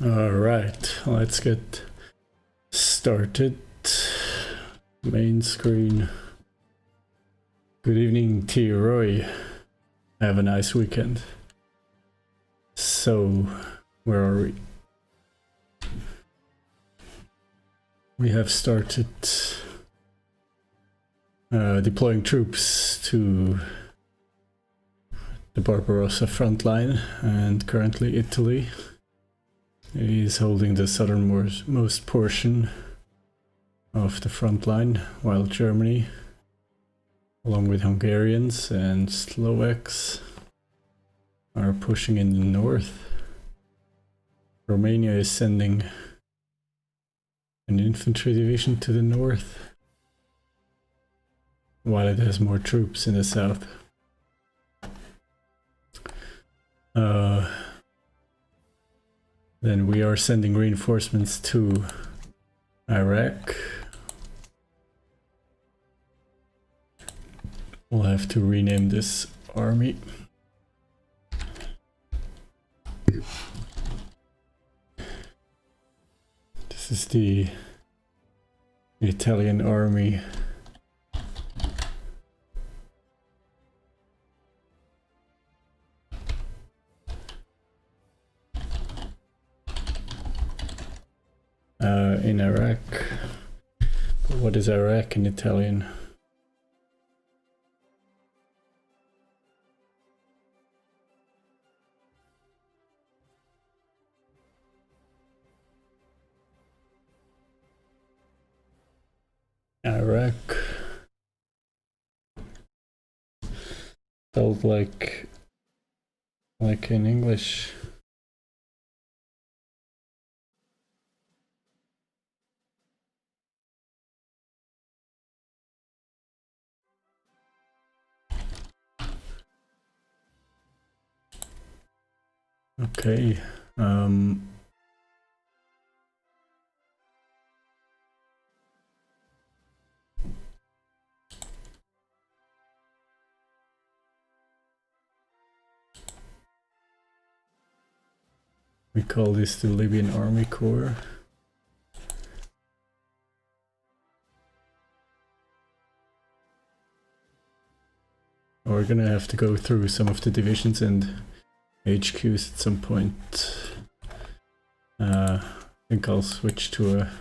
Alright, let's get started. Main screen. Good evening to you, Roy. Have a nice weekend. So, where are we? We have started deploying troops to the Barbarossa front line, and currently Italy is holding the southernmost portion of the front line, while Germany, along with Hungarians and Slovaks, are pushing in the north. Romania is sending an infantry division to the north, while it has more troops in the south. Then we are sending reinforcements to Iraq. We'll have to rename this army. This is the Italian army. In Iraq. But what is Iraq in Italian? Iraq. Spelled like in English. Okay, we call this the Libyan Army Corps. We're gonna have to go through some of the divisions and HQs at some point. I think I'll switch to a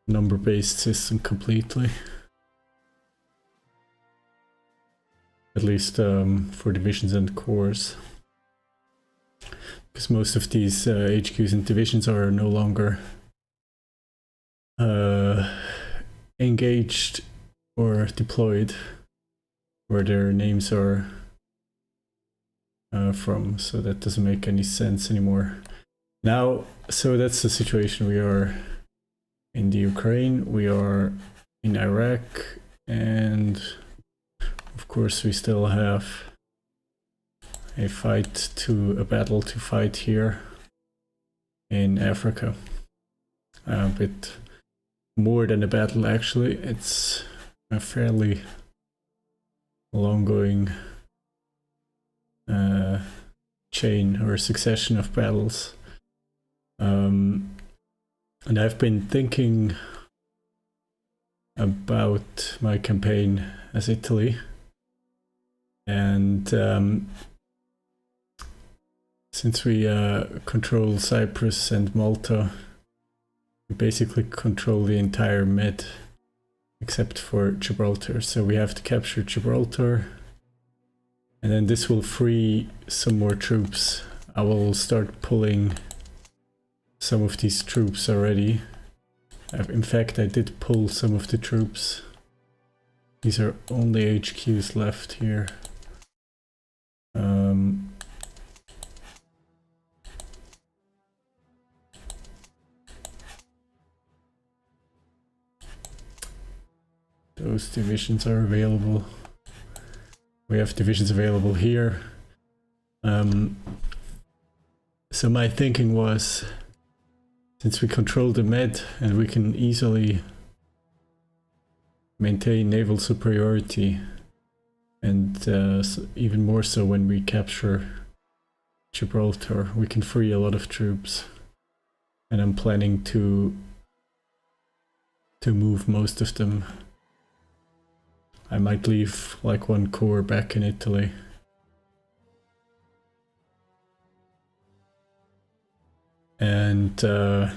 number-based system completely. At least for divisions and corps. Because most of these HQs and divisions are no longer engaged or deployed where their names are from, so that doesn't make any sense anymore. Now, so that's the situation. We are in the Ukraine, we are in Iraq, and of course we still have a battle to fight here in Africa. A bit more than a battle, actually. It's a fairly long-going chain or succession of battles. And I've been thinking about my campaign as Italy, and since we control Cyprus and Malta, we basically control the entire Med except for Gibraltar, so we have to capture Gibraltar, and then this will free some more troops. I will start pulling some of these troops already. In fact, I did pull some of the troops. These are only HQs left here. Those divisions are available. We have divisions available here. So my thinking was, since we control the Med and we can easily maintain naval superiority, and even more so when we capture Gibraltar, we can free a lot of troops. And I'm planning to move most of them. I might leave like one corps back in Italy. And I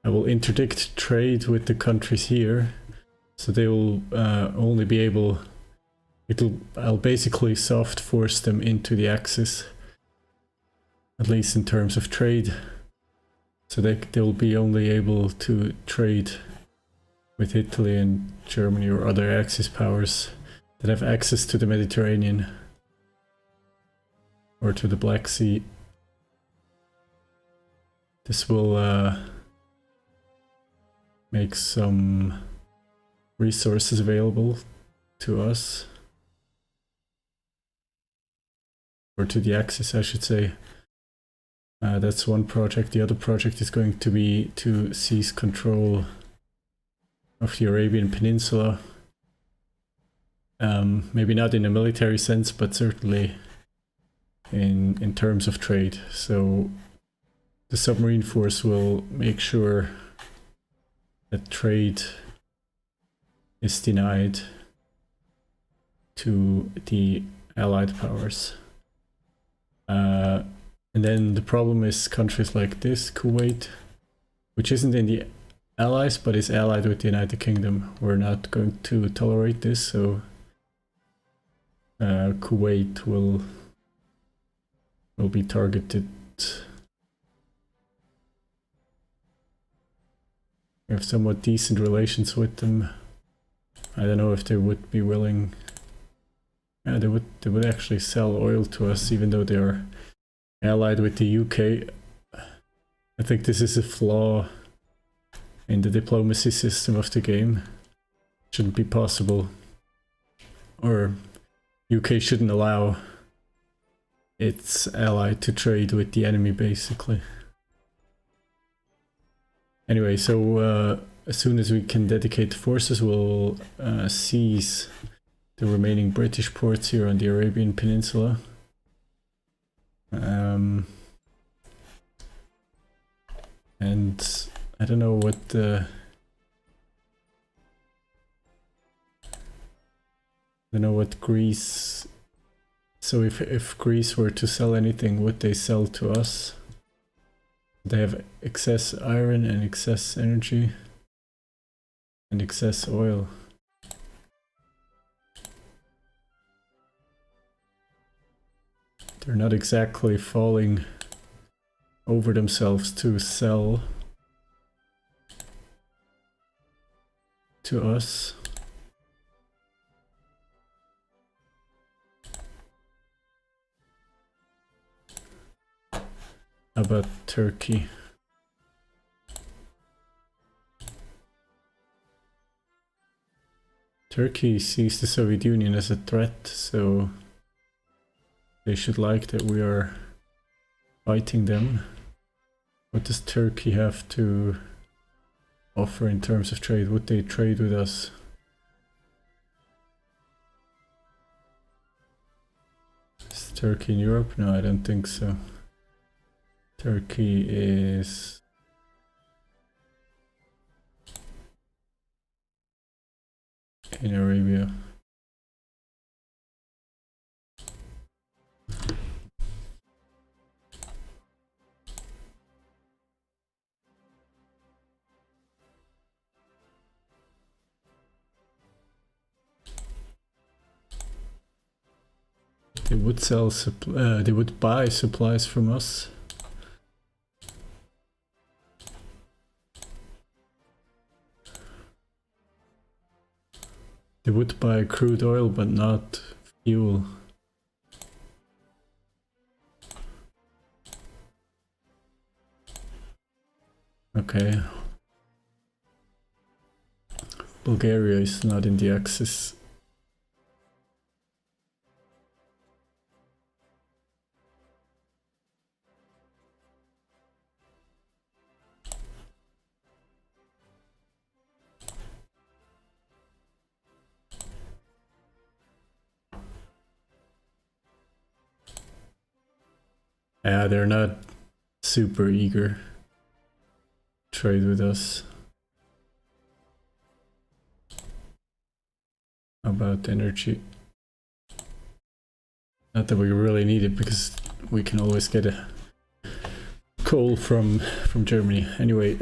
will interdict trade with the countries here, so they will only be able. I'll basically soft force them into the Axis, at least in terms of trade, so they'll be only able to trade with Italy and Germany or other Axis powers that have access to the Mediterranean or to the Black Sea. This will make some resources available to us, or to the Axis, I should say. That's one project. The other project is going to be to seize control of the Arabian Peninsula. Maybe not in a military sense, but certainly in terms of trade. So the submarine force will make sure that trade is denied to the Allied powers. And then the problem is countries like this, Kuwait, which isn't in the Allies but is allied with the United Kingdom. We're not going to tolerate this, so Kuwait will be targeted. We have somewhat decent relations with them. I don't know if they would be willing. Yeah, they would actually sell oil to us, even though they are allied with the UK. I think this is a flaw in the diplomacy system of the game. Shouldn't be possible. Or UK shouldn't allow its ally to trade with the enemy, basically. Anyway, so as soon as we can dedicate forces, we'll seize the remaining British ports here on the Arabian Peninsula. And I don't know what I don't know what Greece. So if Greece were to sell anything, would they sell to us? They have excess iron and excess energy and excess oil. They're not exactly falling over themselves to sell to us. How about Turkey? Turkey sees the Soviet Union as a threat, so they should like that we are fighting them. What does Turkey have to offer in terms of trade? Would they trade with us? Is Turkey in Europe? No, I don't think so. Turkey is in Arabia. They would sell they would buy supplies from us. They would buy crude oil, but not fuel. Okay. Bulgaria is not in the Axis. They're not super eager to trade with us. How about energy? Not that we really need it, because we can always get a coal from Germany. Anyway,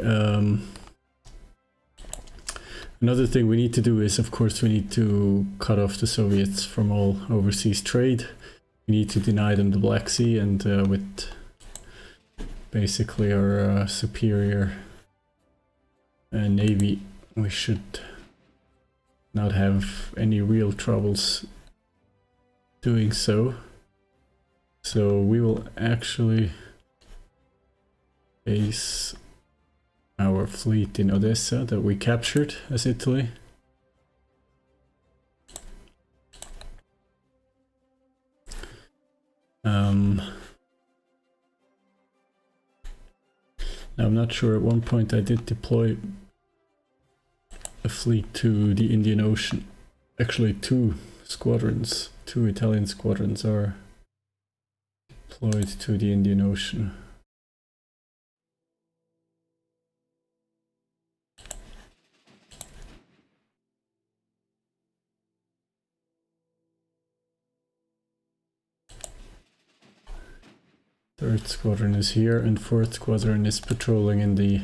another thing we need to do is, of course, we need to cut off the Soviets from all overseas trade. We need to deny them the Black Sea, and with basically our superior navy, we should not have any real troubles doing so. So we will actually base our fleet in Odessa that we captured as Italy. Now I'm not sure, at one point I did deploy a fleet to the Indian Ocean. Actually, two Italian squadrons are deployed to the Indian Ocean. Third squadron is here, and fourth squadron is patrolling in the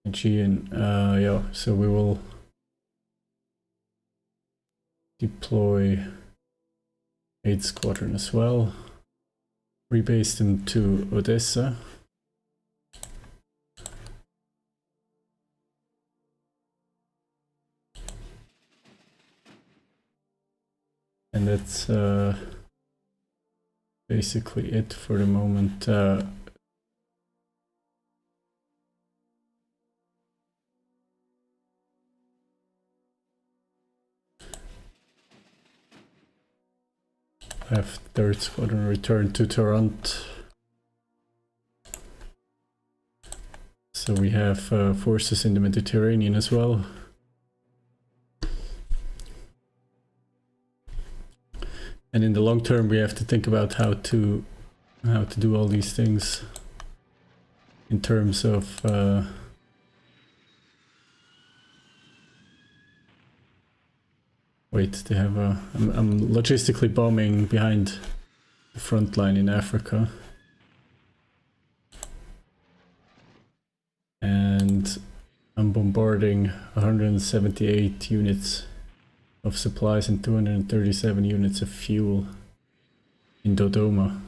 Aegean. Yeah, so we will deploy 8th squadron as well. Rebase them to Odessa. And that's basically it for the moment. Have 3rd squadron return to Toronto. So we have forces in the Mediterranean as well. And in the long term, we have to think about how to do all these things in terms of wait, they have a... I'm logistically bombing behind the front line in Africa. And I'm bombarding 178 units of supplies and 237 units of fuel in Dodoma.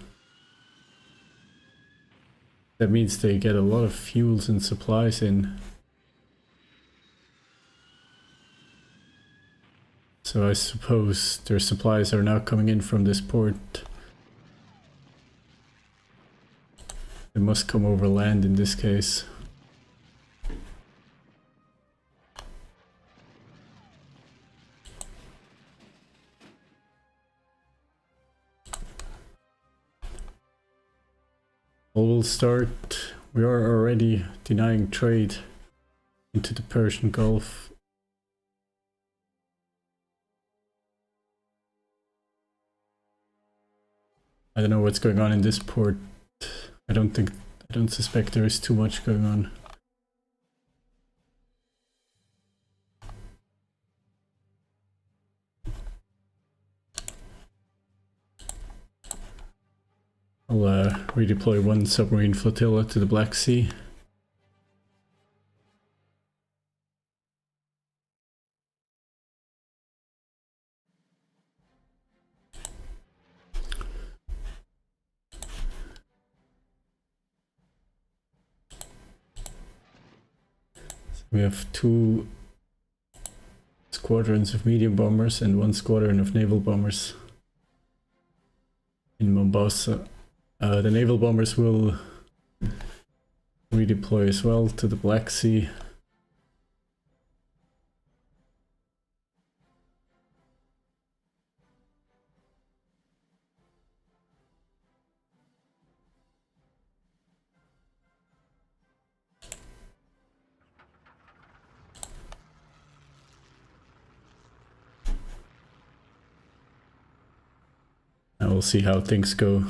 That means they get a lot of fuels and supplies in. So I suppose their supplies are now coming in from this port. They must come over land in this case. We'll start. We are already denying trade into the Persian Gulf. I don't know what's going on in this port. I don't suspect there is too much going on. I'll redeploy one submarine flotilla to the Black Sea. We have 2 squadrons of medium bombers and 1 squadron of naval bombers in Mombasa. The naval bombers will redeploy as well to the Black Sea. And we'll see how things go.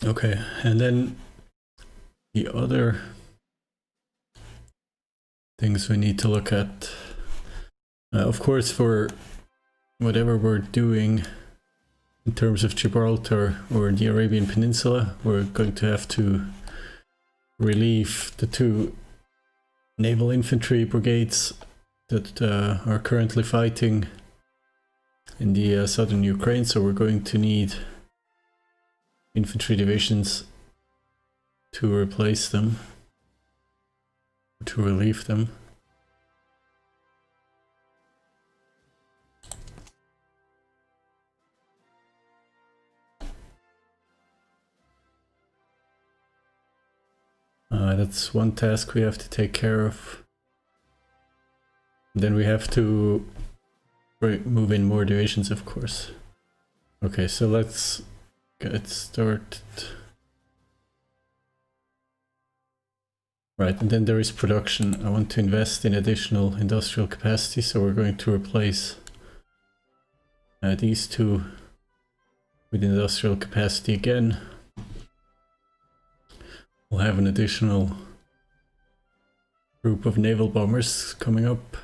Okay, and then the other things we need to look at, of course, for whatever we're doing in terms of Gibraltar or the Arabian Peninsula, we're going to have to relieve the 2 naval infantry brigades that are currently fighting in the southern Ukraine, so we're going to need infantry divisions to replace them, to relieve them. That's one task we have to take care of. Then we have to move in more divisions, of course. Okay, so let's get started. Right, and then there is production. I want to invest in additional industrial capacity, so we're going to replace these 2 with industrial capacity again. We'll have an additional group of naval bombers coming up.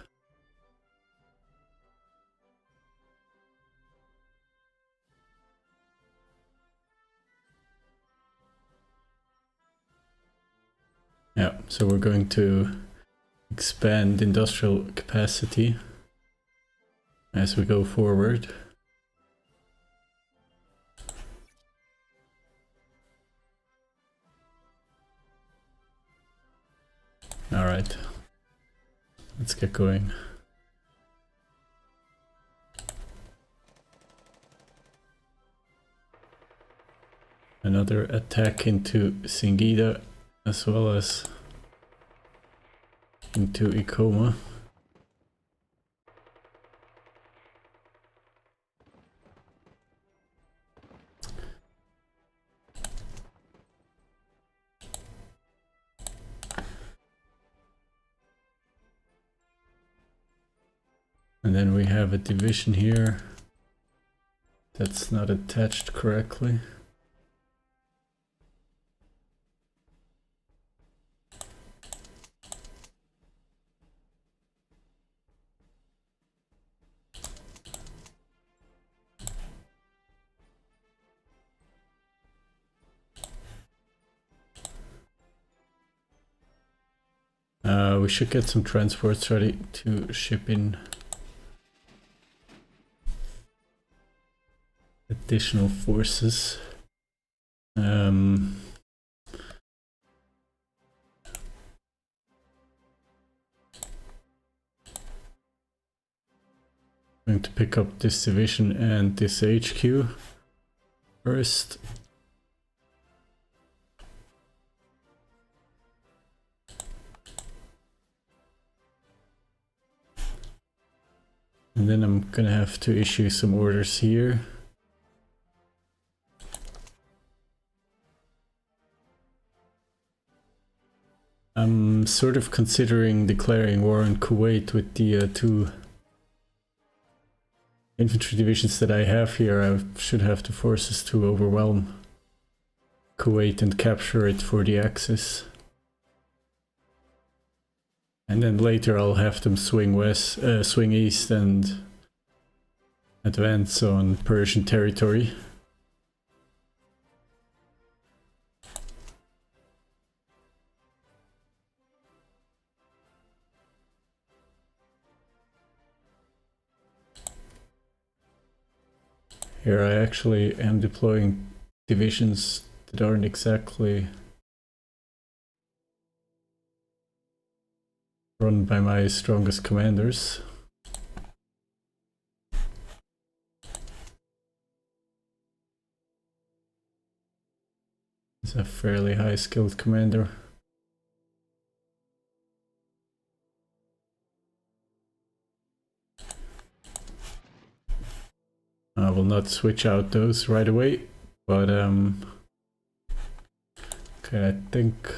Yeah, so we're going to expand industrial capacity as we go forward. All right, let's get going. Another attack into Singida as well as into Ikoma. And then we have a division here that's not attached correctly. We should get some transports ready to ship in additional forces. Going to pick up this division and this HQ first. And then I'm gonna have to issue some orders here. I'm sort of considering declaring war on Kuwait with the 2 infantry divisions that I have here. I should have the forces to overwhelm Kuwait and capture it for the Axis. And then later I'll have them swing west, swing east and advance on Persian territory. Here I actually am deploying divisions that aren't exactly run by my strongest commanders. He's a fairly high skilled commander. I will not switch out those right away, but okay, I think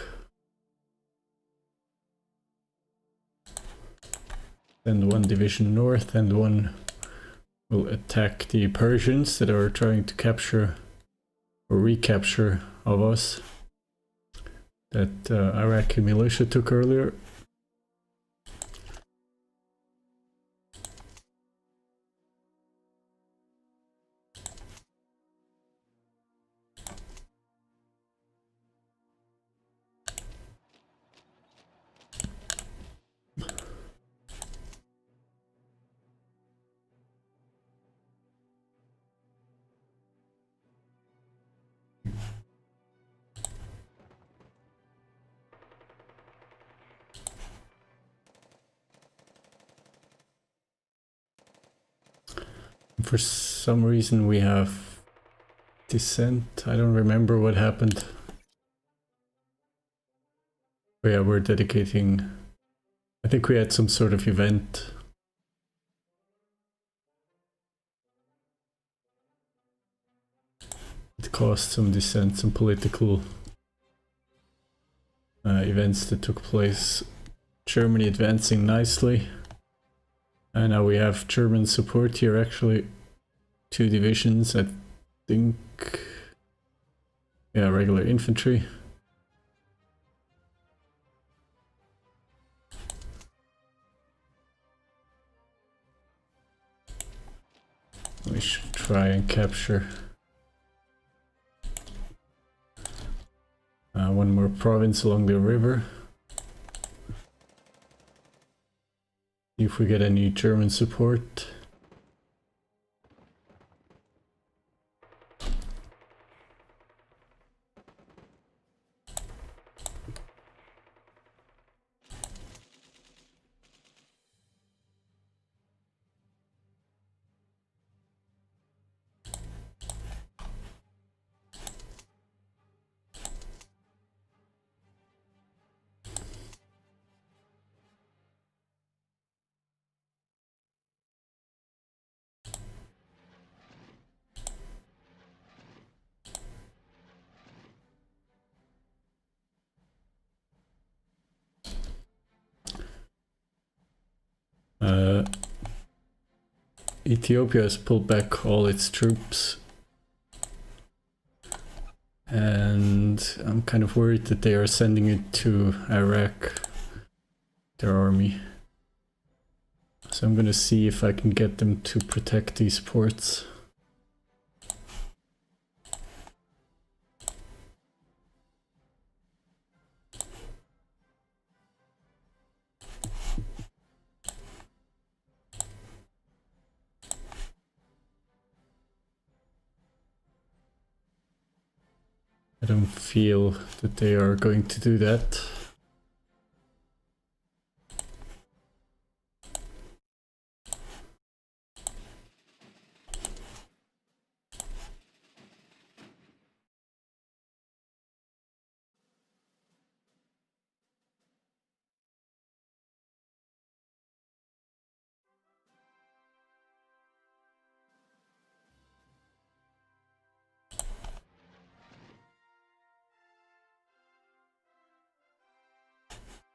send one division north and one will attack the Persians that are trying to capture or recapture of us that Iraqi militia took earlier. For some reason we have dissent. I don't remember what happened. Oh yeah, we're dedicating... I think we had some sort of event. It caused some dissent, some political events that took place. Germany advancing nicely. And now we have German support here, actually. 2 divisions, I think. Yeah, regular infantry. We should try and capture one more province along the river. See if we get any German support. Ethiopia has pulled back all its troops, and I'm kind of worried that they are sending it to Iraq, their army. So I'm gonna see if I can get them to protect these ports. I don't feel that they are going to do that.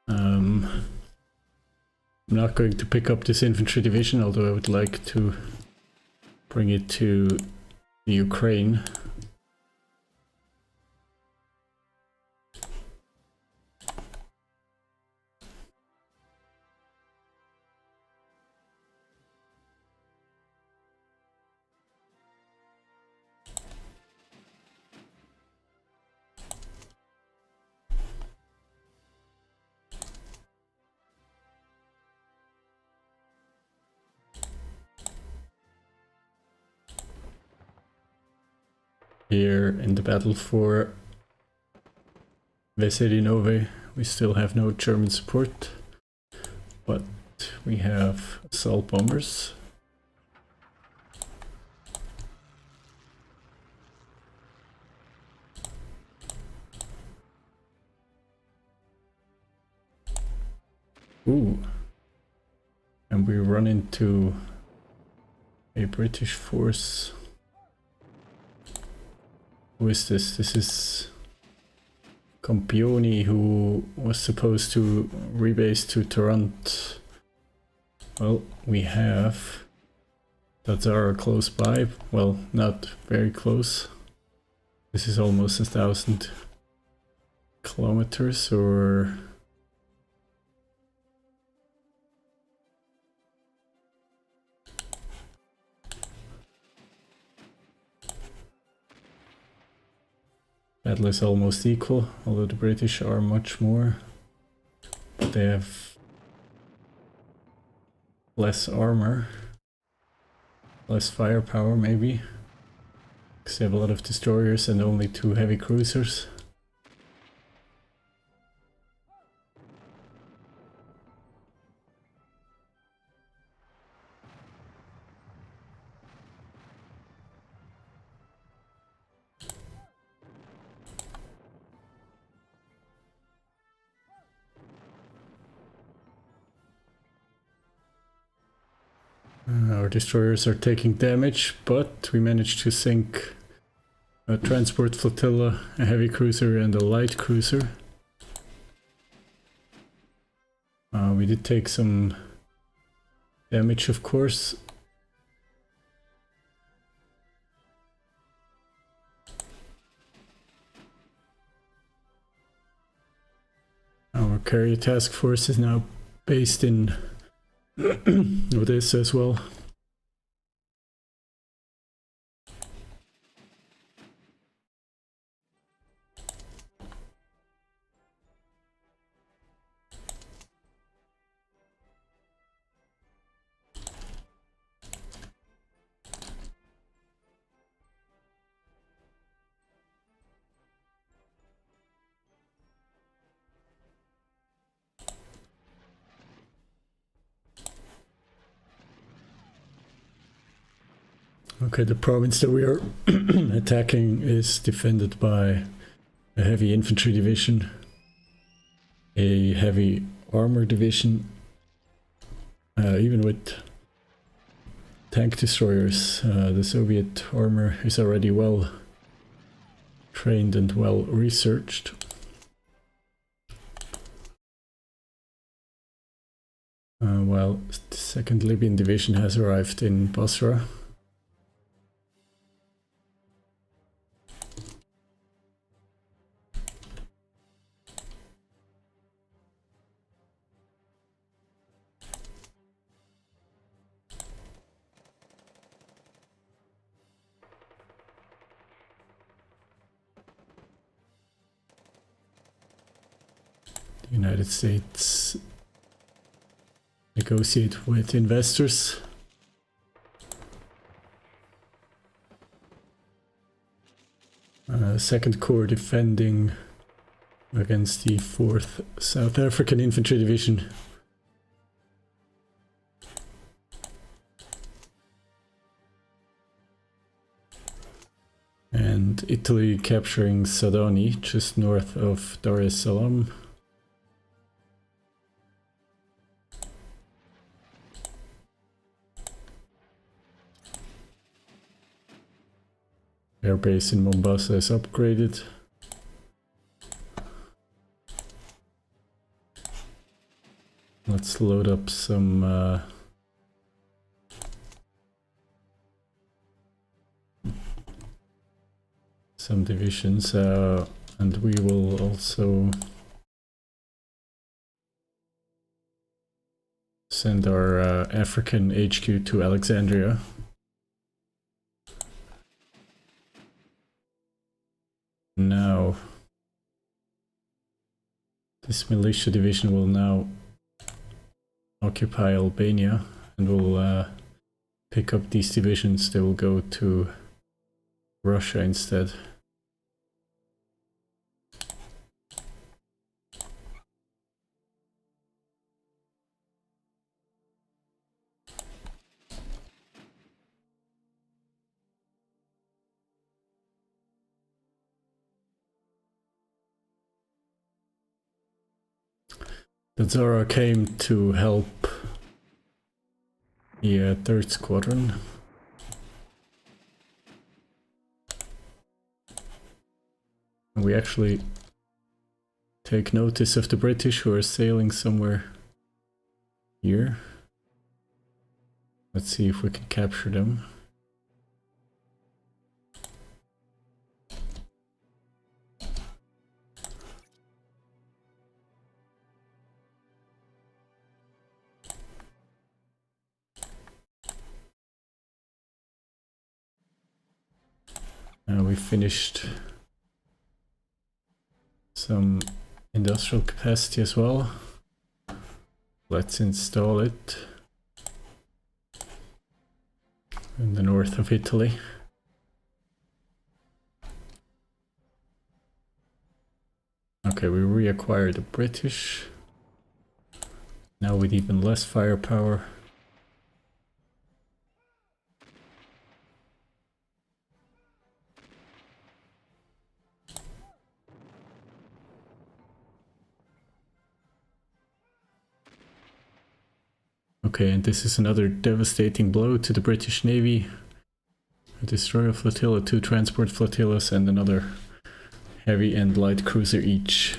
I'm not going to pick up this infantry division, although I would like to bring it to the Ukraine. Here in the battle for Veselinove, we still have no German support, but we have assault bombers. Ooh, and we run into a British force. Who is this? This is Campioni, who was supposed to rebase to Toronto. Well, we have That's our close by. Well, not very close. This is almost 1,000 kilometers, or battle is almost equal, although the British are much more. But they have less armor, less firepower maybe, because they have a lot of destroyers and only 2 heavy cruisers. Our destroyers are taking damage, but we managed to sink a transport flotilla, a heavy cruiser and a light cruiser. We did take some damage, of course. Our carrier task force is now based in Odessa as well. Okay, the province that we are attacking is defended by a heavy infantry division, a heavy armor division, even with tank destroyers. The Soviet armor is already well trained and well researched. While the 2nd Libyan division has arrived in Basra. The United States negotiate with investors. Second Corps defending against the 4th South African Infantry Division. And Italy capturing Sadani, just north of Dar es Salaam. Airbase in Mombasa is upgraded. Let's load up some divisions, and we will also send our African HQ to Alexandria. Now, this militia division will now occupy Albania and will pick up these divisions. They will go to Russia instead. The Zara came to help the 3rd Squadron. And we actually take notice of the British who are sailing somewhere here. Let's see if we can capture them. We finished some industrial capacity as well. Let's install it in the north of Italy. Okay, we reacquired the British, now with even less firepower. Okay, and this is another devastating blow to the British Navy. A destroyer flotilla, 2 transport flotillas, and another heavy and light cruiser each.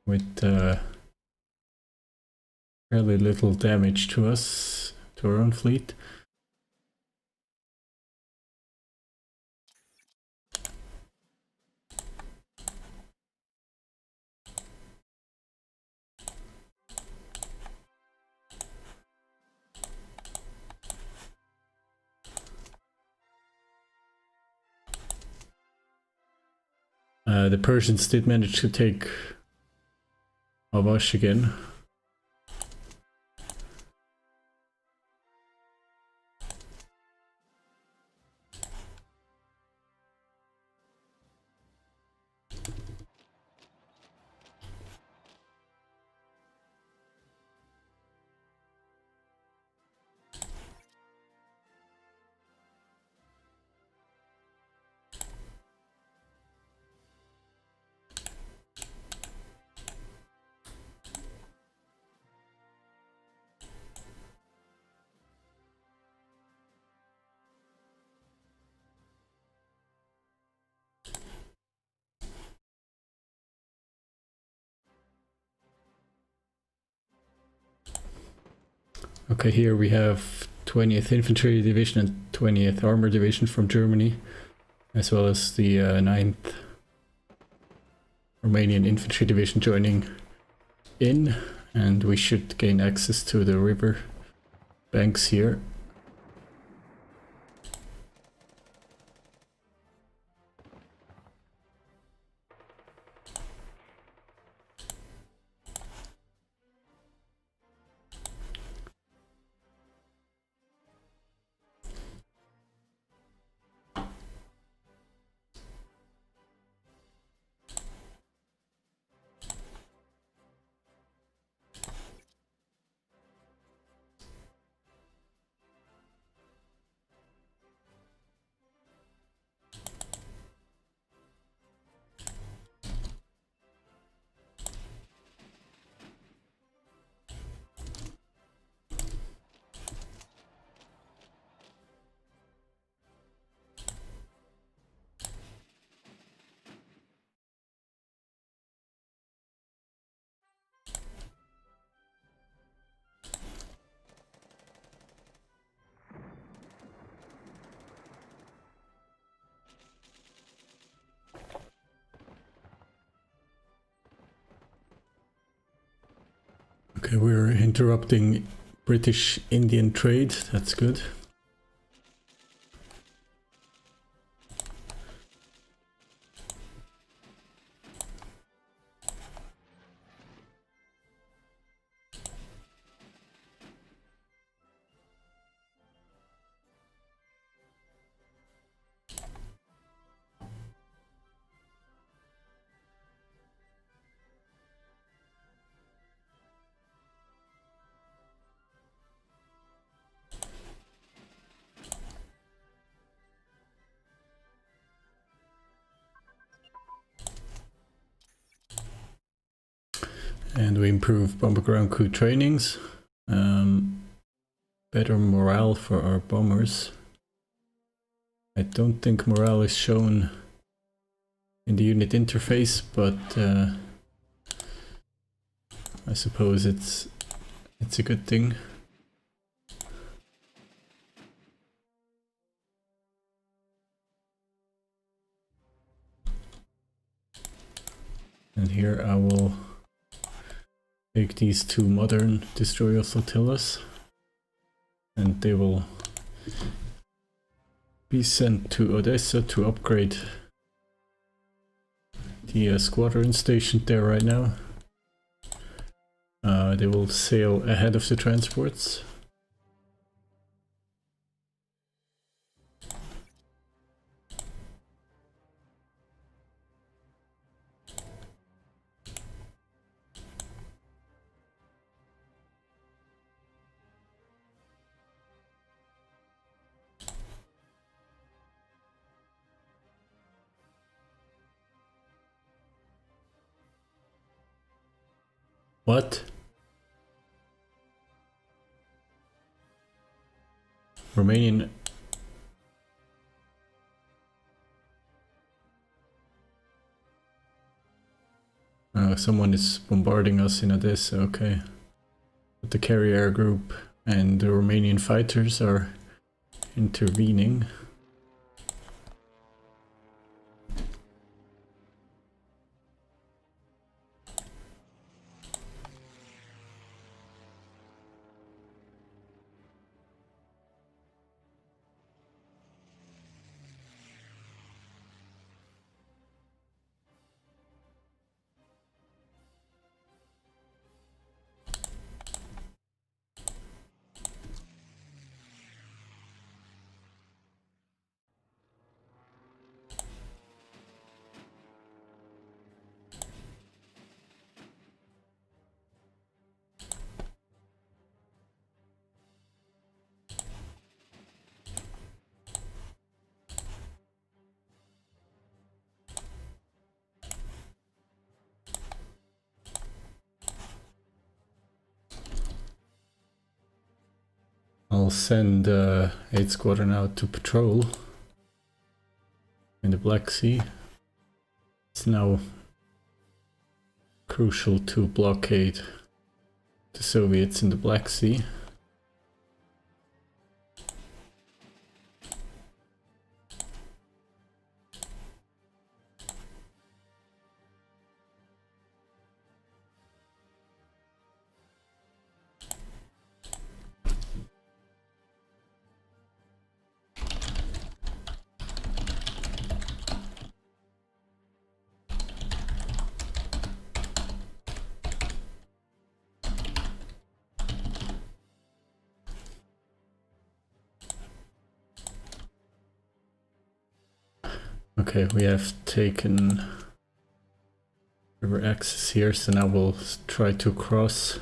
With fairly little damage to us, to our own fleet. The Persians did manage to take Avash again. Okay, here we have 20th Infantry Division and 20th Armor Division from Germany, as well as the 9th Romanian Infantry Division joining in, and we should gain access to the river banks here. Okay, we're interrupting British-Indian trade, that's good. And we improve bomber ground crew trainings. Better morale for our bombers. I don't think morale is shown in the unit interface, but I suppose it's a good thing. And here I will take these two modern destroyer flotillas, and they will be sent to Odessa to upgrade the squadron stationed there right now. They will sail ahead of the transports. What? Romanian... someone is bombarding us in Odessa, okay. But the carrier group and the Romanian fighters are intervening. I'll send 8th Squadron out to patrol in the Black Sea. It's now crucial to blockade the Soviets in the Black Sea. Okay, we have taken river access here, so now we'll try to cross.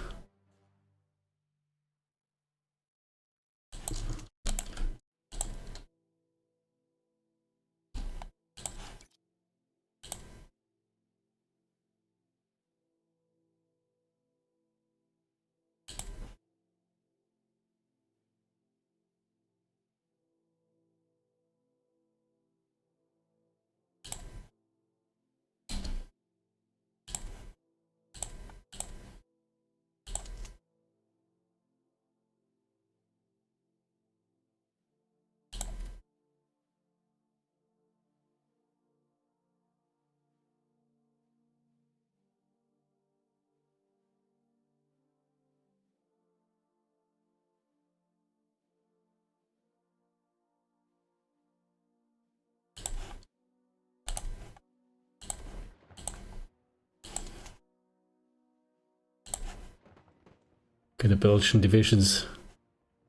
Okay, the Belgian divisions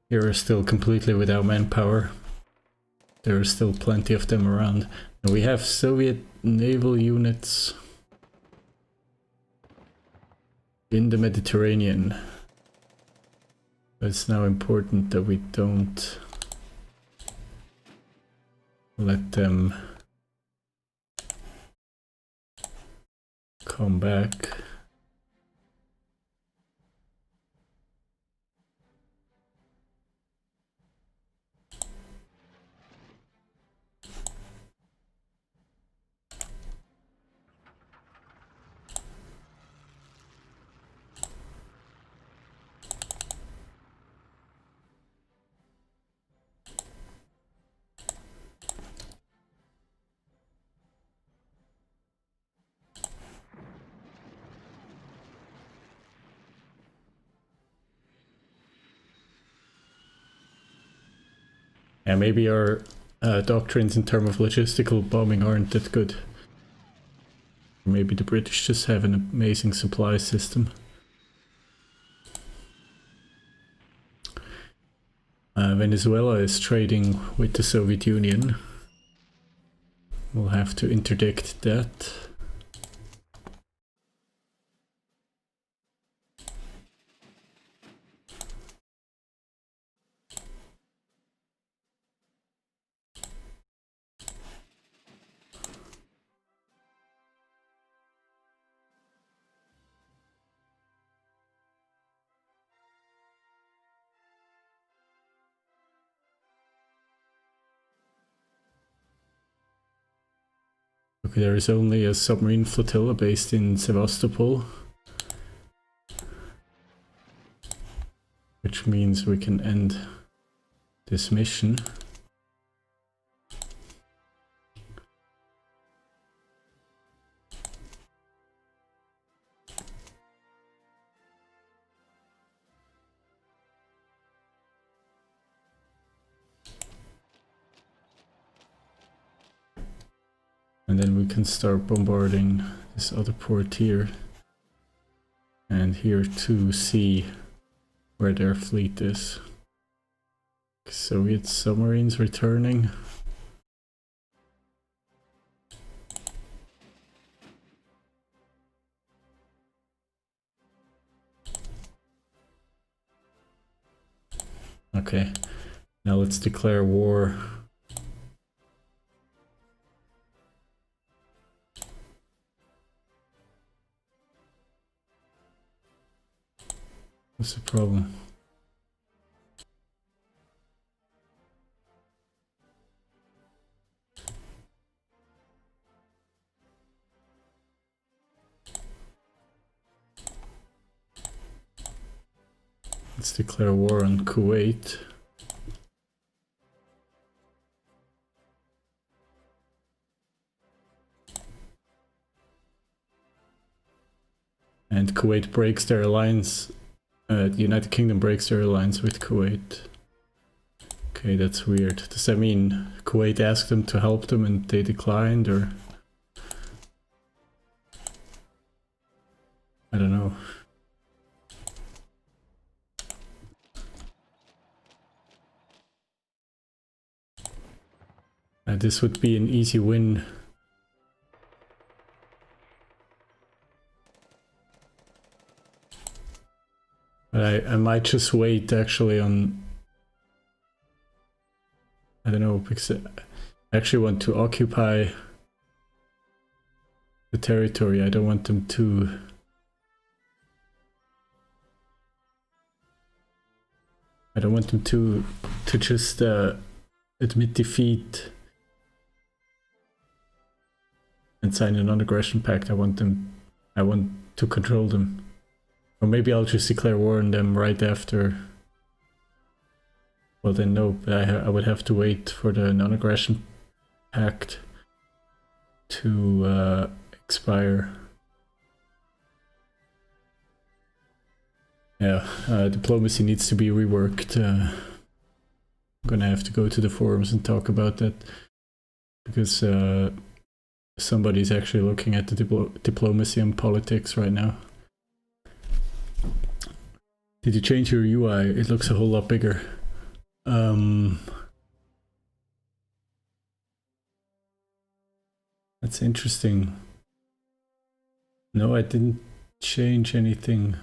here are still completely without manpower. There are still plenty of them around. And we have Soviet naval units in the Mediterranean. It's now important that we don't let them come back. Yeah, maybe our doctrines in terms of logistical bombing aren't that good. Maybe the British just have an amazing supply system. Venezuela is trading with the Soviet Union. We'll have to interdict that. Okay, there is only a submarine flotilla based in Sevastopol, which means we can end this mission. And then we can start bombarding this other port here. And here to see where their fleet is. Soviet submarines returning. Okay, now let's declare war. What's the problem? Let's declare war on Kuwait. And Kuwait breaks their alliance. The United Kingdom breaks their alliance with Kuwait. Okay, that's weird. Does that mean Kuwait asked them to help them and they declined, or? I don't know. This would be an easy win. But I might just wait actually on... I don't know, because I actually want to occupy the territory. I don't want them to... I don't want them to just admit defeat and sign a non-aggression pact. I want to control them. Or maybe I'll just declare war on them right after. Well then no, but I would have to wait for the non-aggression pact to expire. Yeah, diplomacy needs to be reworked. I'm gonna have to go to the forums and talk about that, because somebody's actually looking at the diplomacy and politics right now. Did you change your UI? It looks a whole lot bigger. That's interesting. No, I didn't change anything.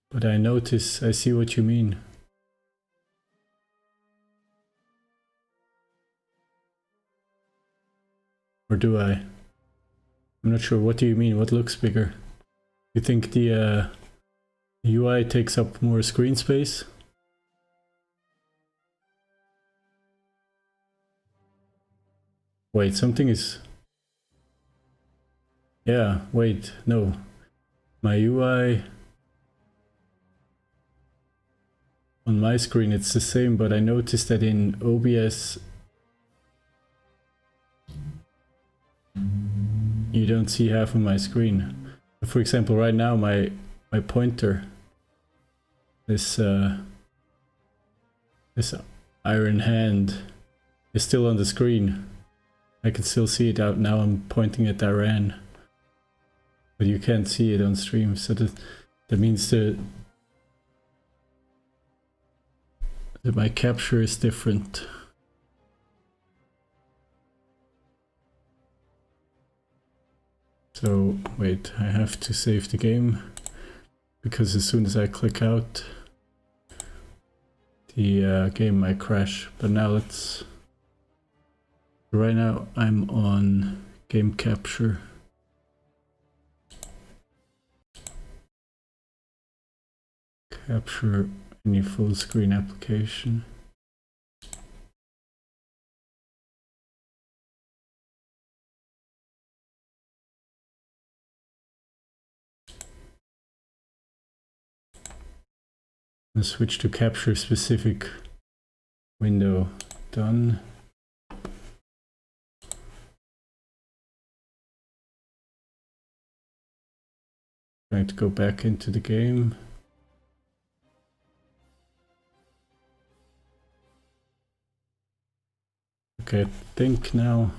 But I notice, I see what you mean. Or do I? I'm not sure. What do you mean? What looks bigger? You think the UI takes up more screen space? Wait, something is... Yeah, wait, no. My UI... On my screen it's the same, but I noticed that in OBS... You don't see half of my screen. For example, right now my pointer this this iron hand is still on the screen. I can still see it out now. I'm pointing at Iran, but you can't see it on stream. So that means that my capture is different. So wait, I have to save the game, because as soon as I click out, the game might crash. But now let's... Right now I'm on game capture. Capture any full screen application. And switch to capture specific window. Done. Trying to go back into the game. Okay, I think now...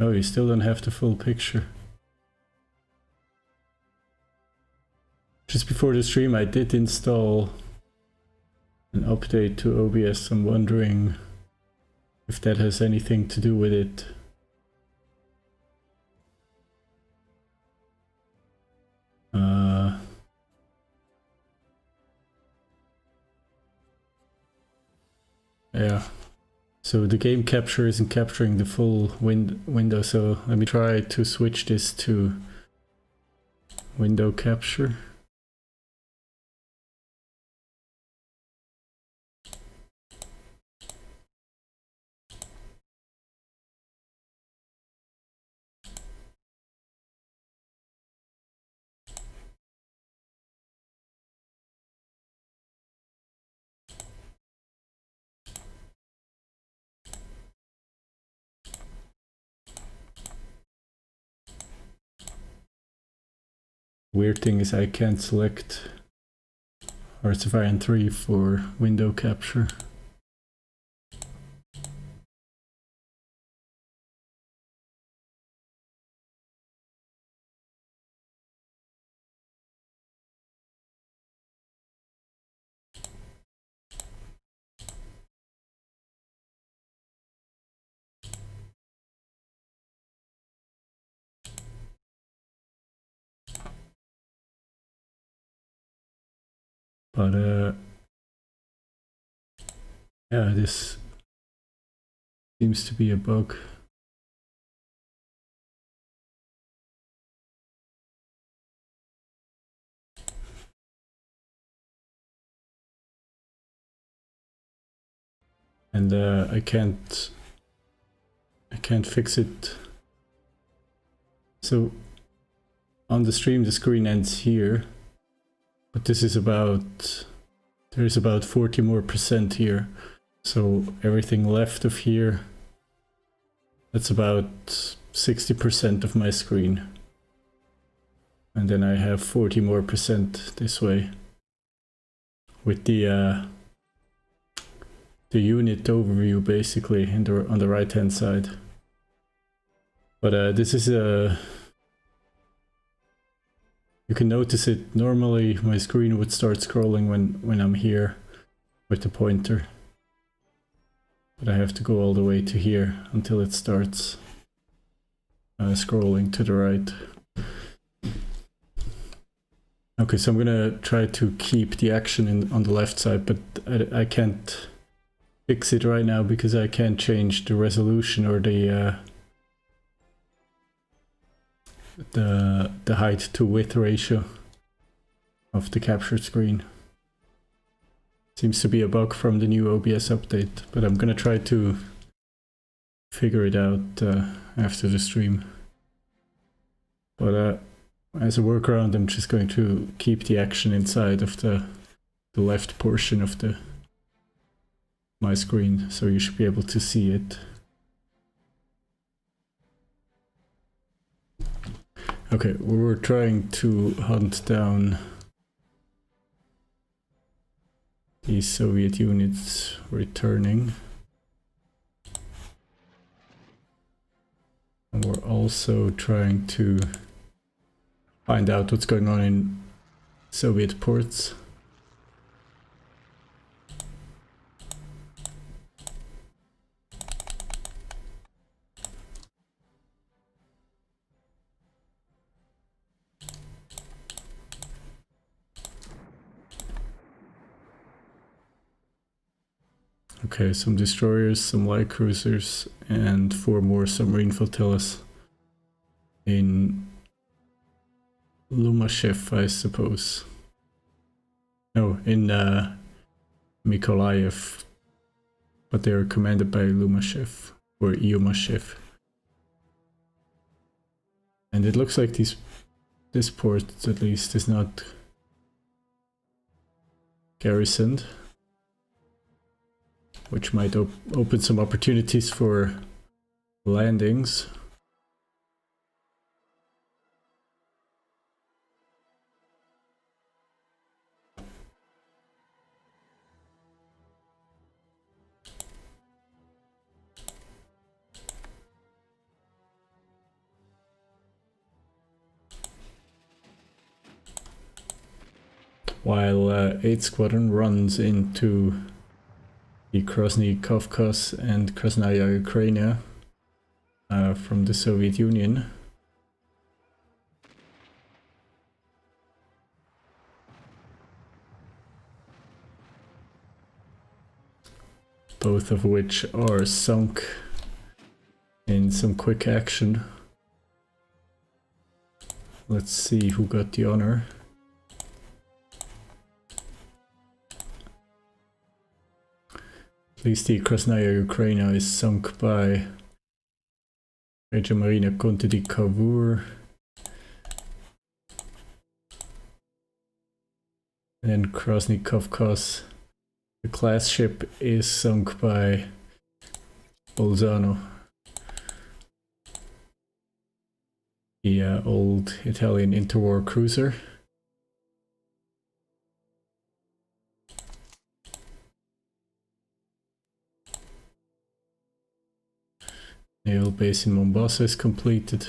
Oh, you still don't have the full picture. Just before the stream I did install an update to OBS. I'm wondering if that has anything to do with it. Yeah, so the game capture isn't capturing the full window, so let me try to switch this to window capture. Weird thing is I can't select HoI3 for window capture. But yeah, this seems to be a bug. And I can't fix it. So on the stream the screen ends here, but this is about... There's about 40% more here. So everything left of here, that's about 60% of my screen. And then I have 40% more this way. With the unit overview basically on the right hand side. But this is a... You can notice it. Normally my screen would start scrolling when I'm here with the pointer. But I have to go all the way to here until it starts scrolling to the right. Okay, so I'm gonna try to keep the action on the left side, but I can't fix it right now because I can't change the resolution or the height to width ratio of the captured screen. Seems to be a bug from the new OBS update, but I'm gonna try to figure it out after the stream. But as a workaround, I'm just going to keep the action inside of the left portion of my screen, so you should be able to see it. Okay, we were trying to hunt down these Soviet units returning. And we're also trying to find out what's going on in Soviet ports. Okay, some destroyers, some light cruisers, and 4 more submarine flotillas in Lumashev, I suppose. No, in Mykolaiv, but they are commanded by Lumashev or Yumashev. And it looks like this port, at least, is not garrisoned, which might open some opportunities for landings. While 8th Squadron runs into the Krasny Kavkaz and Krasnaya Ukraina from the Soviet Union. Both of which are sunk in some quick action. Let's see who got the honor. At least the Krasnaya Ukraina is sunk by Regia Marina Conte di Cavour. And Krasny Kavkaz, the class ship, is sunk by Bolzano, the old Italian interwar cruiser. Naval base in Mombasa is completed.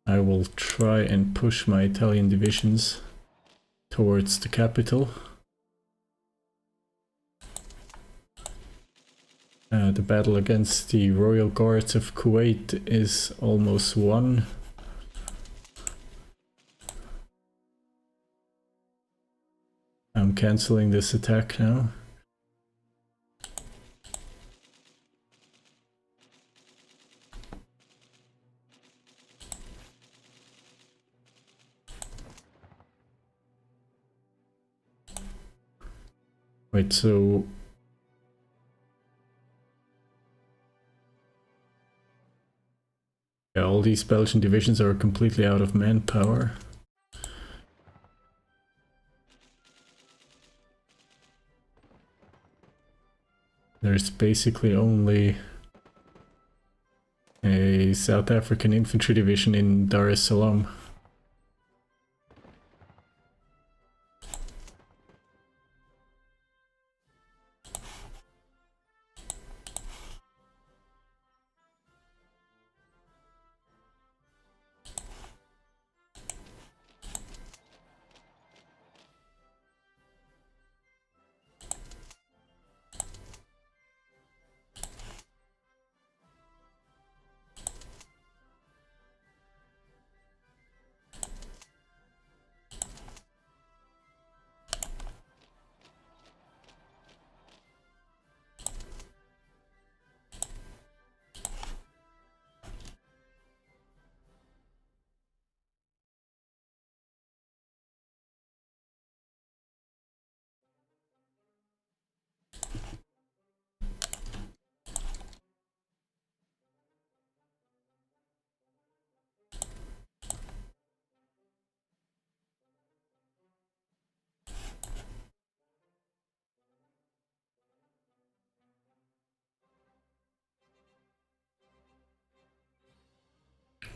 I will try and push my Italian divisions towards the capital. The battle against the Royal Guards of Kuwait is almost won. I'm cancelling this attack now. Wait, so... yeah, all these Belgian divisions are completely out of manpower. There's basically only a South African infantry division in Dar es Salaam.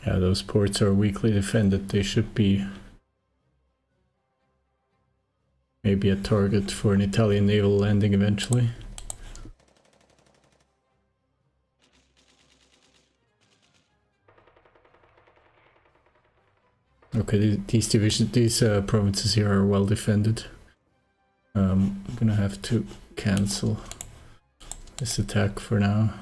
Yeah, those ports are weakly defended. They should be maybe a target for an Italian naval landing eventually. Okay, these provinces here are well defended. I'm gonna have to cancel this attack for now.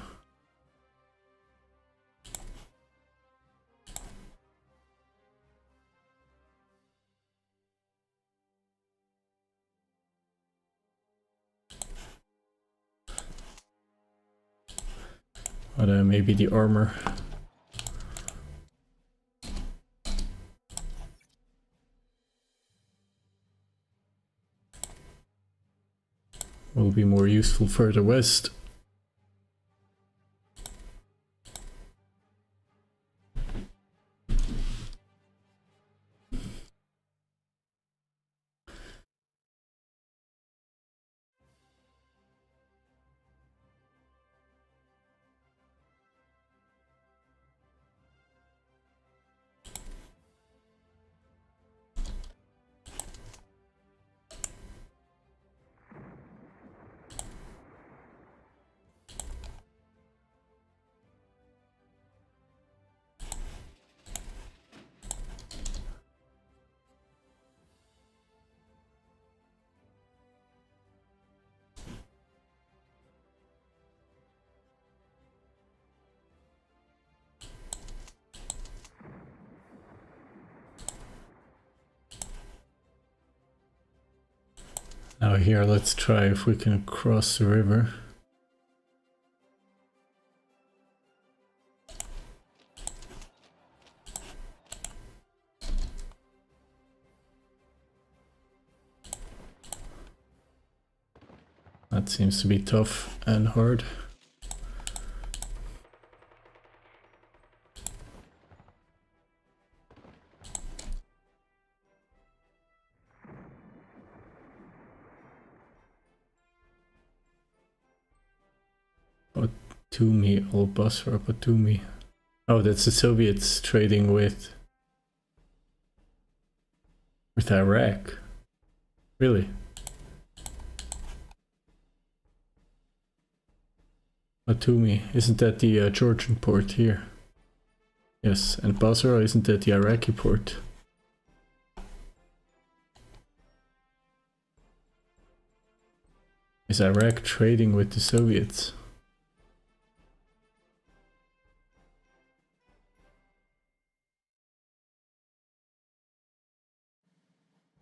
But maybe the armor will be more useful further west. Now here, let's try if we can cross the river. That seems to be tough and hard. Batumi, Al Basra, Batumi. Oh, that's the Soviets trading with Iraq. Really? Batumi, isn't that the Georgian port here? Yes, and Basra, isn't that the Iraqi port? Is Iraq trading with the Soviets?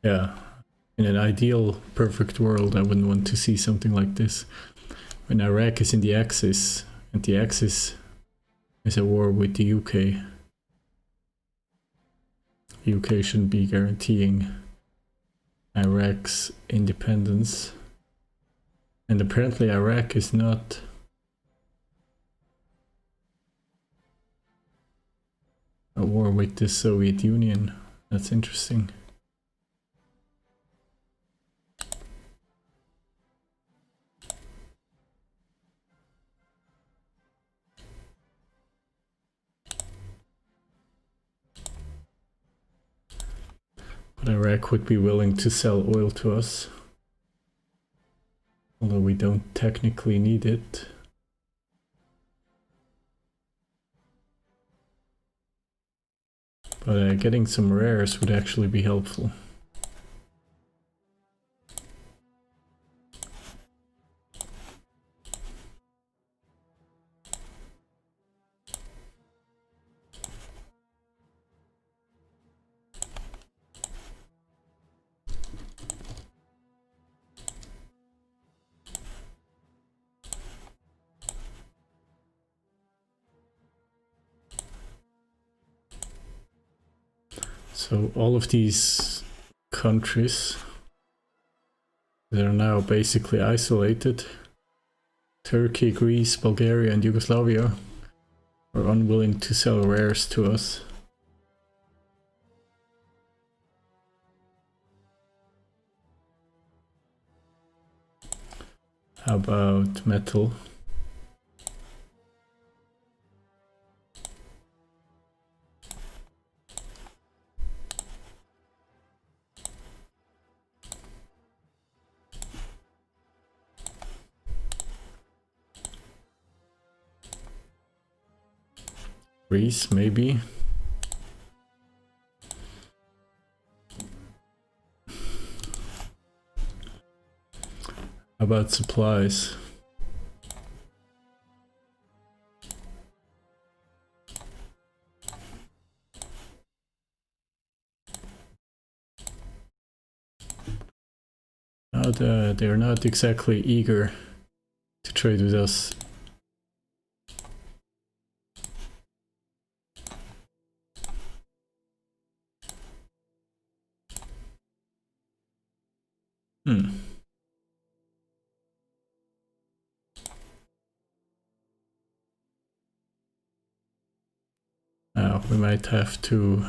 Yeah, in an ideal, perfect world, I wouldn't want to see something like this. When Iraq is in the Axis, and the Axis is at war with the UK, the UK shouldn't be guaranteeing Iraq's independence. And apparently Iraq is not at war with the Soviet Union. That's interesting. But Iraq would be willing to sell oil to us, although we don't technically need it. But getting some rares would actually be helpful. So all of these countries that are now basically isolated, Turkey, Greece, Bulgaria and Yugoslavia, are unwilling to sell rares to us. How about metal? Greece, maybe. How about supplies? They're not exactly eager to trade with us. We might have to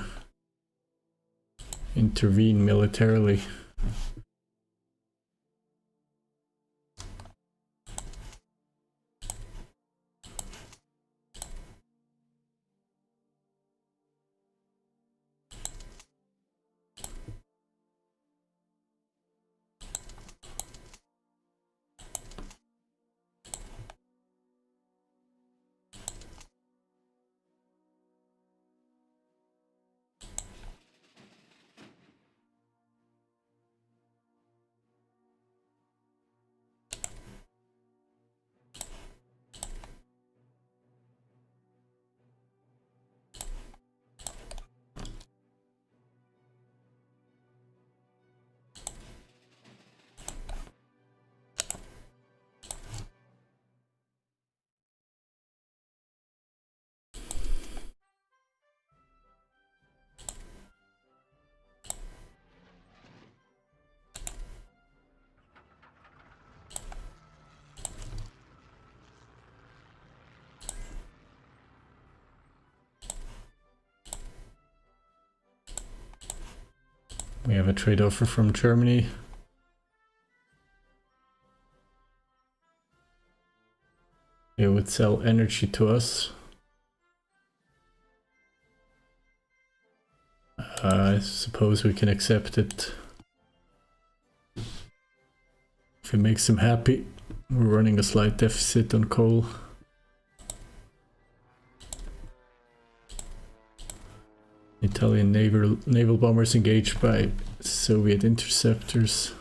intervene militarily. We have a trade offer from Germany. It would sell energy to us. I suppose we can accept it. If it makes them happy. We're running a slight deficit on coal. Italian naval bombers engaged by Soviet interceptors.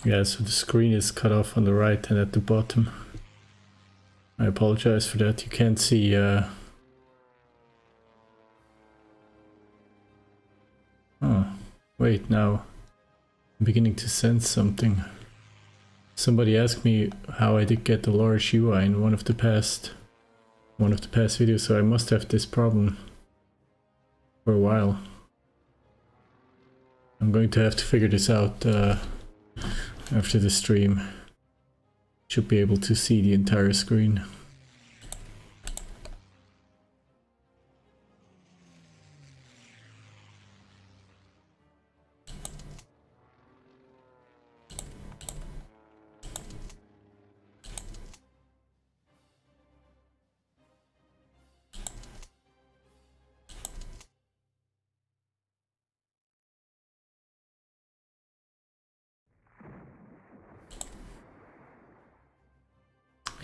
Yeah, so the screen is cut off on the right and at the bottom. I apologize for that. You can't see oh, wait, now I'm beginning to sense something. Somebody asked me how I did get the large UI in one of the past videos, so I must have this problem for a while. I'm going to have to figure this out after the stream. Should be able to see the entire screen.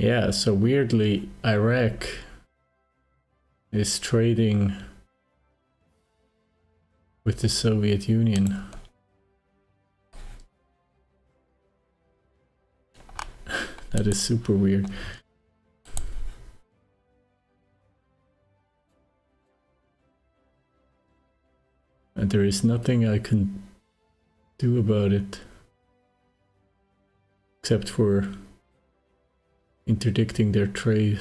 Yeah, so weirdly, Iraq is trading with the Soviet Union. That is super weird. And there is nothing I can do about it except for interdicting their trade.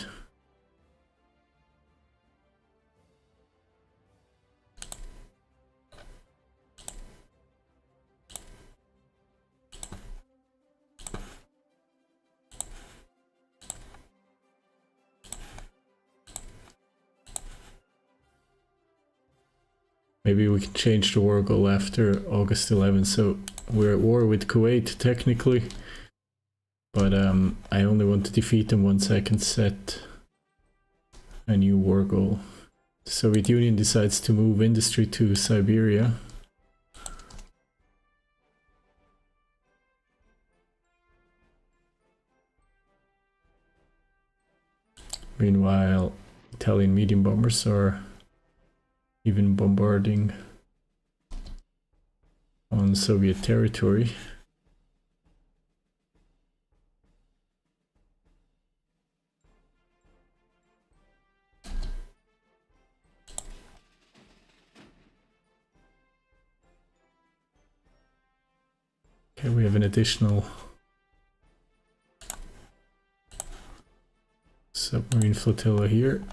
Maybe we can change the war goal after August 11th. So we're at war with Kuwait technically, but I only want to defeat them once I can set a new war goal. The Soviet Union decides to move industry to Siberia. Meanwhile, Italian medium bombers are even bombarding on Soviet territory. Okay, we have an additional submarine flotilla here.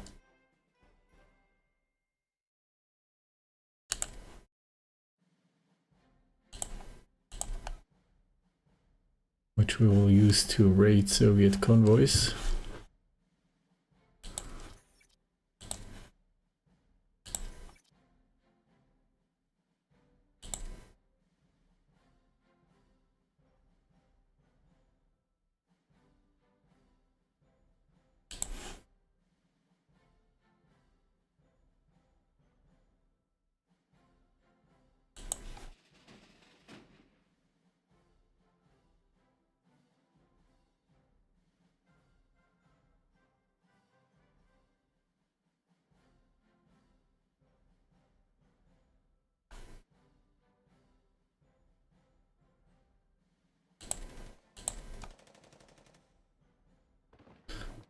Which we will use to raid Soviet convoys.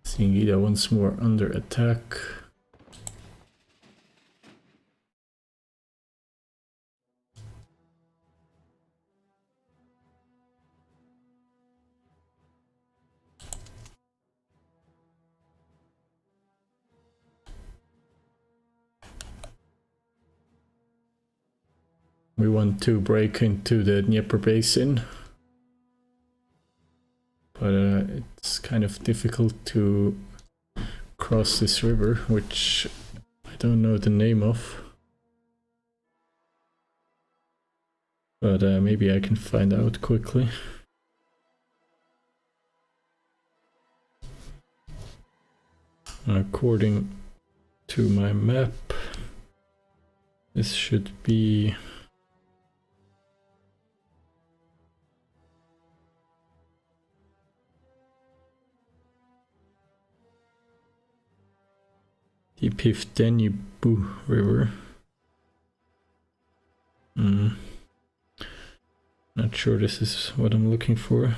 Seeing Ida once more under attack. We want to break into the Dnieper basin, but it's kind of difficult to cross this river, which I don't know the name of, but maybe I can find out quickly. According to my map, this should be the Pivdenibu River. Not sure this is what I'm looking for.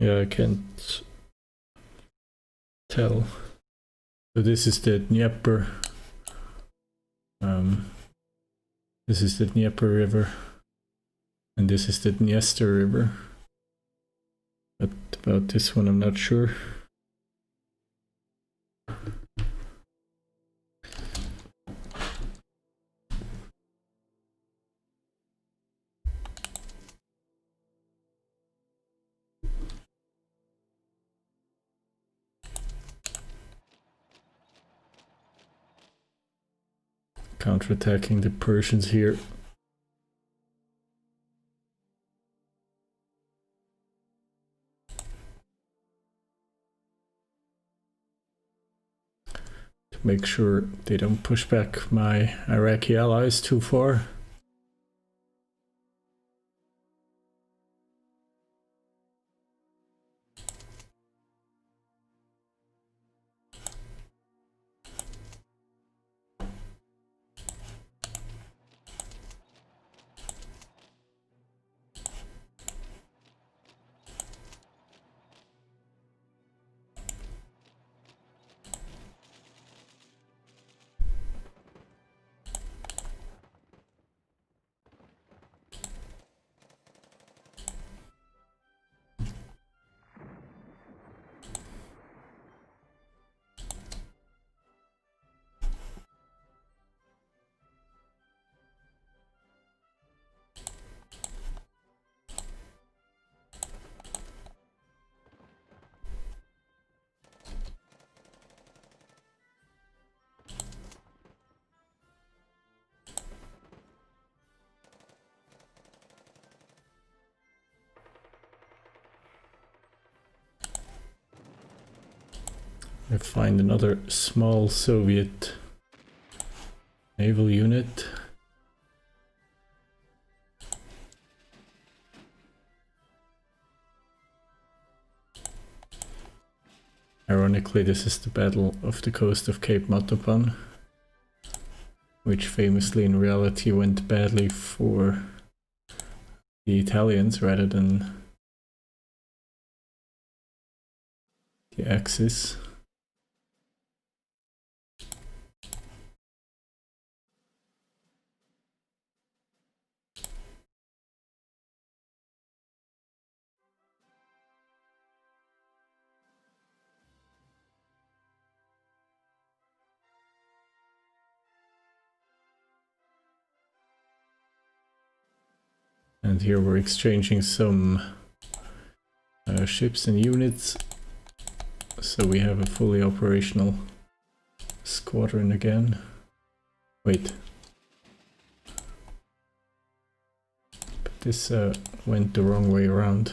Yeah, I can't tell. So this is the Dnieper. This is the Dnieper River, and this is the Dniester River. But about this one, I'm not sure. Counterattacking the Persians here. to make sure they don't push back my Iraqi allies too far. I find another small Soviet naval unit. Ironically, this is the Battle of the Coast of Cape Matapan, which famously in reality went badly for the Italians rather than the Axis. And here we're exchanging some ships and units, so we have a fully operational squadron again. Wait. But this went the wrong way around.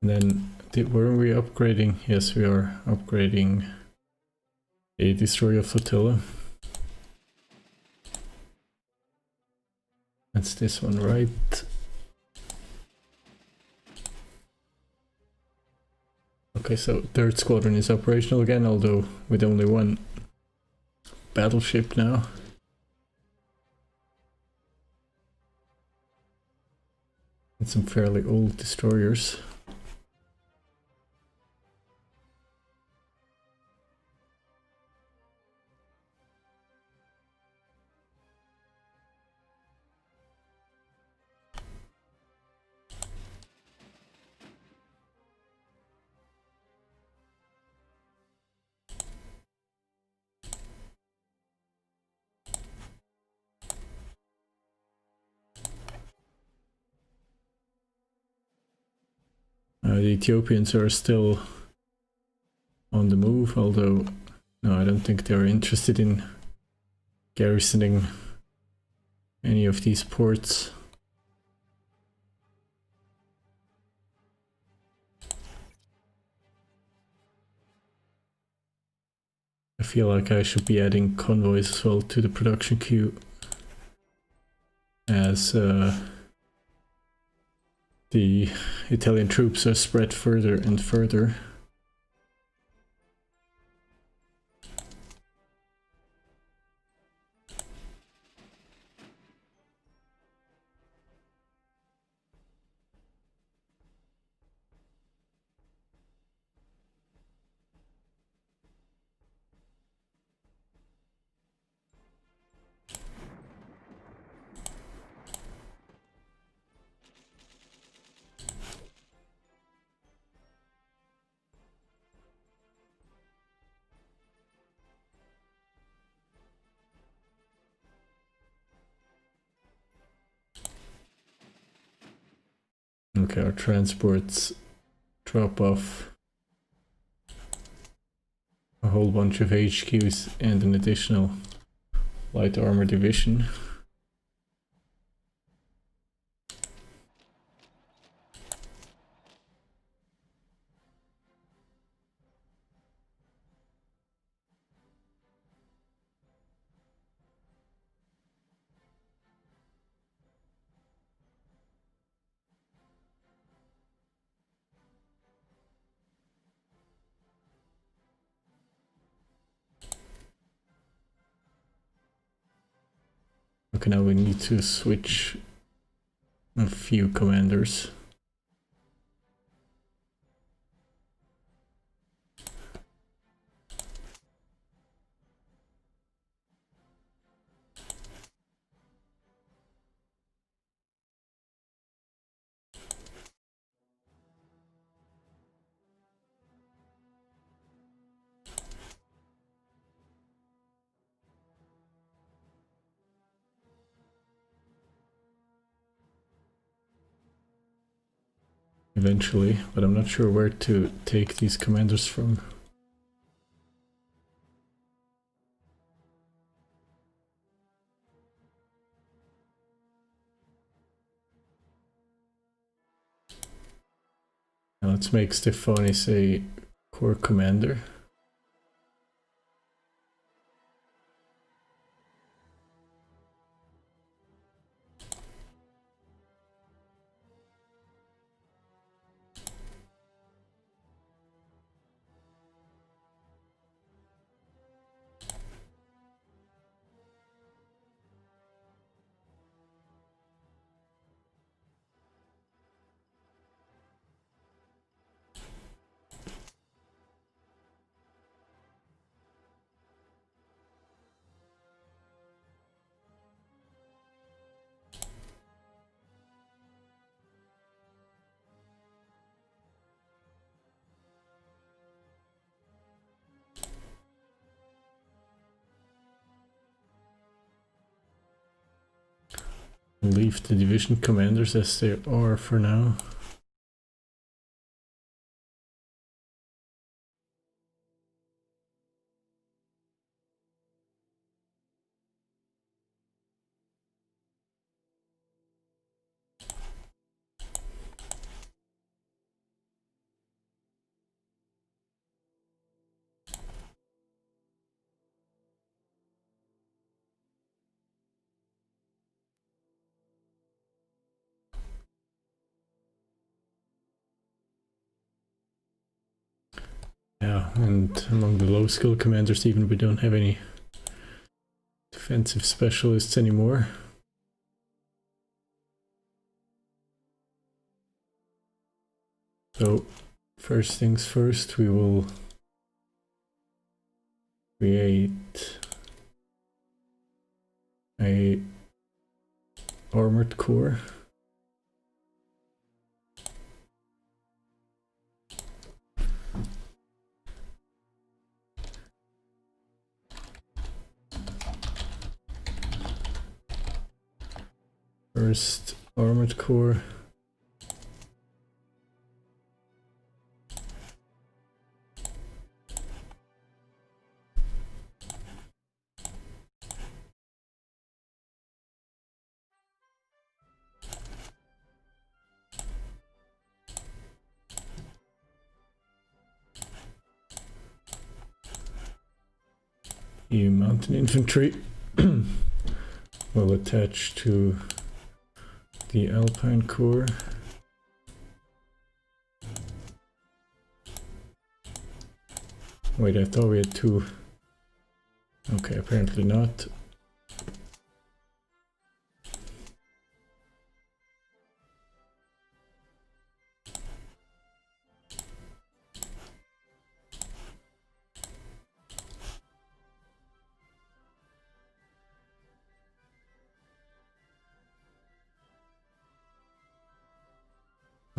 And then, were we upgrading? Yes, we are upgrading a destroyer flotilla. That's this one, right? Okay, so third squadron is operational again, although with only one battleship now. And some fairly old destroyers. The Ethiopians are still on the move, although no, I don't think they're interested in garrisoning any of these ports. I feel like I should be adding convoys as well to the production queue, as the Italian troops are spread further and further. Okay, our transports drop off a whole bunch of HQs and an additional light armor division. Okay, now we need to switch a few commanders. Eventually, but I'm not sure where to take these commanders from. Now let's make Stefanis a core commander. Leave the division commanders as they are for now. Yeah, and among the low skill commanders even we don't have any defensive specialists anymore. So first things first, we will create a armored core. First armored core. You mountain infantry will attach to the Alpine Corps. Wait, I thought we had two. Okay, apparently not.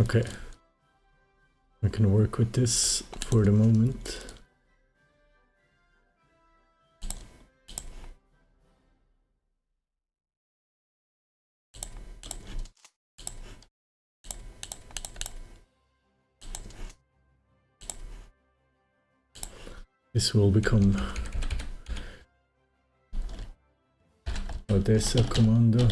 Okay, we can work with this for the moment. This will become Odessa Commando.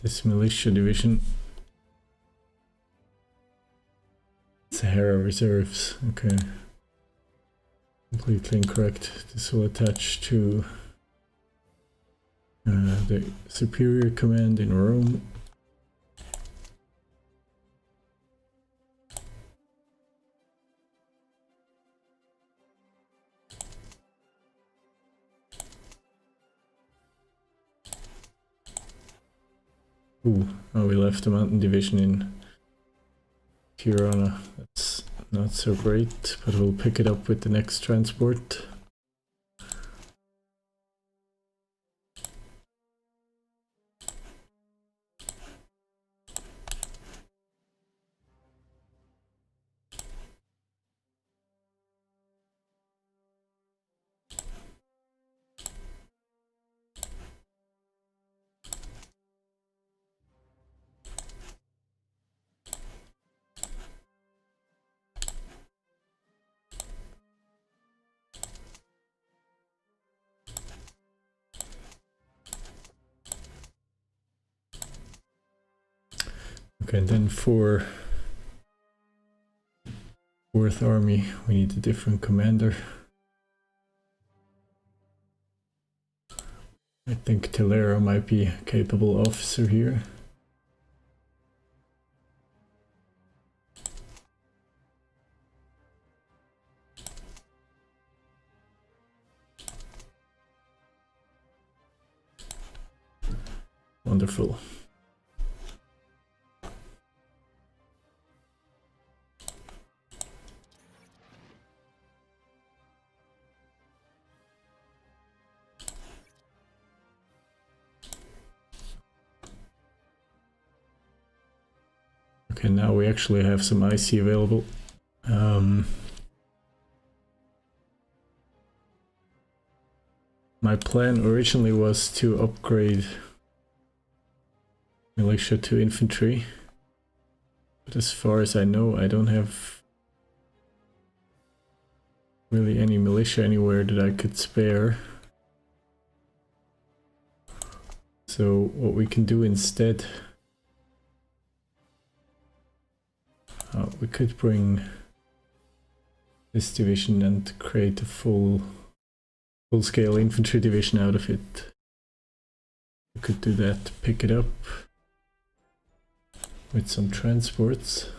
This militia division. Sahara Reserves, okay. Completely incorrect. This will attach to the Superior Command in Rome. Ooh, oh, we left the Mountain Division in Tirana. That's not so great, but we'll pick it up with the next transport. Okay, and then for 4th Army, we need a different commander. I think Telera might be a capable officer here. Wonderful. Okay, now we actually have some IC available. My plan originally was to upgrade militia to infantry, but as far as I know, I don't have really any militia anywhere that I could spare. So what we can do instead, we could bring this division and create a full-scale infantry division out of it. We could do that, pick it up with some transports.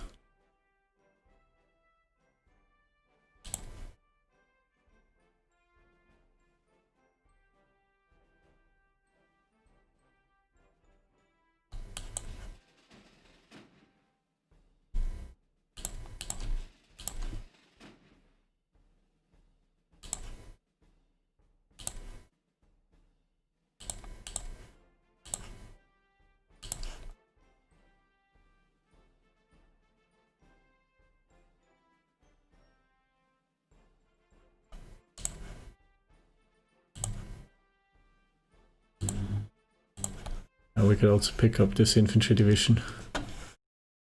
We could also pick up this infantry division.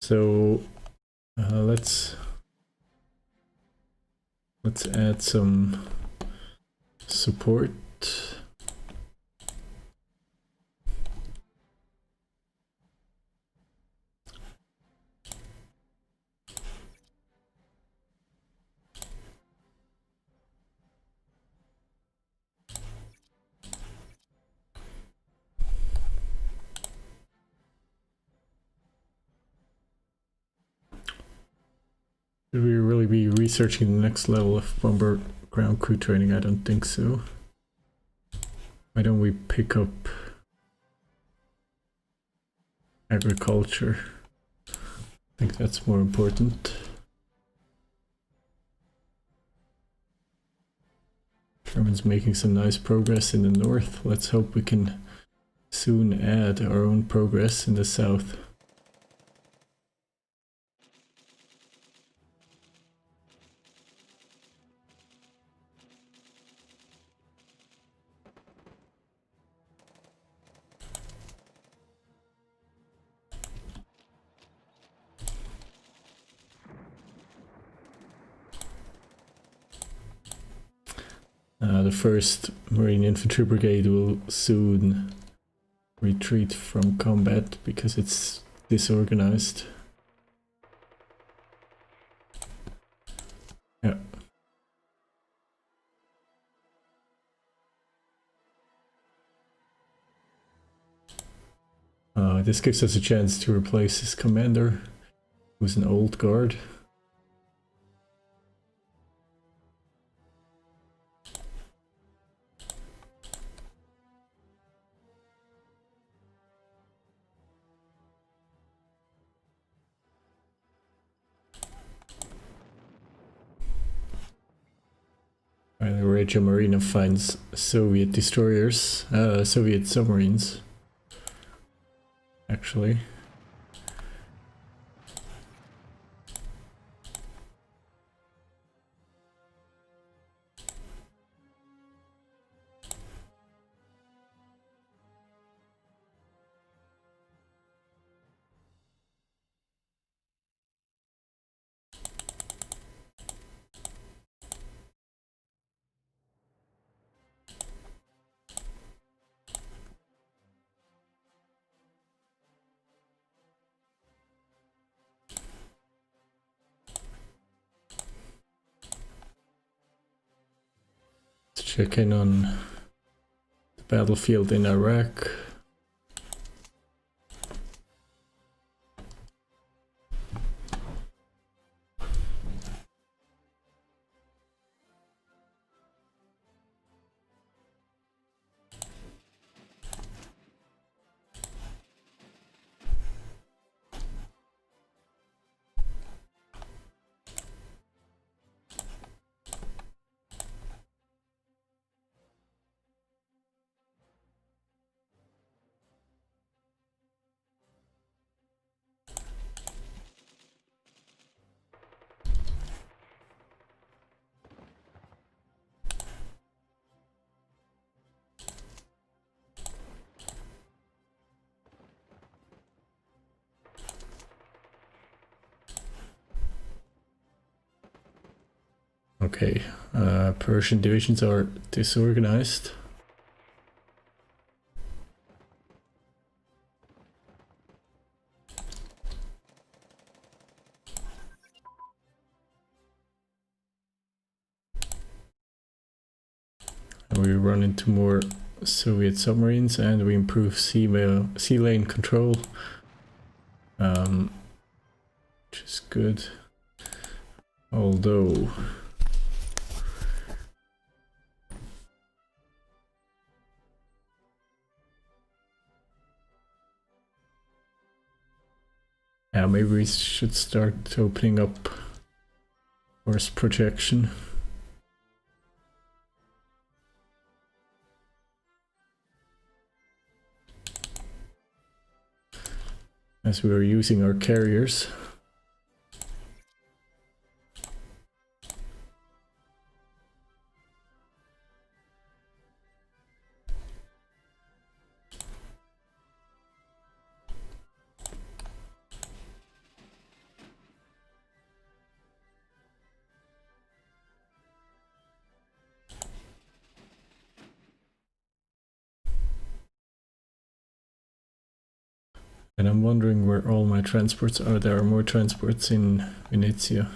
So let's add some support. Should we really be researching the next level of bomber ground crew training? I don't think so. Why don't we pick up agriculture? I think that's more important. Germans making some nice progress in the north. Let's hope we can soon add our own progress in the south. The 1st Marine Infantry Brigade will soon retreat from combat because it's disorganized. Yeah. This gives us a chance to replace his commander, who's an old guard. And Regia Marina finds Soviet destroyers, Soviet submarines, actually. Let's check in on the battlefield in Iraq. Okay, Persian divisions are disorganized. And we run into more Soviet submarines and we improve sea lane control, which is good. Although yeah, maybe we should start opening up force projection. As we are using our carriers. And I'm wondering where all my transports are. There are more transports in Venezia.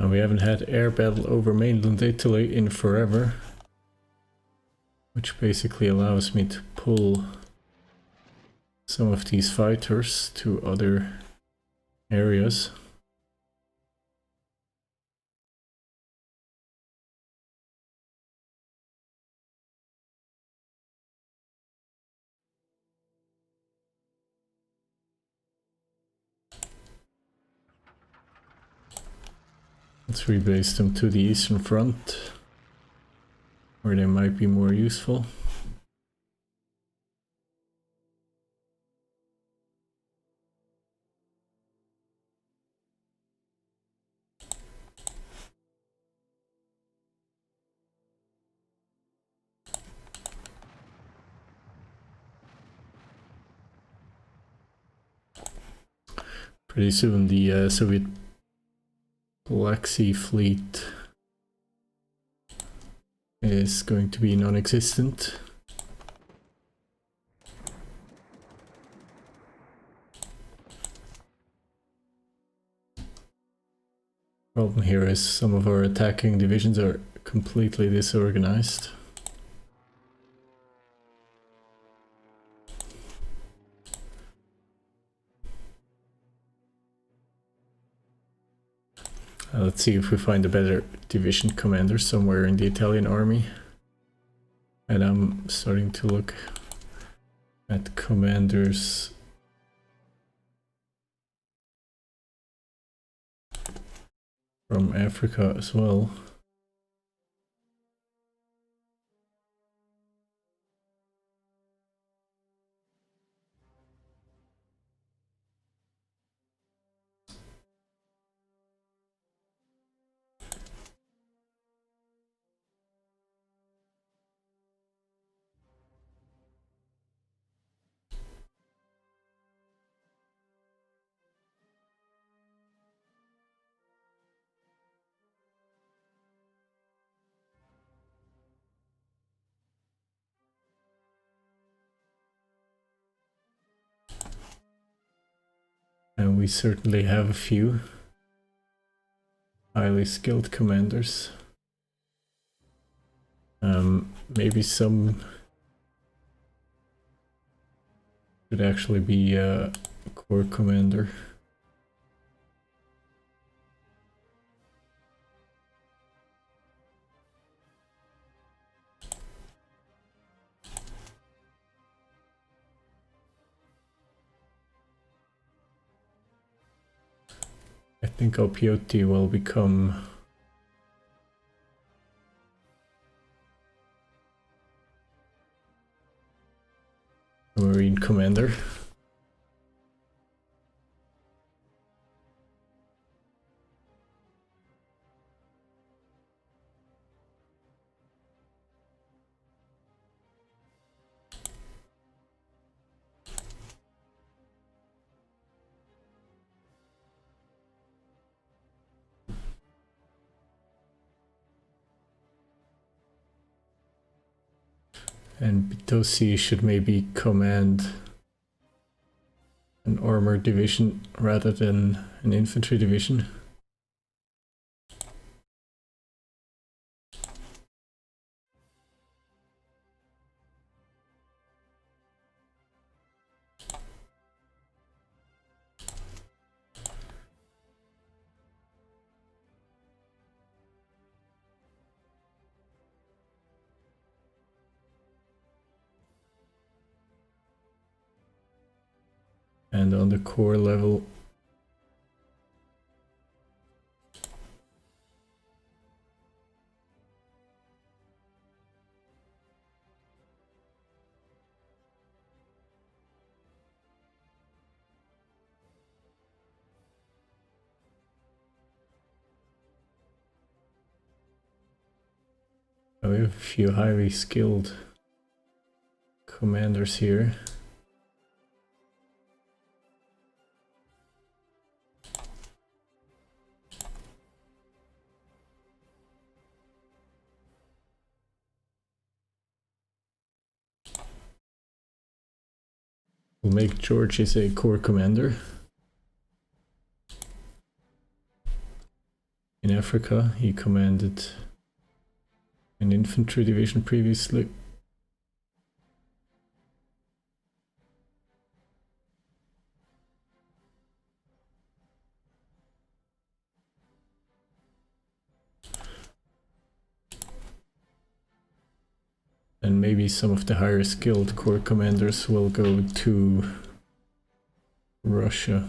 And we haven't had air battle over mainland Italy in forever, which basically allows me to pull some of these fighters to other areas. Let's rebase them to the eastern front, where they might be more useful. Pretty soon the Soviet Black Sea Fleet is going to be non-existent. Problem here is some of our attacking divisions are completely disorganized. Let's see if we find a better division commander somewhere in the Italian army. And I'm starting to look at commanders from Africa as well. And we certainly have a few highly skilled commanders. Maybe some could actually be a corps commander. I think Opiotti will become a Marine commander. And Bitosi should maybe command an armored division rather than an infantry division. And on the core level, we have a few highly skilled commanders here. We'll make Georges a corps commander. in Africa. He commanded an infantry division previously. And maybe some of the higher skilled corps commanders will go to Russia.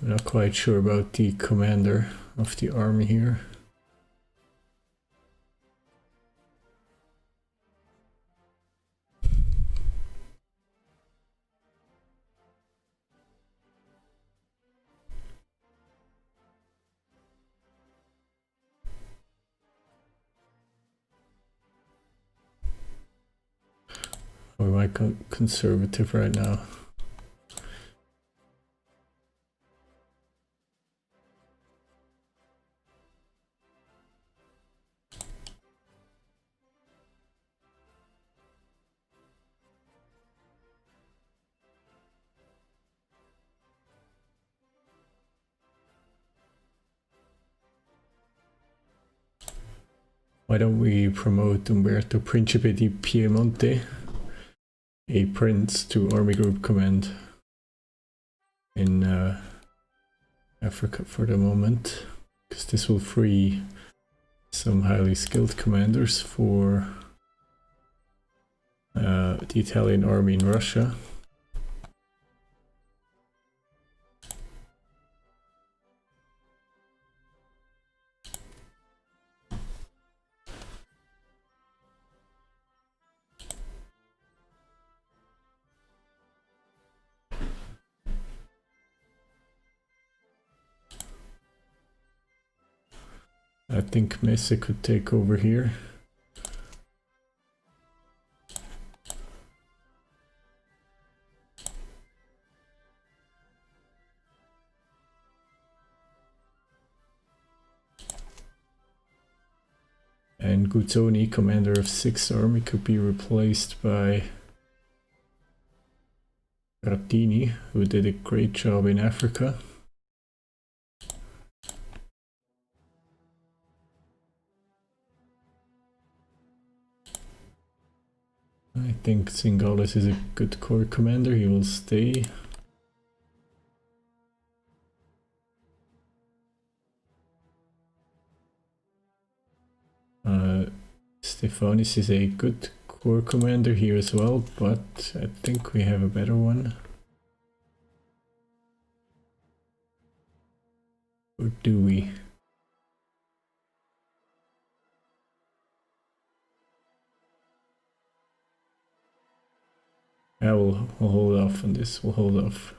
I'm not quite sure about the commander of the army here. We might go conservative right now. Why don't we promote Umberto Principe di Piemonte, a prince, to army group command in Africa for the moment, because this will free some highly skilled commanders for the Italian army in Russia. I think Messe could take over here. And Guzzoni, commander of 6th Army, could be replaced by Grattini, who did a great job in Africa. I think Zingales is a good corps commander, he will stay. Stefanis is a good corps commander here as well, but I think we have a better one. Or do we? Yeah, we'll hold off on this, we'll hold off.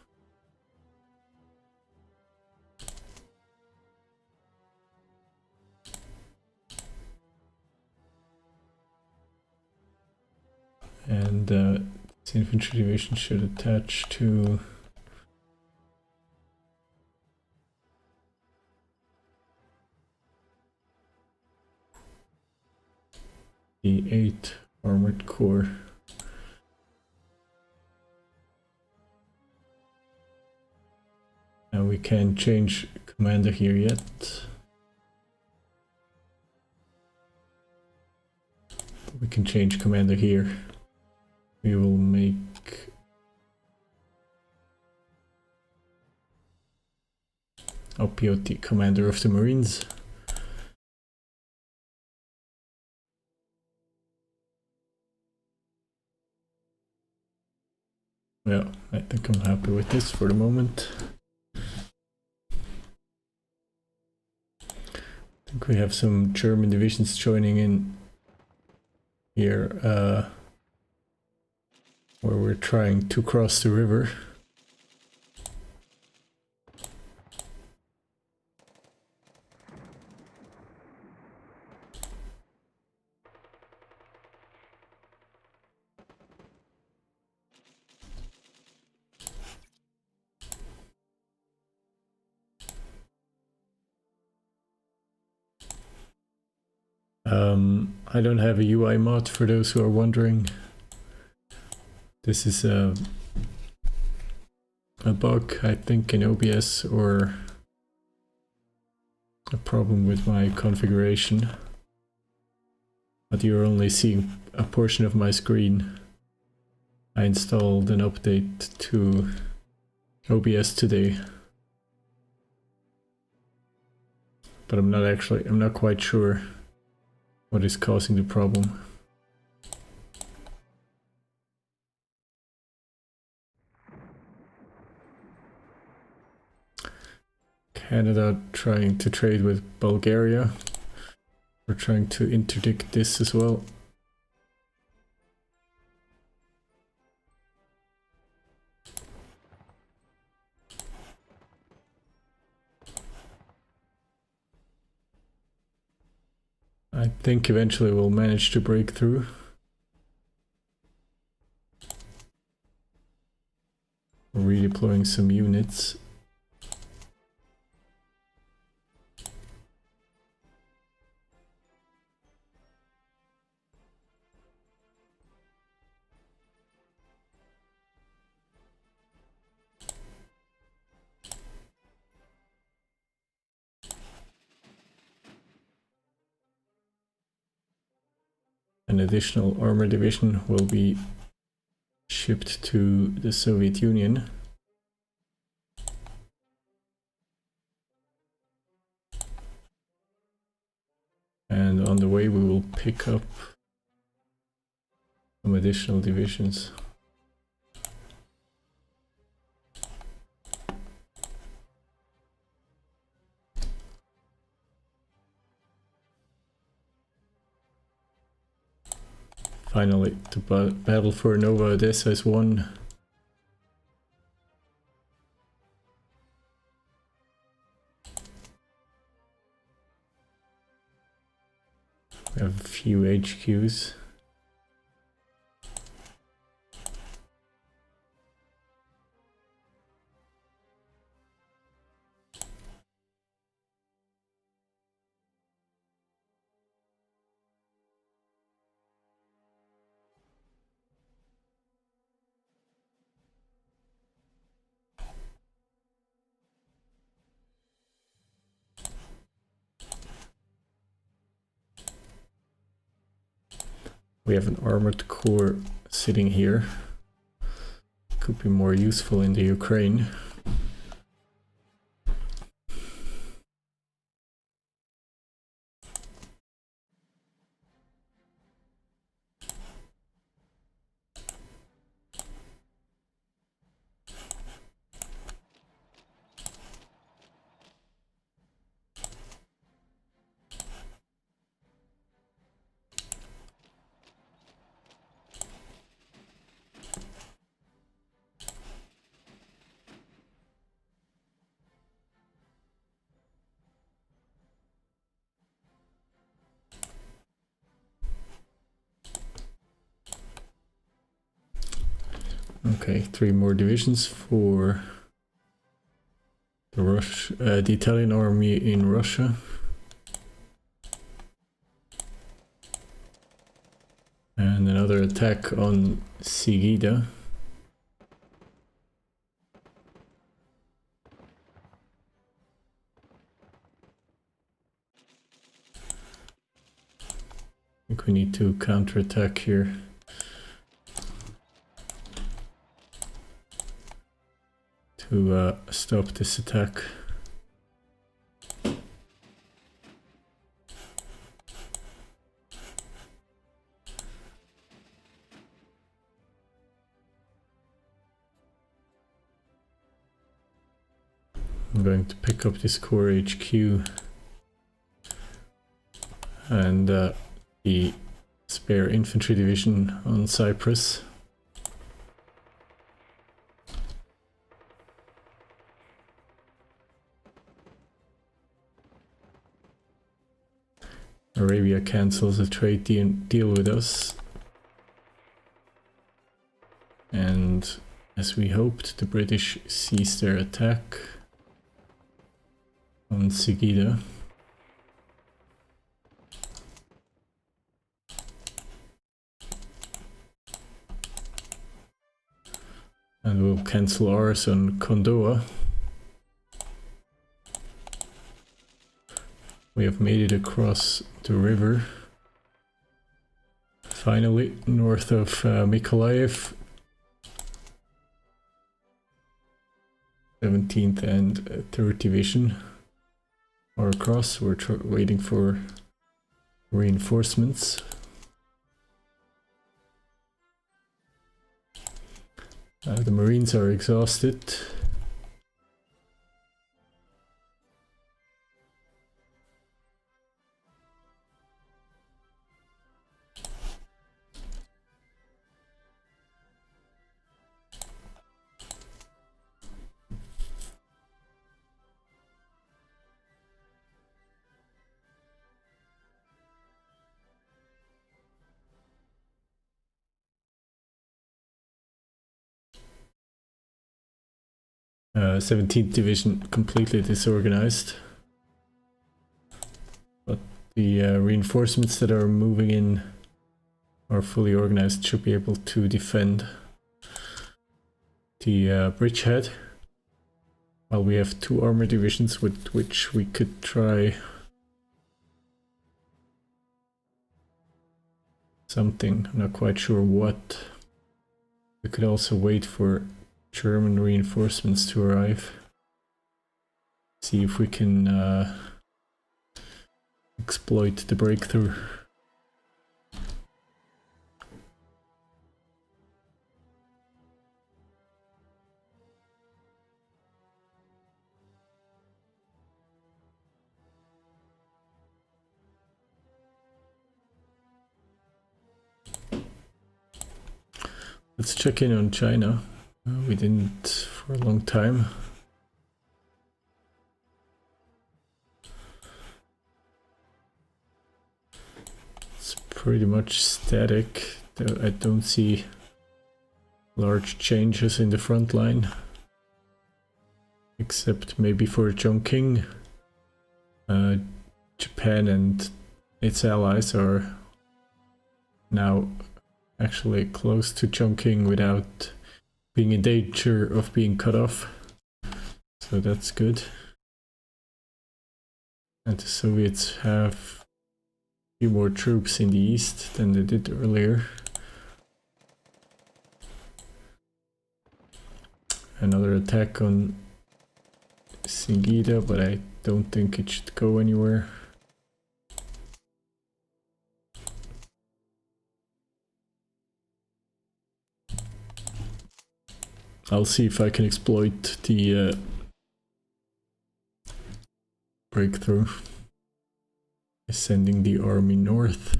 And this infantry division should attach to the 8th Armored Corps. And we can't change commander here yet. We can change commander here. We will make Oppioti commander of the Marines. Yeah, I think I'm happy with this for the moment. I think we have some German divisions joining in here, where we're trying to cross the river. I don't have a UI mod for those who are wondering. This is a bug, I think, in OBS, or a problem with my configuration. But you're only seeing a portion of my screen. I installed an update to OBS today. But I'm not quite sure what is causing the problem. Canada trying to trade with Bulgaria. We're trying to interdict this as well. I think eventually we'll manage to break through. We're redeploying some units. An additional armor division will be shipped to the Soviet Union. And on the way we will pick up some additional divisions. Finally, the battle for Nova Odessa is won. We have a few HQs. We have an armored core sitting here. Could be more useful in the Ukraine. Okay, 3 more divisions for the Italian army in Russia. And another attack on Sigida. I think we need to counterattack here. To stop this attack. I'm going to pick up this core HQ. and the spare infantry division on Cyprus. Arabia cancels a trade deal with us. And as we hoped, the British ceased their attack on Sigida. And we'll cancel ours on Kondoa. We have made it across the river. Finally, north of Mykolaiv. 17th and 3rd Division are across. We're waiting for reinforcements. The Marines are exhausted. Uh, 17th Division completely disorganized. But the reinforcements that are moving in are fully organized, should be able to defend the bridgehead. While we have 2 armor divisions with which we could try something, I'm not quite sure what. We could also wait for German reinforcements to arrive. See if we can exploit the breakthrough. Let's check in on China. We didn't for a long time. It's pretty much static. I don't see large changes in the front line. Except maybe for Chongqing. Japan and its allies are now actually close to Chongqing without being in danger of being cut off. So that's good. And the Soviets have a few more troops in the east than they did earlier. Another attack on Singida, but I don't think it should go anywhere. I'll see if I can exploit the breakthrough by sending the army north.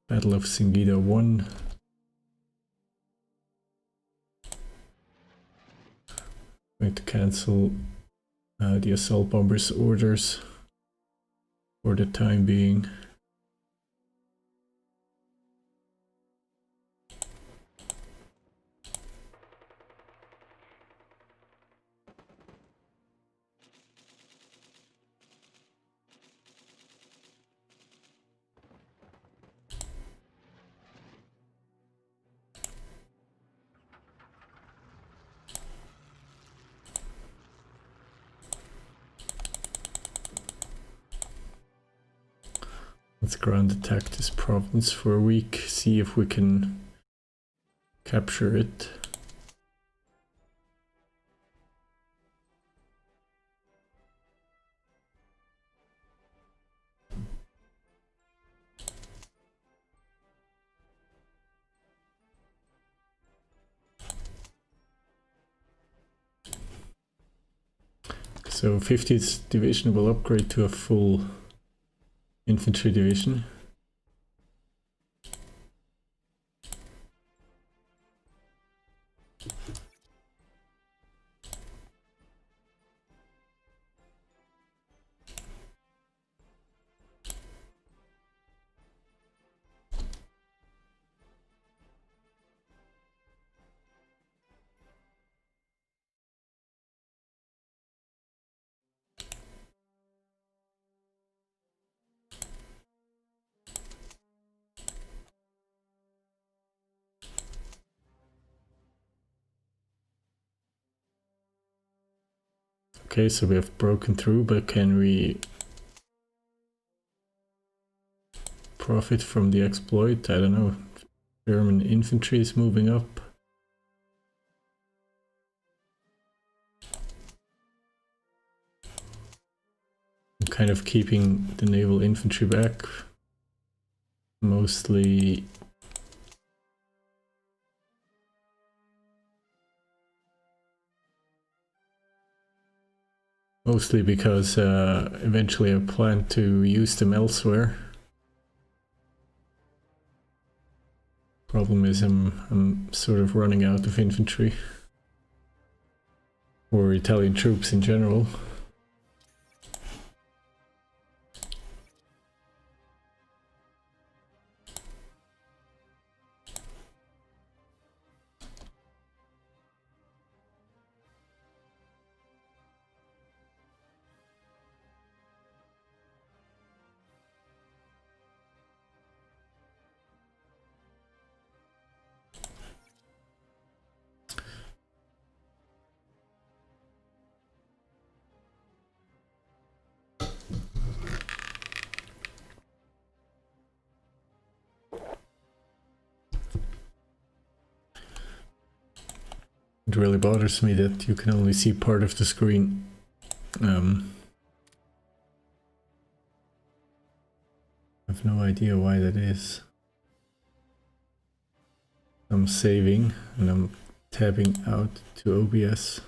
Battle of Singida 1. Going to cancel the assault bombers' orders for the time being. Let's ground attack this province for a week, see if we can capture it. So 50th Division will upgrade to a full infantry division. Okay, so we have broken through, but can we profit from the exploit? I don't know. German infantry is moving up. I'm kind of keeping the naval infantry back. Mostly because eventually I plan to use them elsewhere. Problem is I'm sort of running out of infantry. Or Italian troops in general. It really bothers me that you can only see part of the screen. I have no idea why that is. I'm saving and I'm tabbing out to OBS.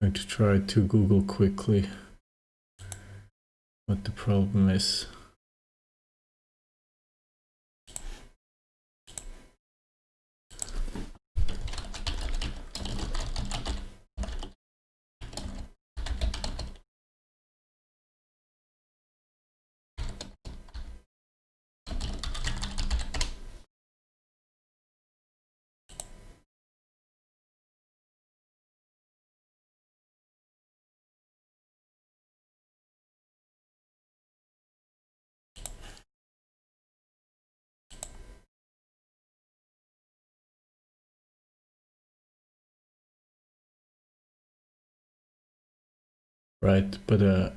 Going to try to Google quickly what the problem is. Right, but I'm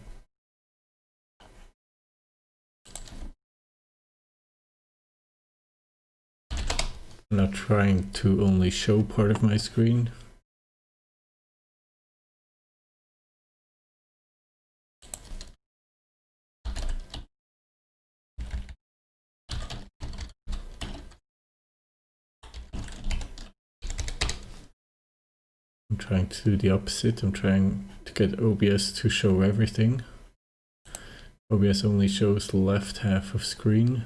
not trying to only show part of my screen. I'm trying to do the opposite. I'm trying to get OBS to show everything. OBS only shows the left half of screen.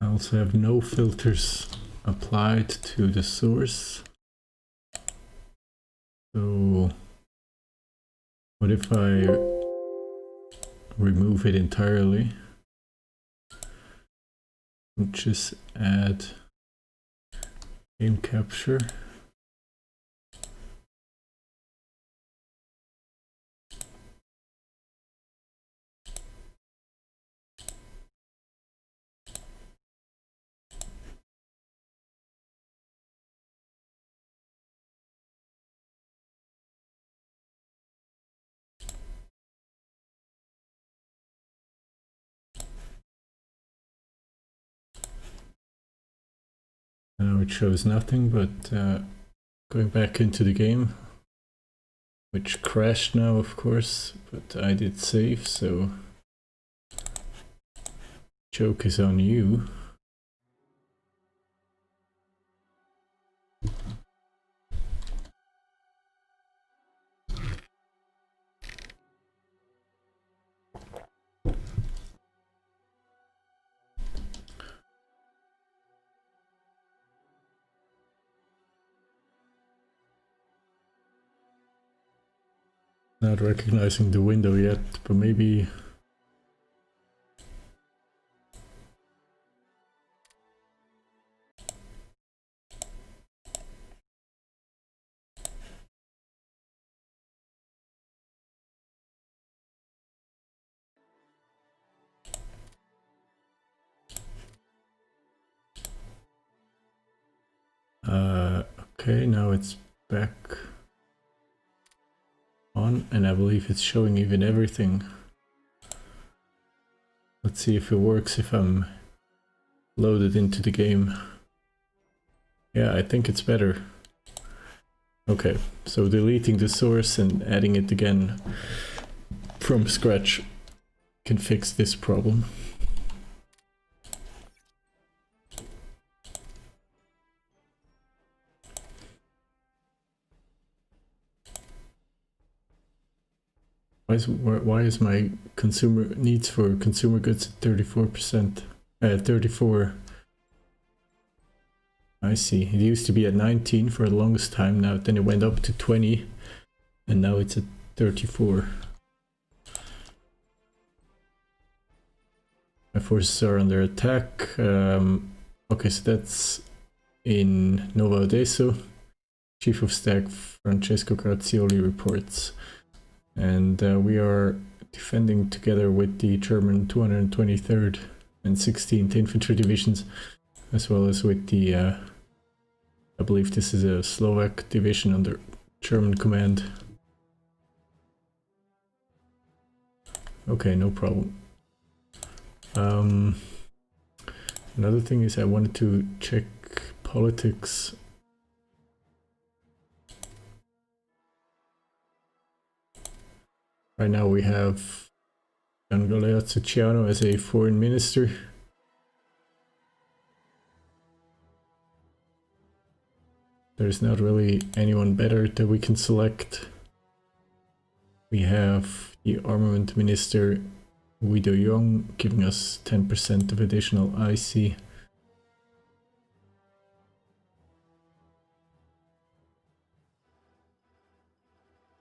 I also have no filters applied to the source. So what if I remove it entirely and just add game capture? Now it shows nothing, but going back into the game, which crashed now of course, but I did save, so joke is on you. Not recognizing the window yet, but maybe okay, now it's back on, and I believe it's showing even everything. Let's see if it works if I'm loaded into the game. Yeah, I think it's better. Okay, so deleting the source and adding it again from scratch can fix this problem. Why is my consumer needs for consumer goods at 34%? 34. I see. It used to be at 19 for the longest time. Now then it went up to 20, and now it's at 34. My forces are under attack. Okay, so that's in Nova Odesso. Chief of Staff Francesco Grazioli reports. And we are defending together with the German 223rd and 16th Infantry Divisions, as well as with the, I believe this is a Slovak division under German command. Okay, no problem. Another thing is I wanted to check politics. Right now we have Gian Galeazzo Ciano as a foreign minister. There's not really anyone better that we can select. We have the armament minister Guido Young giving us 10% of additional IC.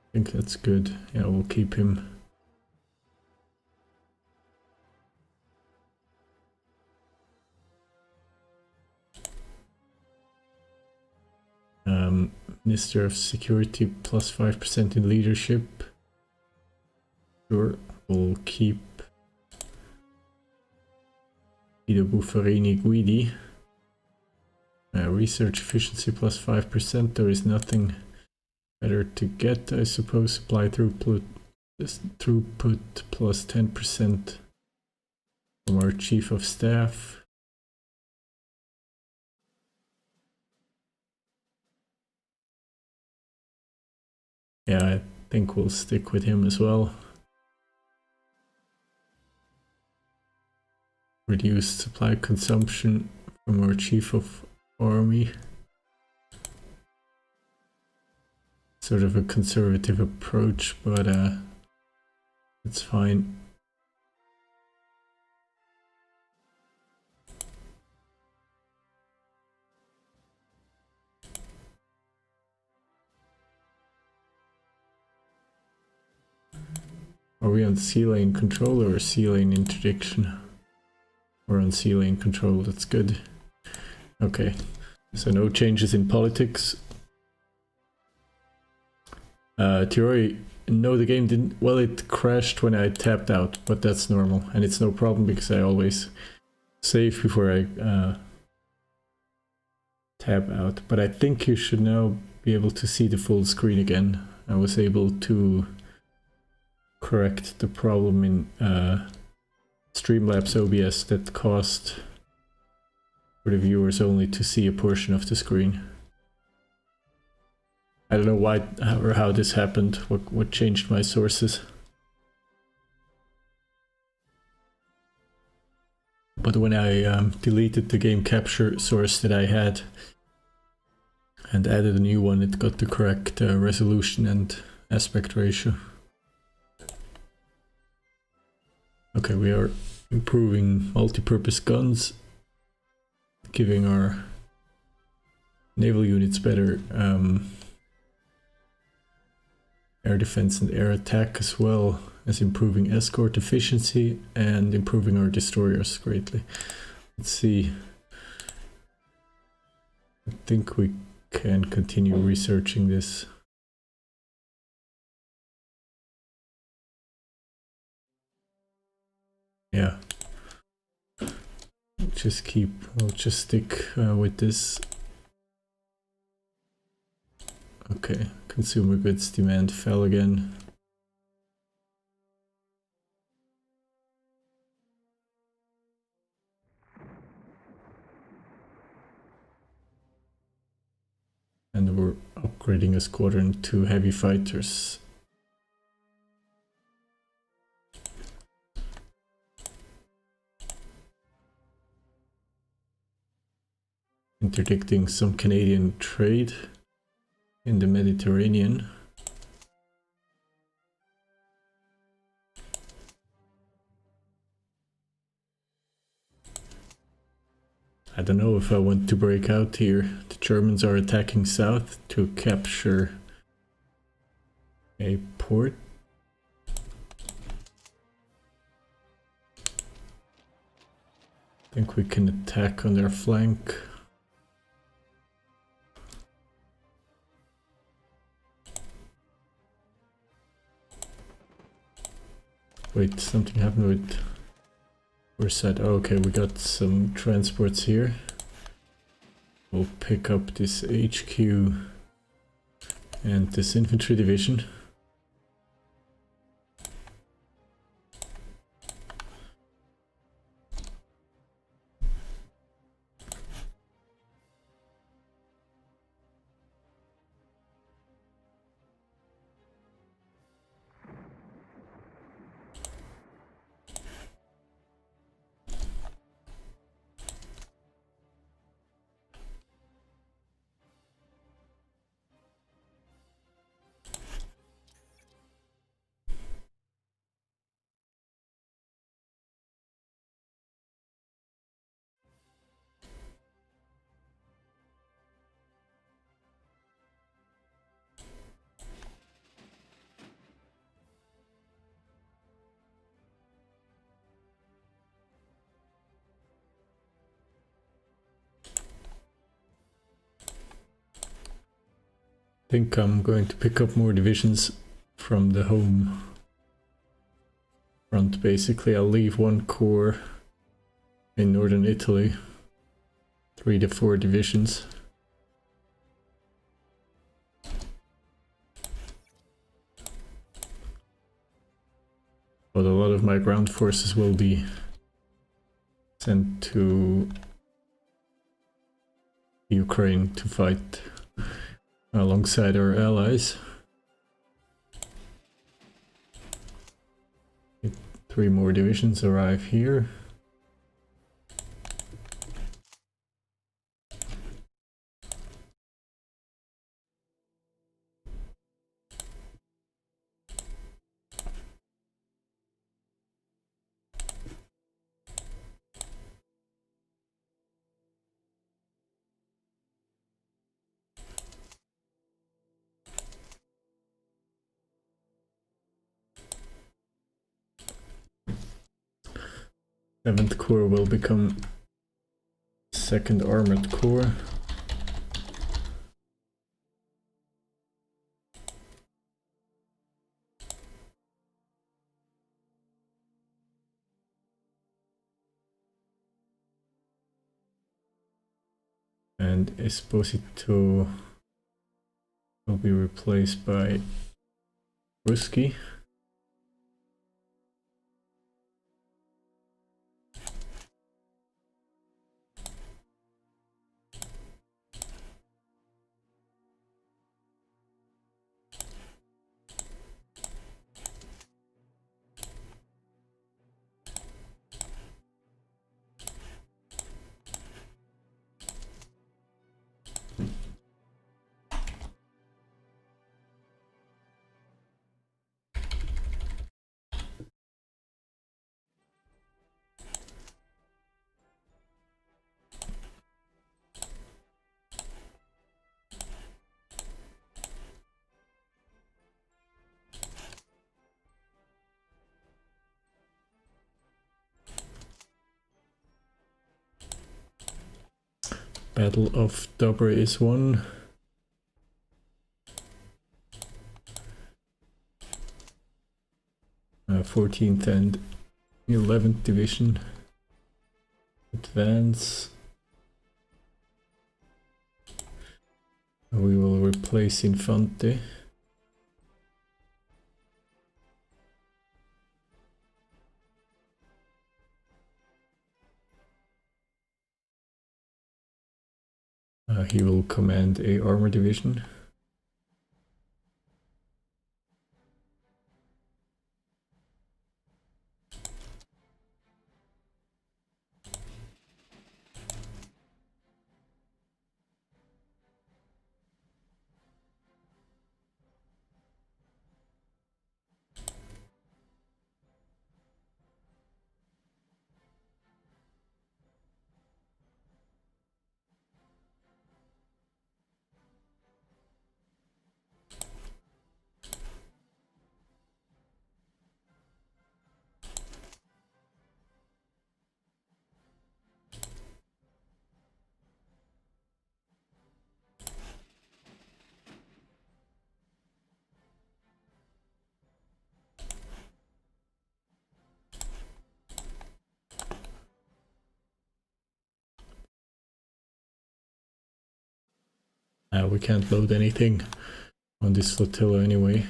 I think that's good. Yeah, we'll keep him. Minister of Security plus 5% in leadership. Sure, we'll keep Guido Buffarini Guidi. Research efficiency plus 5%. There is nothing better to get, I suppose. Supply throughput plus 10% from our Chief of Staff. Yeah, I think we'll stick with him as well. Reduced supply consumption from our Chief of Army. Sort of a conservative approach, but it's fine. Are we on C-lane control or C-lane interdiction? We're on C-lane control, that's good. Okay, so no changes in politics. Tiroi, no, the game didn't, well, it crashed when I tapped out, but that's normal, and it's no problem because I always save before I tab out. But I think you should now be able to see the full screen again. I was able to correct the problem in Streamlabs OBS that caused for the viewers only to see a portion of the screen. I don't know why or how this happened, what changed my sources. But when I deleted the game capture source that I had and added a new one, it got the correct resolution and aspect ratio. Okay, we are improving multi-purpose guns, giving our naval units better air defense and air attack, as well as improving escort efficiency and improving our destroyers greatly. Let's see. I think we can continue researching this. Yeah. We'll just stick with this. Okay, consumer goods demand fell again. And we're upgrading a squadron to heavy fighters. Interdicting some Canadian trade in the Mediterranean. I don't know if I want to break out here. The Germans are attacking south to capture a port. I think we can attack on their flank. Wait, something happened with... We're set. Oh, okay, we got some transports here. We'll pick up this HQ and this infantry division. I think I'm going to pick up more divisions from the home front. Basically, I'll leave one corps in northern Italy, 3 to 4 divisions. But a lot of my ground forces will be sent to Ukraine to fight alongside our allies. 3 more divisions arrive here. 7th Corps will become 2nd Armored Corps. And Esposito will be replaced by Ruski. Battle of Dobre is won. Uh, 14th and 11th Division advance. We will replace Infante. He will command a armor division. We can't load anything on this flotilla anyway.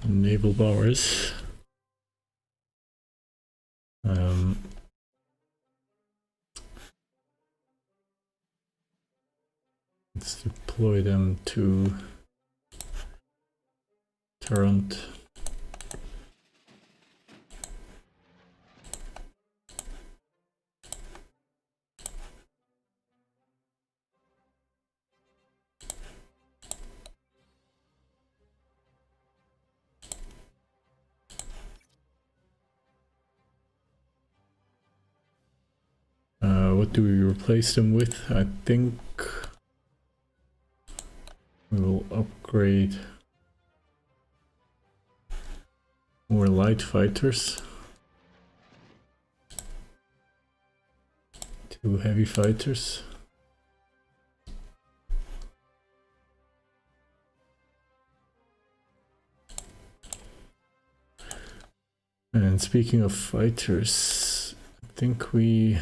Naval bowers. Let's deploy them to Toronto. What do we replace them with? I think we will upgrade more light fighters to heavy fighters. And speaking of fighters, think we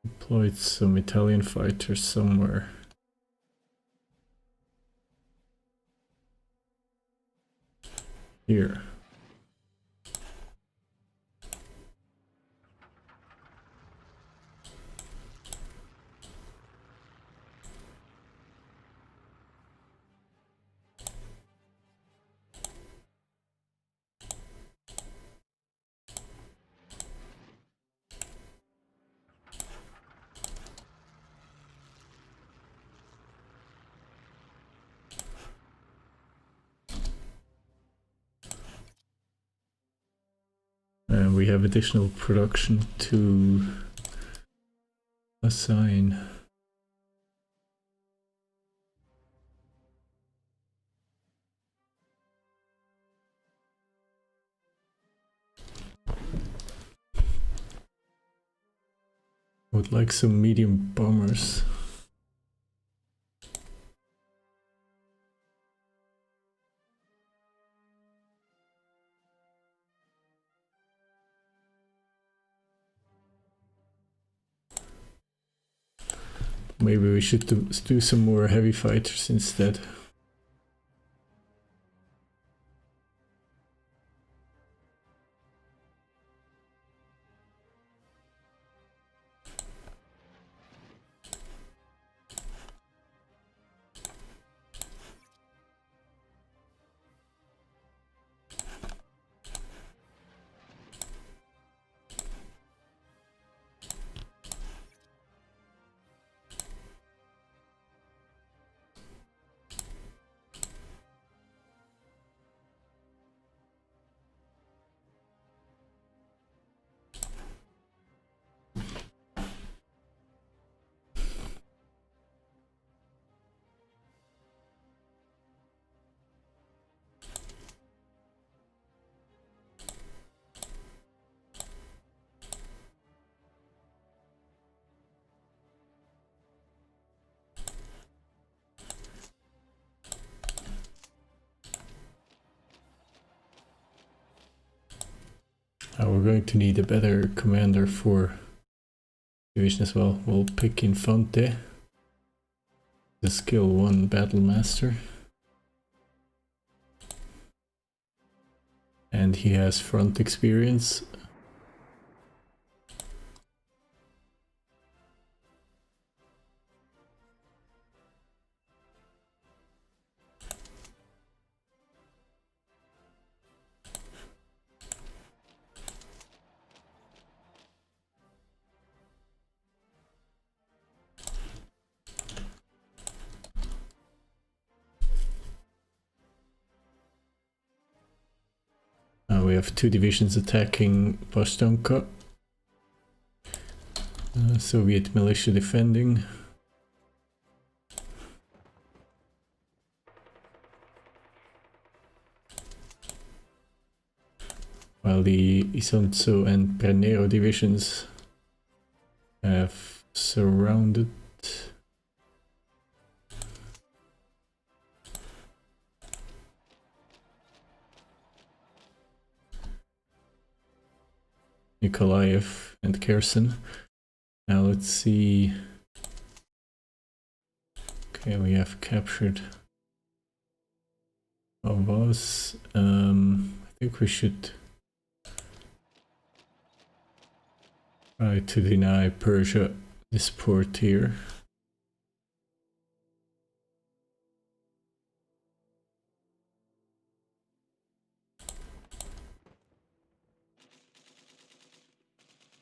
deployed some Italian fighters somewhere. Here. And we have additional production to assign. Would like some medium bombers. Maybe we should do some more heavy fighters instead. We're going to need a better commander for division as well. We'll pick Infante, the skill 1 battle master. And he has front experience. We have 2 divisions attacking Pashtunka. Soviet militia defending. While the Isonzo and Pernero divisions have surrounded. Nikolaev and Kherson. Now let's see. Okay, we have captured Avaz. I think we should try to deny Persia this port here.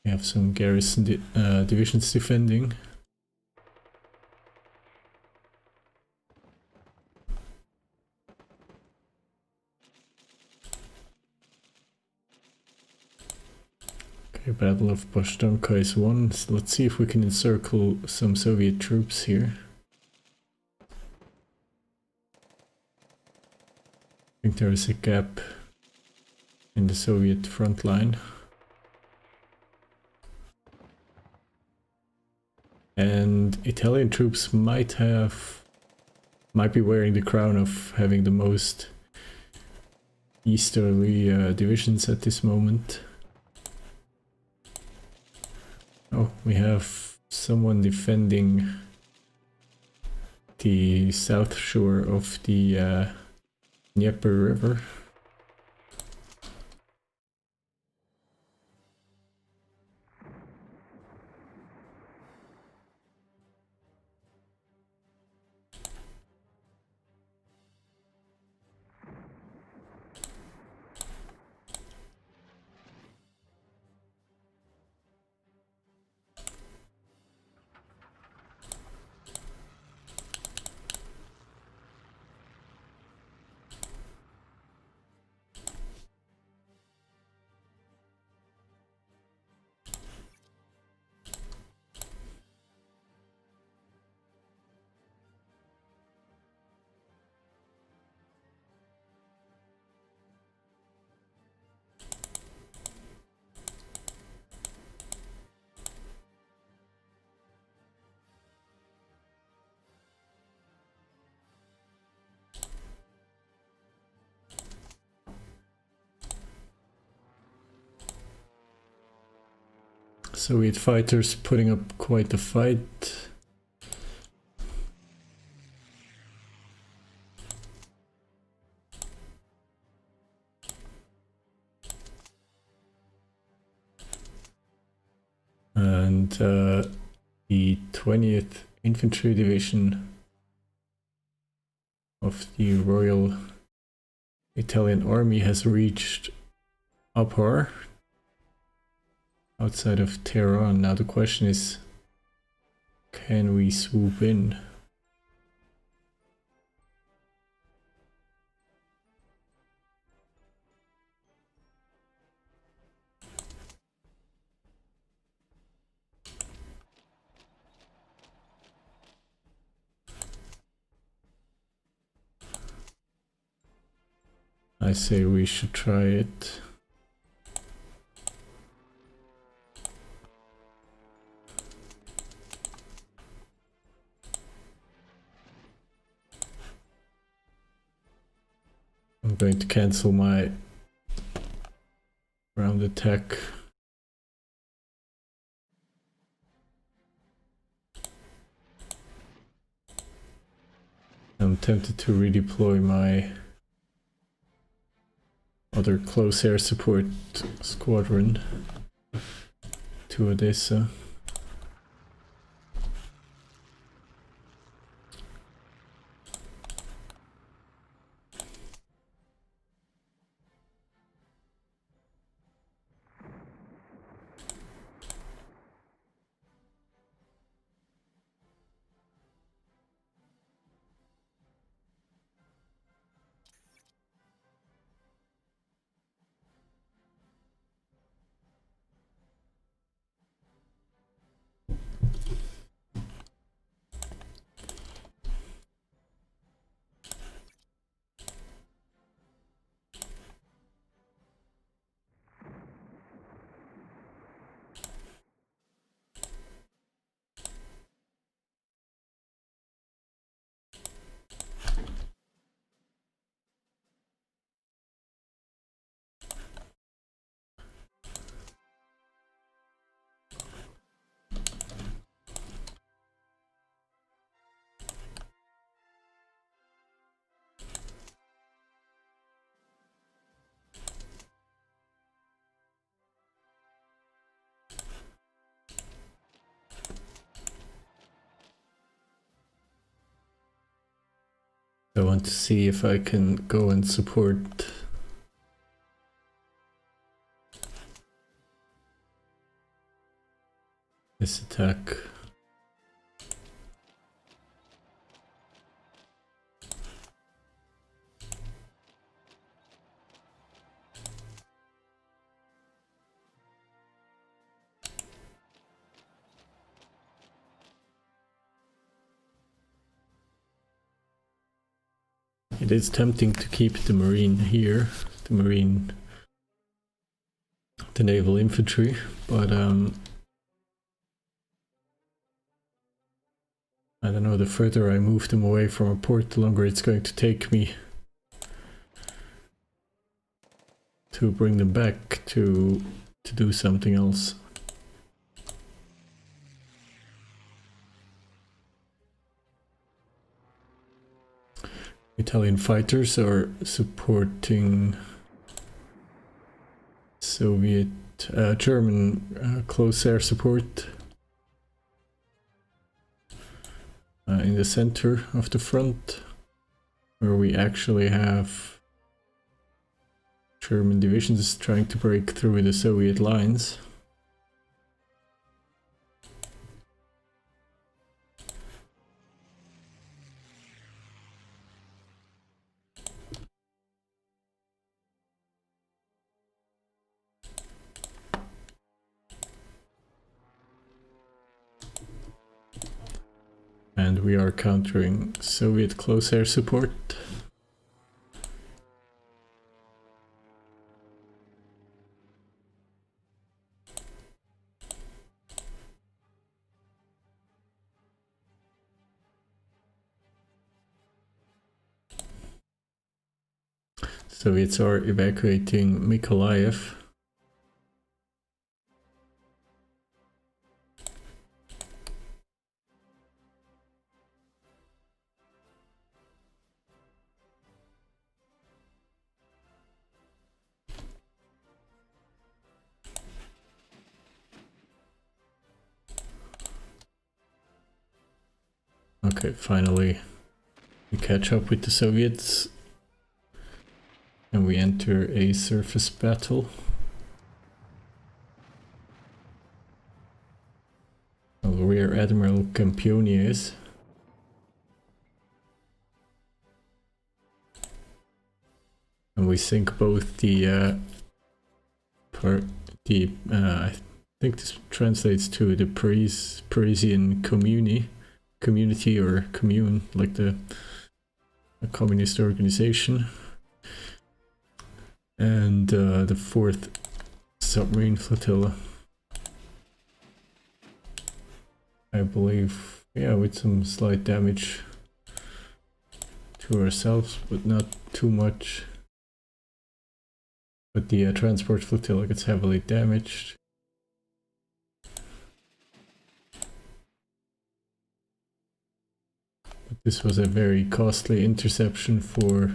We have some garrison divisions defending. Okay, Battle of Pashtunka is won. So let's see if we can encircle some Soviet troops here. I think there is a gap in the Soviet front line. And Italian troops might be wearing the crown of having the most easterly divisions at this moment. Oh, we have someone defending the south shore of the Dnieper River. Soviet fighters putting up quite a fight. And the 20th Infantry Division of the Royal Italian Army has reached Abhar outside of Tehran. Now the question is, can we swoop in? I say we should try it. I'm going to cancel my ground attack. I'm tempted to redeploy my other close air support squadron to Odessa. I want to see if I can go and support this attack. It is tempting to keep the Marine here, the naval infantry, but I don't know, the further I move them away from a port, the longer it's going to take me to bring them back to do something else. Italian fighters are supporting Soviet, German close air support in the center of the front, where we actually have German divisions trying to break through the Soviet lines. And we are countering Soviet close air support. Soviets are evacuating Mykolaiv. Okay, finally we catch up with the Soviets and we enter a surface battle. Rear Admiral Campioni is. And we sink both the I think this translates to the Parisian community or commune, like a communist organization. And the 4th submarine flotilla, I believe, yeah, with some slight damage to ourselves, but not too much. But the transport flotilla gets heavily damaged. But this was a very costly interception for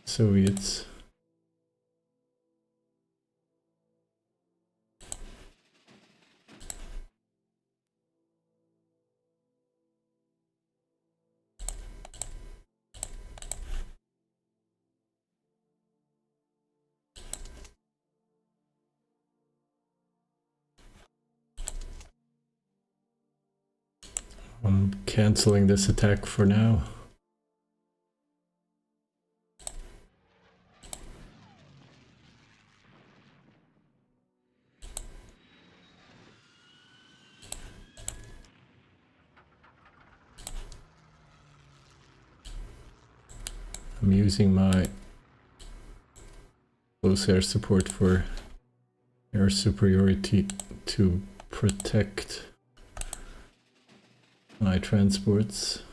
Soviets. I'm canceling this attack for now. I'm using my close air support for air superiority to protect my transports.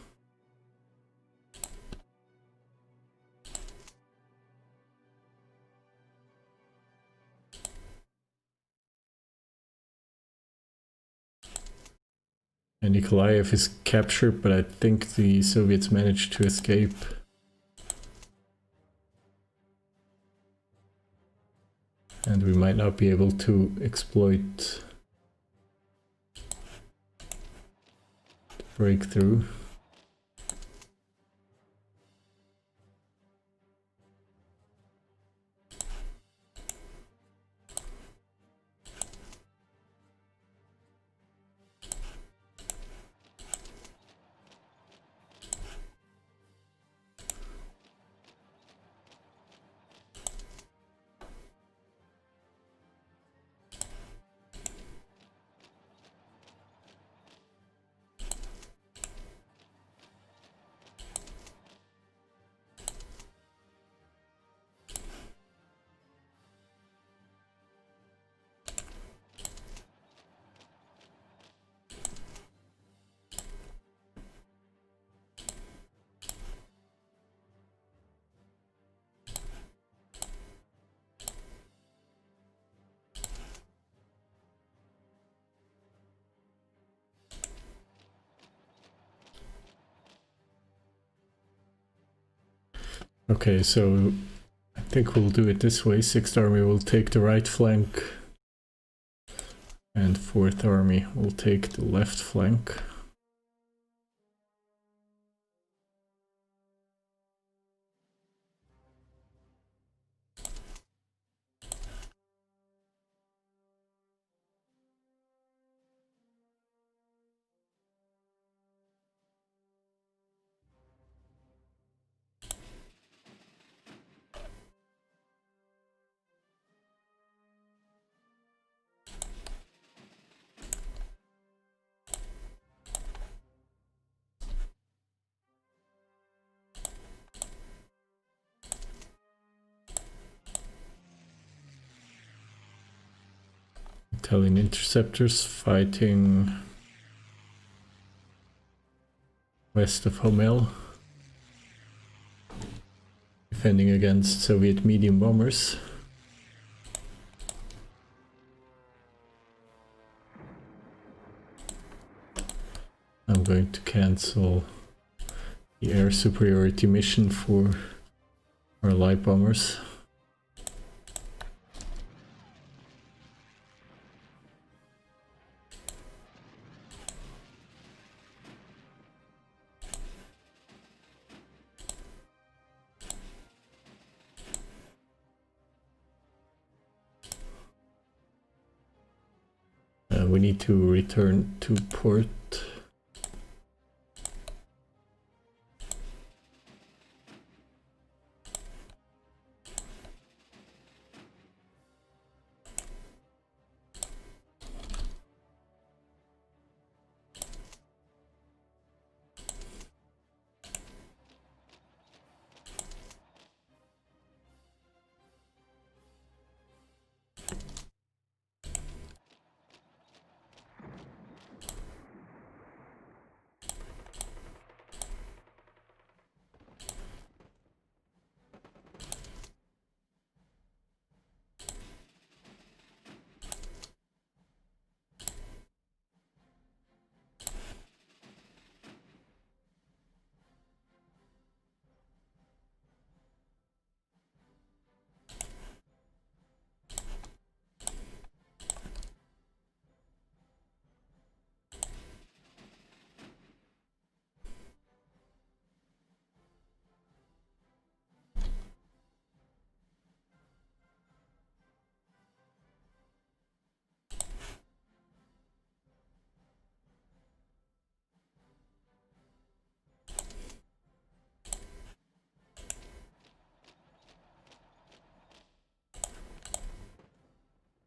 And Nikolaev is captured, but I think the Soviets managed to escape. And we might not be able to exploit the breakthrough. Okay, so I think we'll do it this way. 6th Army will take the right flank and 4th Army will take the left flank. Italian interceptors fighting west of Homel, defending against Soviet medium bombers. I'm going to cancel the air superiority mission for our light bombers. We need to return to port.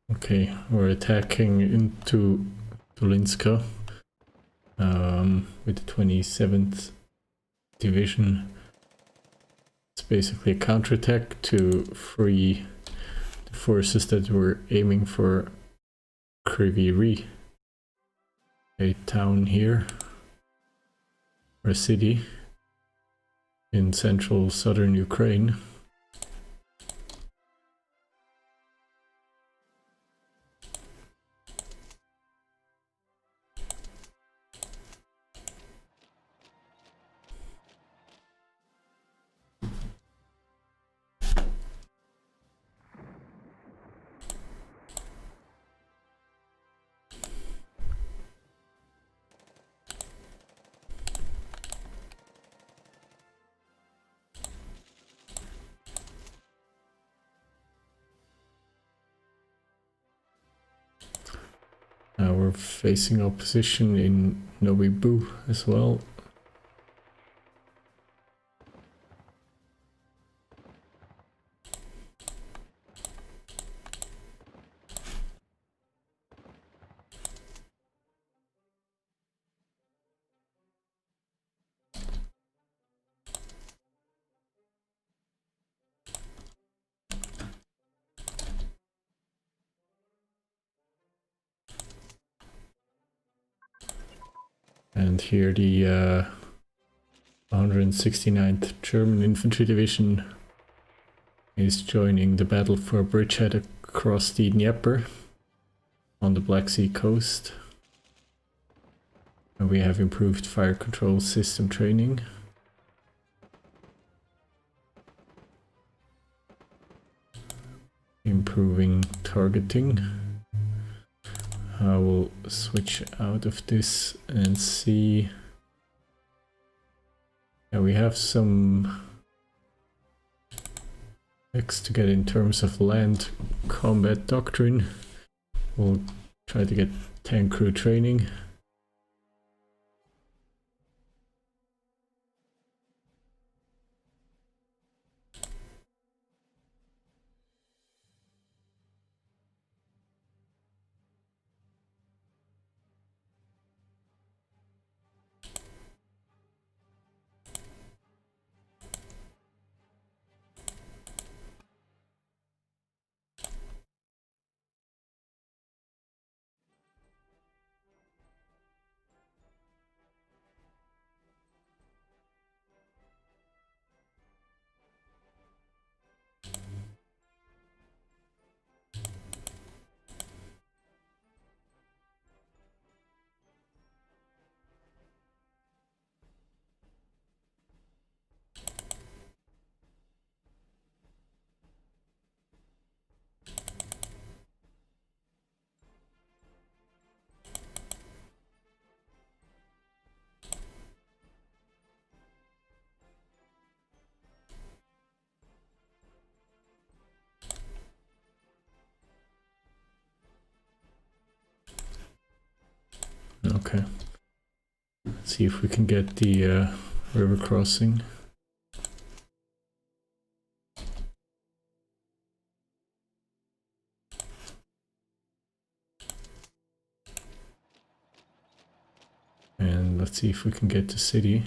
Okay, we're attacking into Dolinska with the 27th Division. It's basically a counterattack to free the forces that were aiming for Kryvyi Rih, a town here, or a city in central southern Ukraine. We're facing opposition in Novibu as well. And here the 169th German Infantry Division is joining the battle for a bridgehead across the Dnieper on the Black Sea coast. And we have improved fire control system training. improving targeting. I will switch out of this and see. Yeah, we have some X to get in terms of land combat doctrine. We'll try to get tank crew training. Okay. Let's see if we can get the river crossing. And let's see if we can get to city.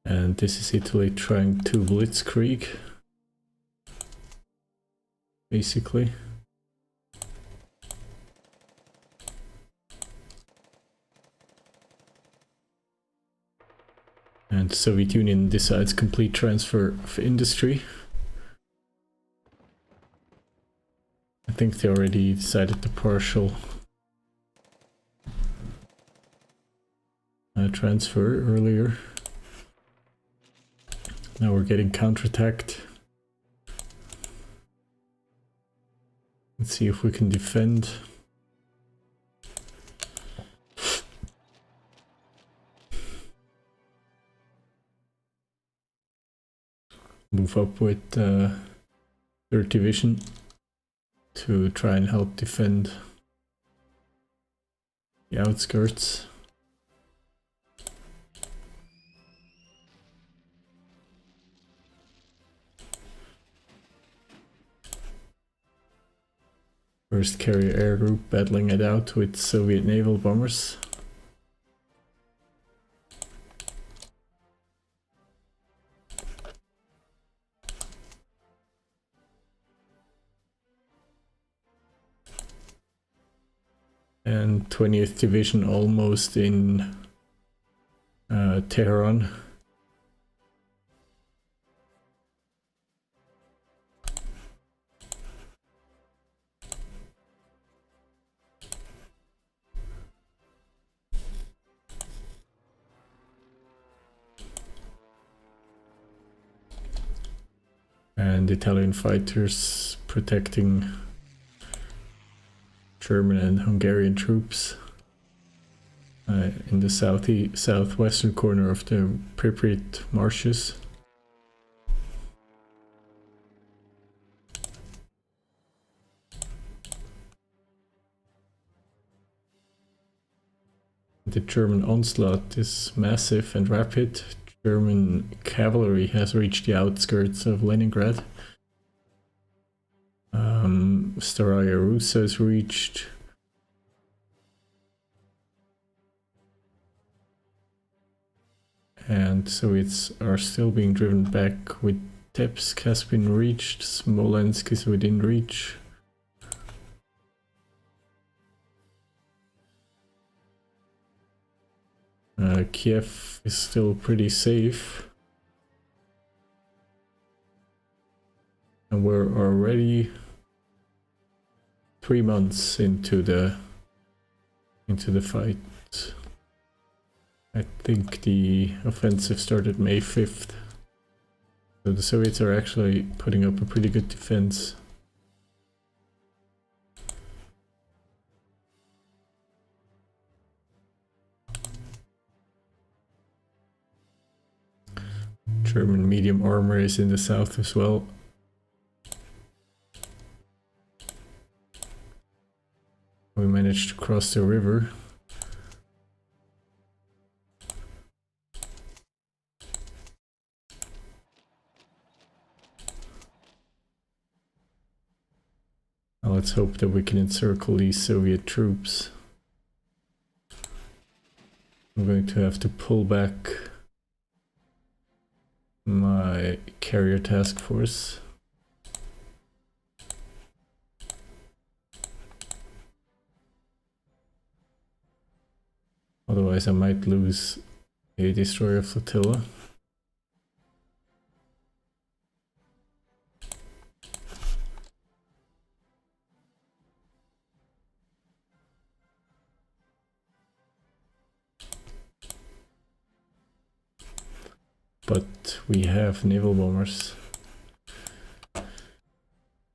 And this is Italy trying to blitzkrieg, basically. And the Soviet Union decides complete transfer of industry. I think they already decided the partial transfer earlier. Now we're getting counterattacked. Let's see if we can defend. Move up with 3rd Division to try and help defend the outskirts. First carrier air group battling it out with Soviet naval bombers. And 20th Division almost in Tehran. And Italian fighters protecting German and Hungarian troops in the southwestern corner of the Pripyat marshes. The German onslaught is massive and rapid. German cavalry has reached the outskirts of Leningrad. Staraya Russa has reached. And Soviets are still being driven back. Vitebsk has been reached. Smolensk is within reach. Kiev is still pretty safe. And we're already 3 months into the fight. I think the offensive started May 5th. So the Soviets are actually putting up a pretty good defense. German medium armor is in the south as well. We managed to cross the river. Now let's hope that we can encircle these Soviet troops. I'm going to have to pull back my carrier task force. Otherwise I might lose a destroyer flotilla. But we have naval bombers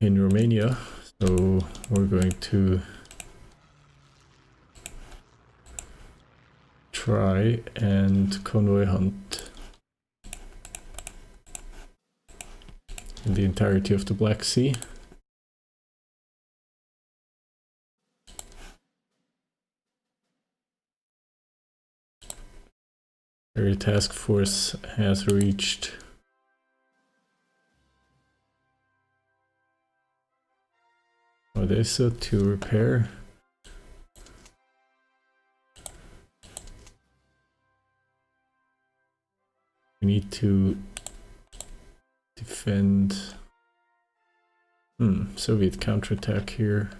in Romania, so we're going to try and convoy hunt in the entirety of the Black Sea. Our task force has reached Odessa to repair. We need to defend. Soviet counterattack here.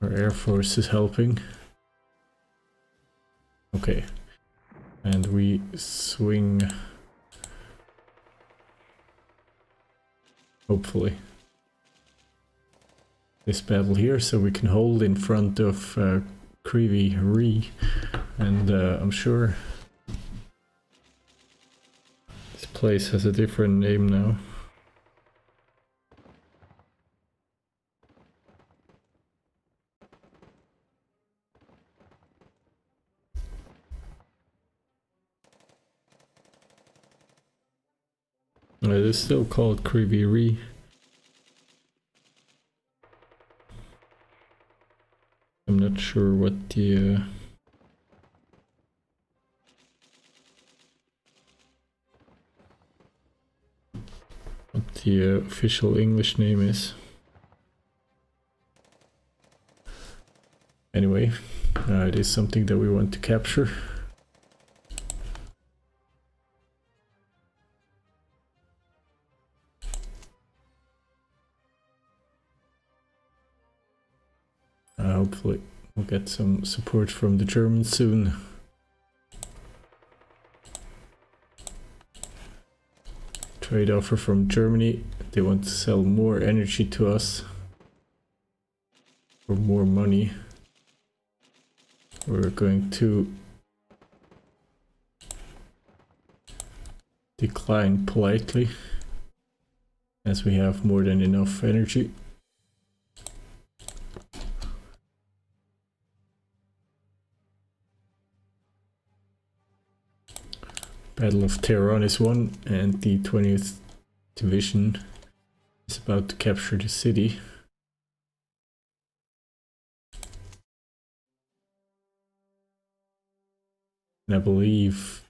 Our air force is helping. Okay, and we swing, hopefully, this battle here so we can hold in front of HoI3 HPP, and I'm sure this place has a different name now. It is still called HoI3 HPP. I'm not sure what the official English name is. Anyway, it is something that we want to capture. Hopefully we'll get some support from the Germans soon. Trade offer from Germany. They want to sell more energy to us for more money. We're going to decline politely as we have more than enough energy. Battle of Tehran is won, and the 20th Division is about to capture the city. And I believe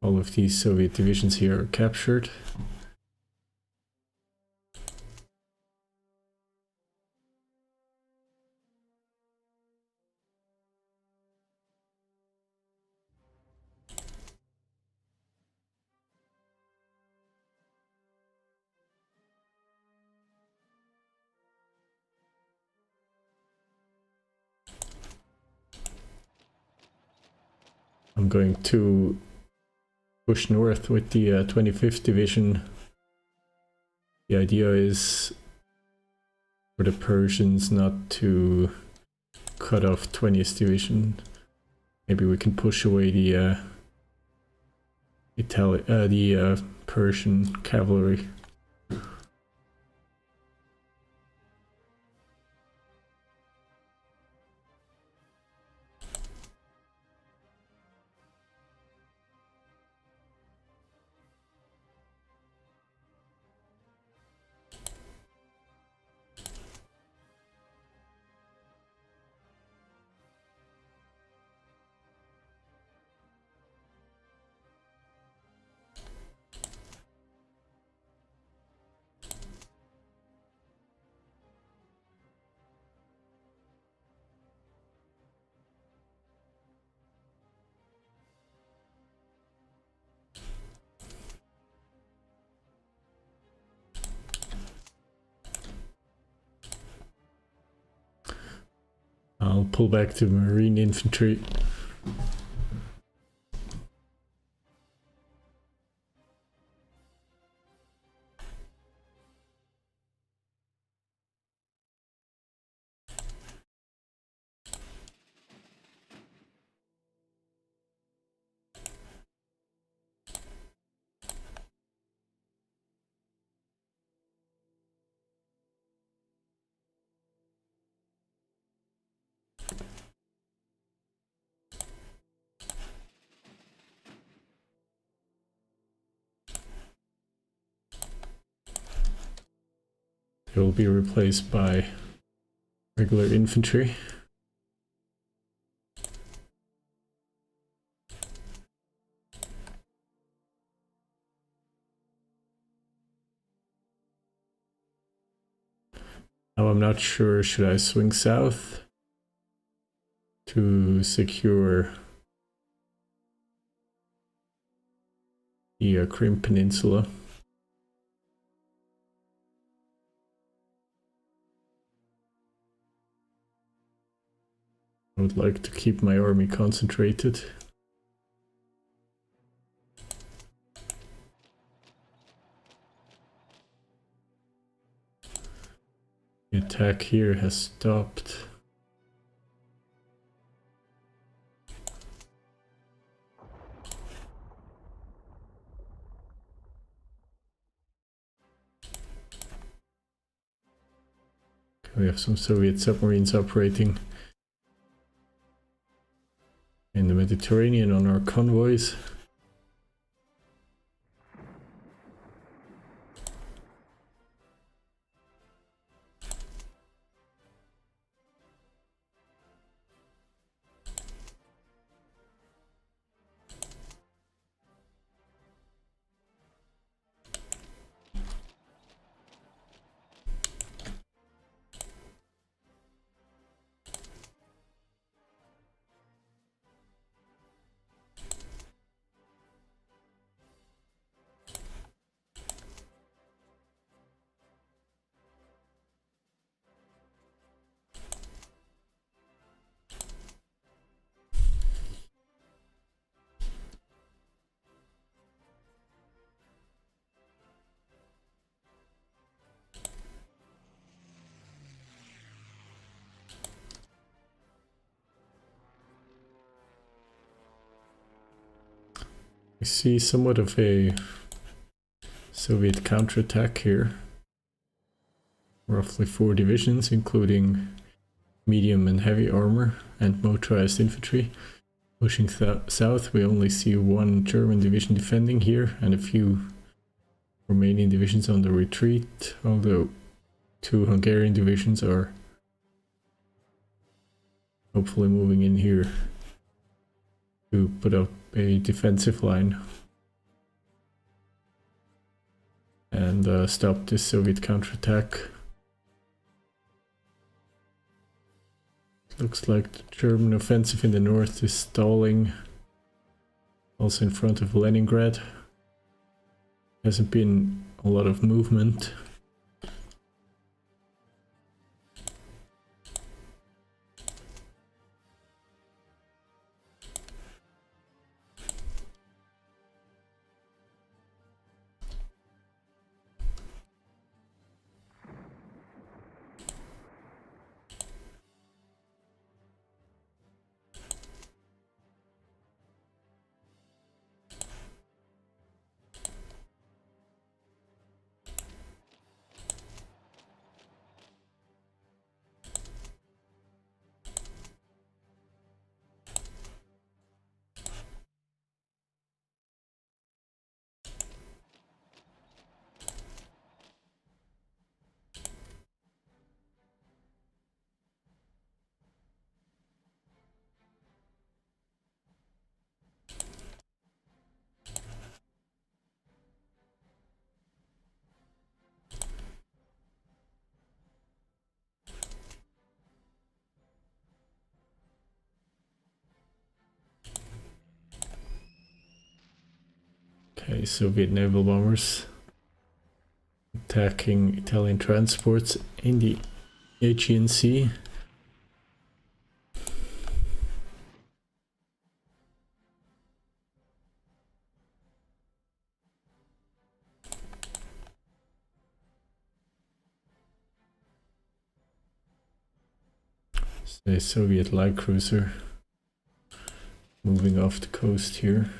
all of these Soviet divisions here are captured. I'm going to push north with the 25th Division. The idea is for the Persians not to cut off 20th Division. Maybe we can push away the Persian cavalry. I'll pull back to Marine infantry. They will be replaced by regular infantry. Now I'm not sure, should I swing south to secure the Crimea Peninsula? I would like to keep my army concentrated. The attack here has stopped. Okay, we have some Soviet submarines operating in the Mediterranean on our convoys. We see somewhat of a Soviet counterattack here. Roughly 4 divisions, including medium and heavy armor and motorized infantry. Pushing south, we only see 1 German division defending here and a few Romanian divisions on the retreat, although 2 Hungarian divisions are hopefully moving in here to put up a defensive line and stop this Soviet counterattack. Looks like the German offensive in the north is stalling, also in front of Leningrad. Hasn't been a lot of movement. Okay, Soviet naval bombers attacking Italian transports in the Aegean Sea. A Soviet light cruiser moving off the coast here.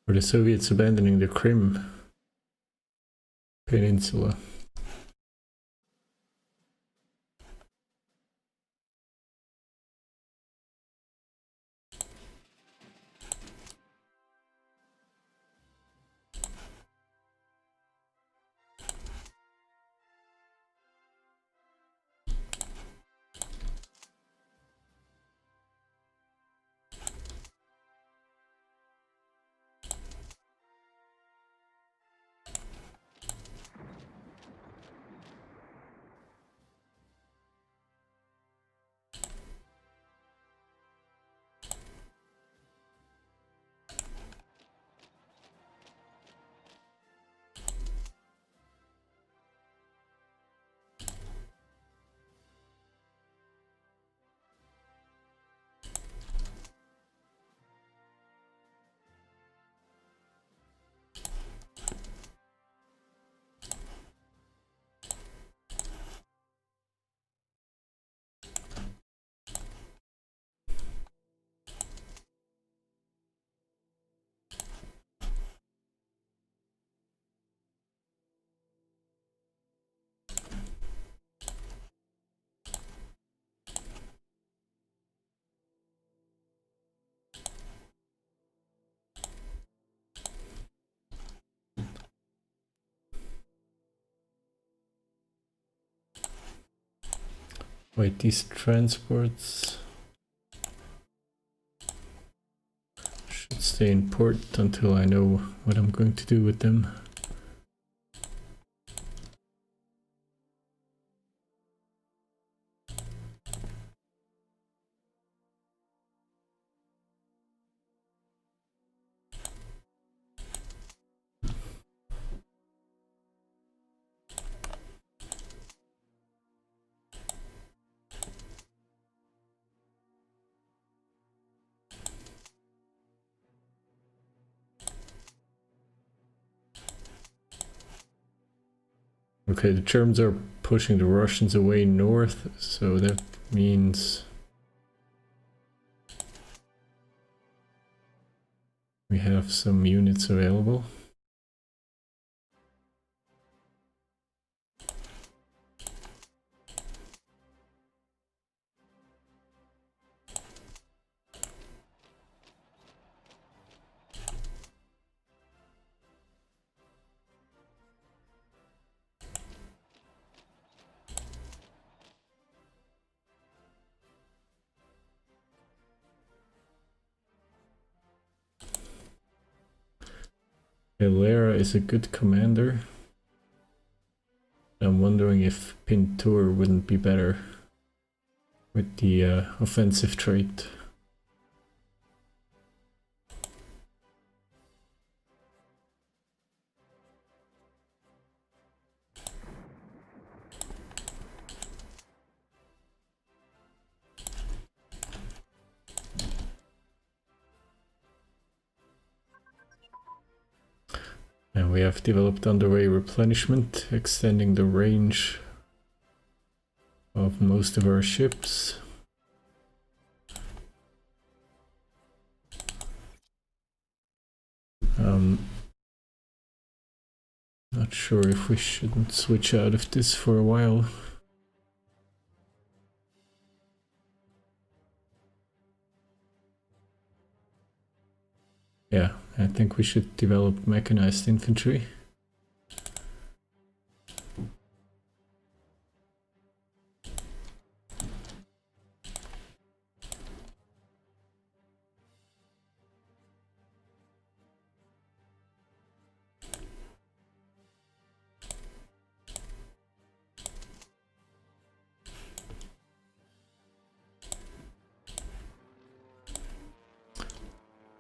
For the Soviets abandoning the Crimea Peninsula. Wait, these transports should stay in port until I know what I'm going to do with them. Okay, the Germans are pushing the Russians away north, so that means we have some units available. Hilera is a good commander. I'm wondering if Pintur wouldn't be better with the offensive trait. And we have developed underway replenishment, extending the range of most of our ships. Not sure if we shouldn't switch out of this for a while. Yeah, I think we should develop mechanized infantry.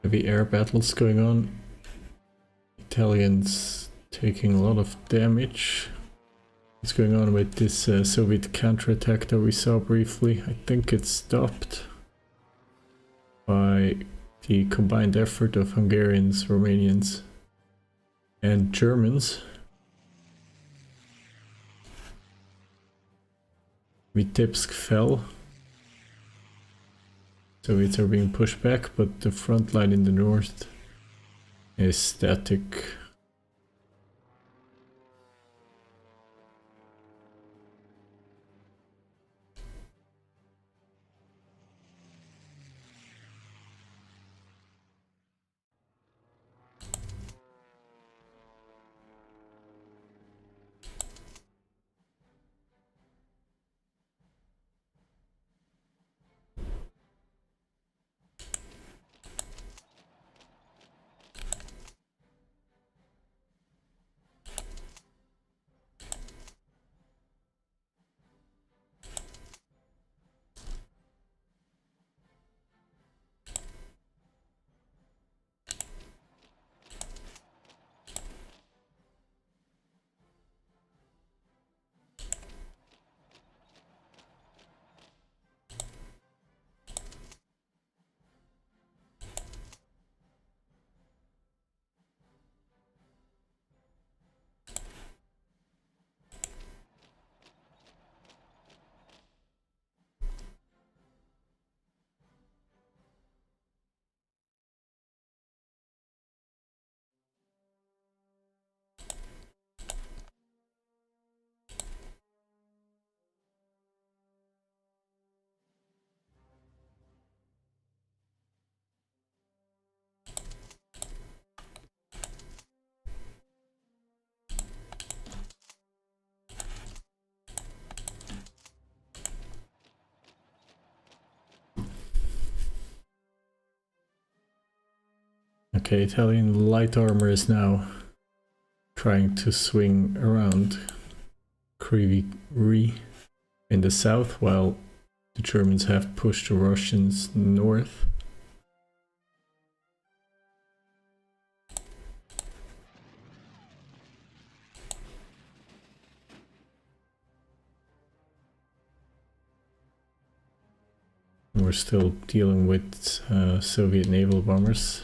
Heavy air battles going on. Italians taking a lot of damage. What's going on with this Soviet counterattack that we saw briefly? I think it's stopped by the combined effort of Hungarians, Romanians, and Germans. Vitebsk fell. Soviets are being pushed back, but the front line in the north is static. Okay, Italian light armor is now trying to swing around Kryvyi in the south, while the Germans have pushed the Russians north. We're still dealing with Soviet naval bombers.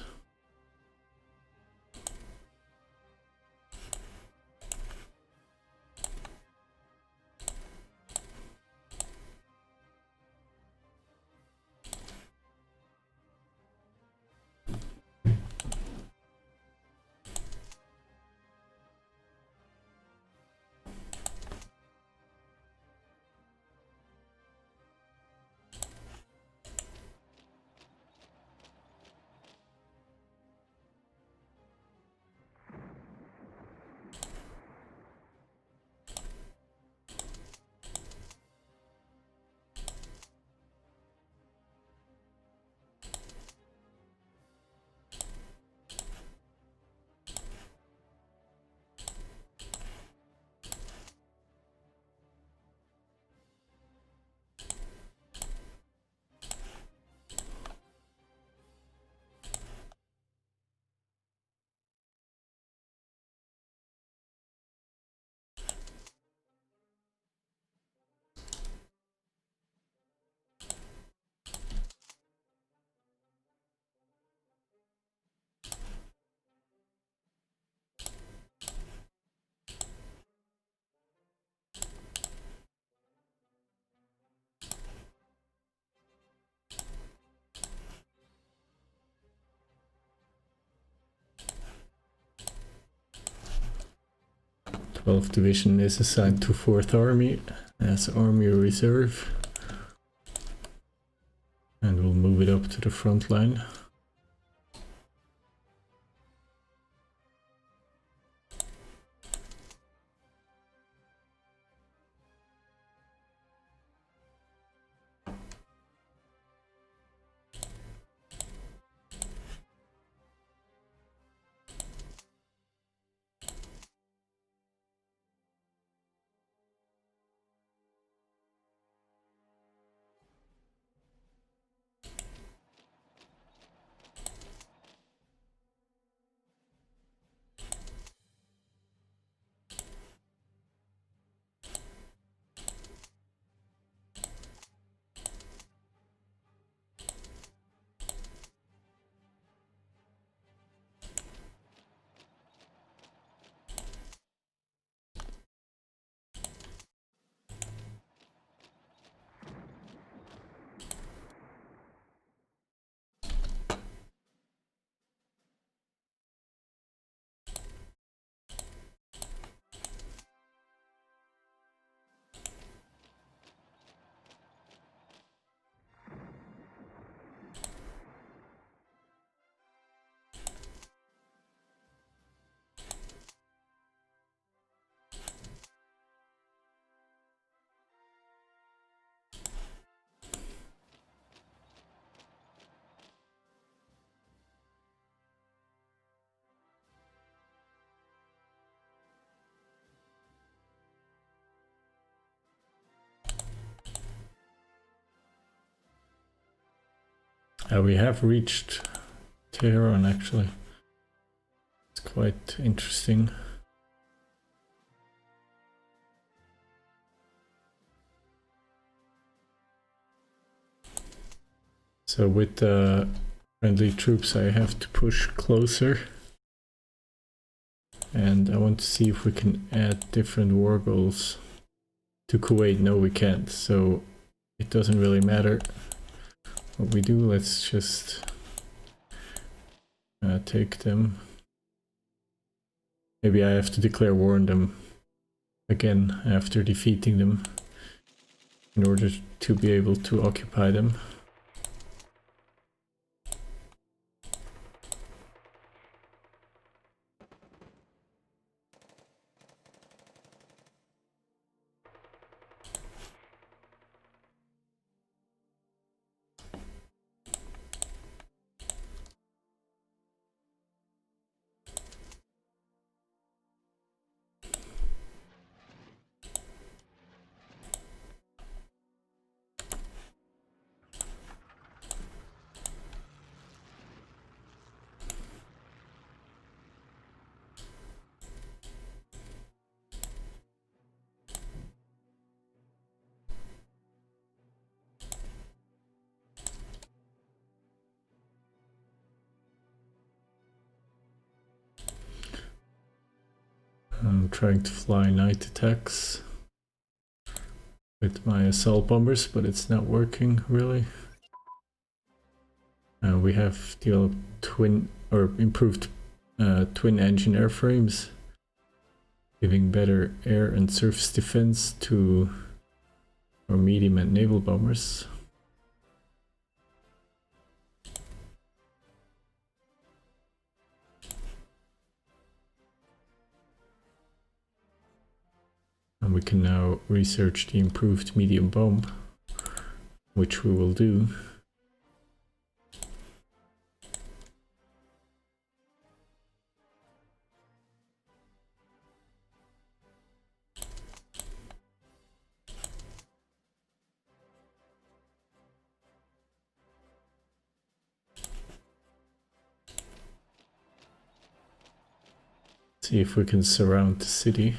12th Division is assigned to 4th Army as Army Reserve. And we'll move it up to the front line. We have reached Tehran actually. It's quite interesting. So with the friendly troops I have to push closer. And I want to see if we can add different war goals to Kuwait. No, we can't, so it doesn't really matter what we do. Let's just take them. Maybe I have to declare war on them again after defeating them in order to be able to occupy them. I'm trying to fly night attacks with my assault bombers, but it's not working really. We have developed twin or improved twin engine airframes, giving better air and surface defense to our medium and naval bombers. And we can now research the improved medium bomb, which we will do. See if we can surround the city.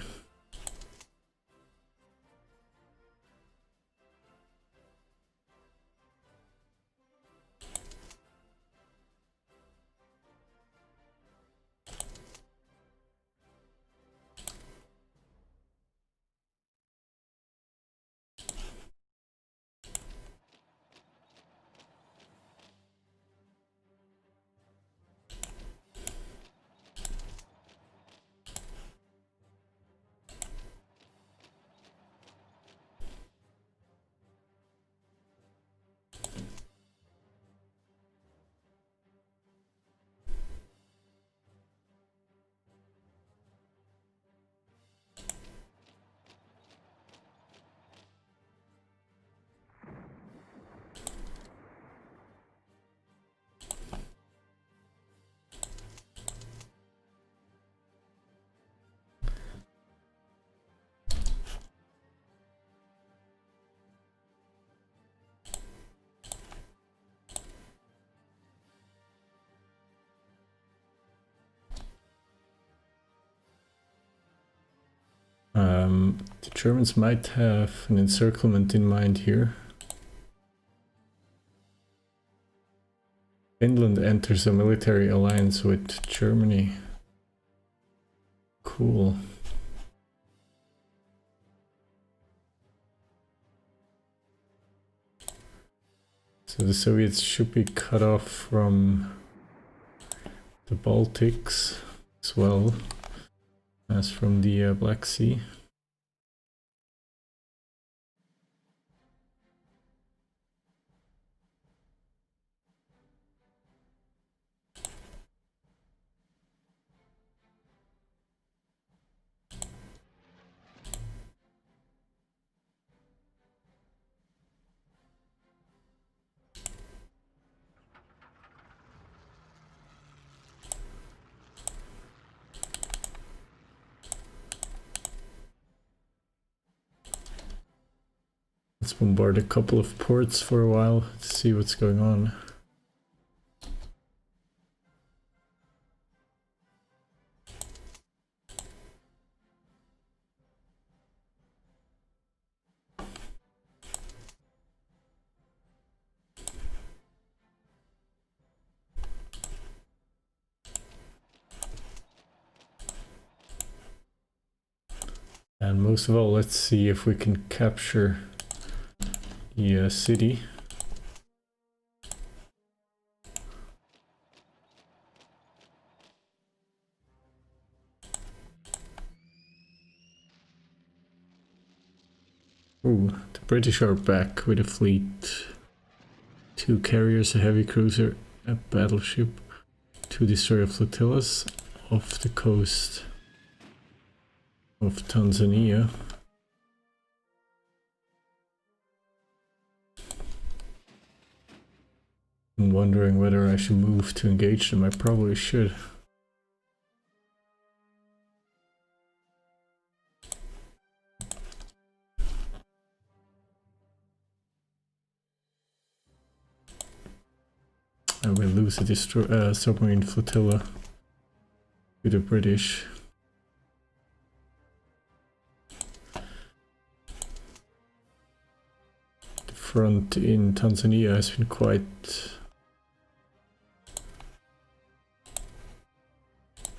The Germans might have an encirclement in mind here. Finland enters a military alliance with Germany. Cool. So the Soviets should be cut off from the Baltics as well as from the Black Sea. Let's bombard a couple of ports for a while to see what's going on. And most of all, let's see if we can capture the city. Ooh, the British are back with a fleet. 2 carriers, a heavy cruiser, a battleship, 2 destroyer flotillas off the coast of Tanzania. I'm wondering whether I should move to engage them. I probably should. I will lose a submarine flotilla to the British. The front in Tanzania has been quite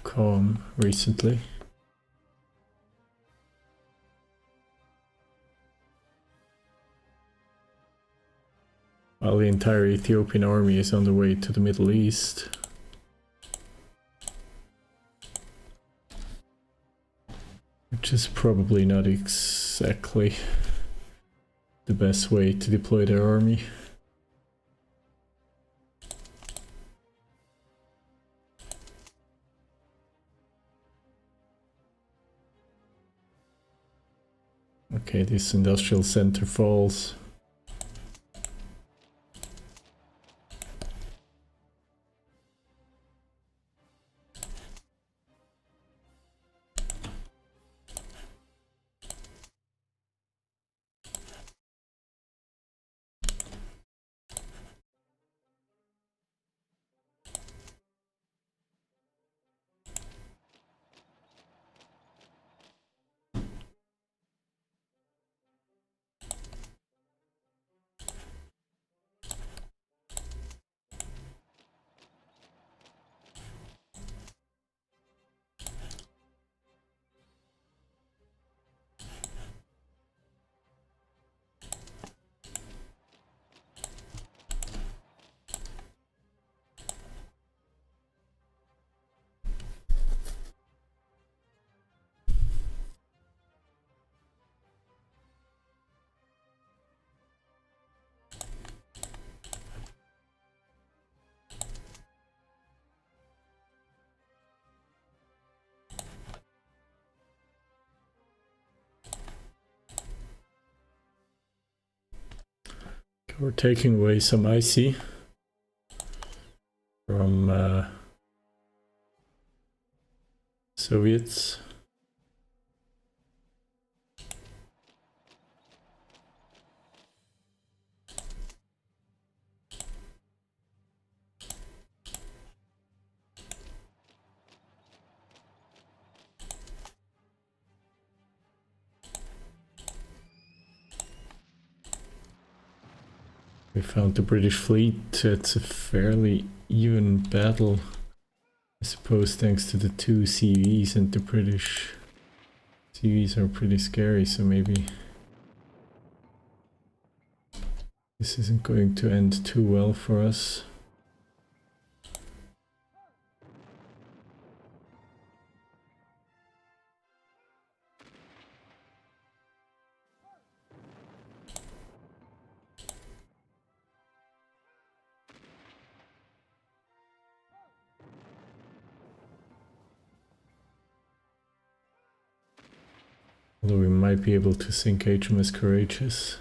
calm recently. While the entire Ethiopian army is on the way to the Middle East. Which is probably not exactly the best way to deploy their army. Okay, this industrial center falls. We're taking away some IC from Soviets. We found the British fleet. It's a fairly even battle, I suppose, thanks to the two CVs, and the British CVs are pretty scary, so maybe this isn't going to end too well for us. Although we might be able to sink HMS Courageous.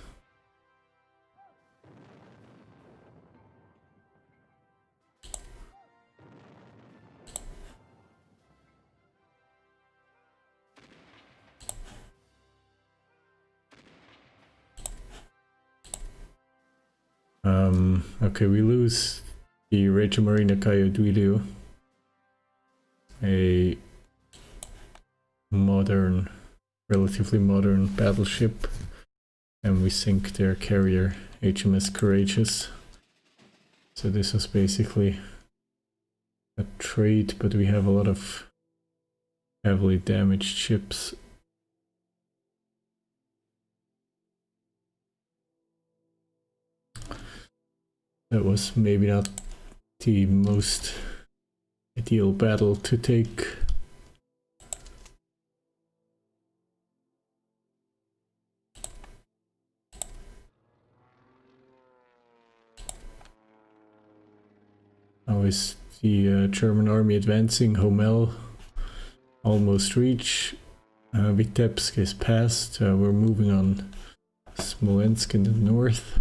Okay, we lose the Reggio Marina Caio Duilio, a modern, relatively modern battleship, and we sink their carrier HMS Courageous. So this was basically a trade, but we have a lot of heavily damaged ships. That was maybe not the most ideal battle to take. Now is the German army advancing. Homel almost reach. Vitebsk is past. We're moving on Smolensk in the north.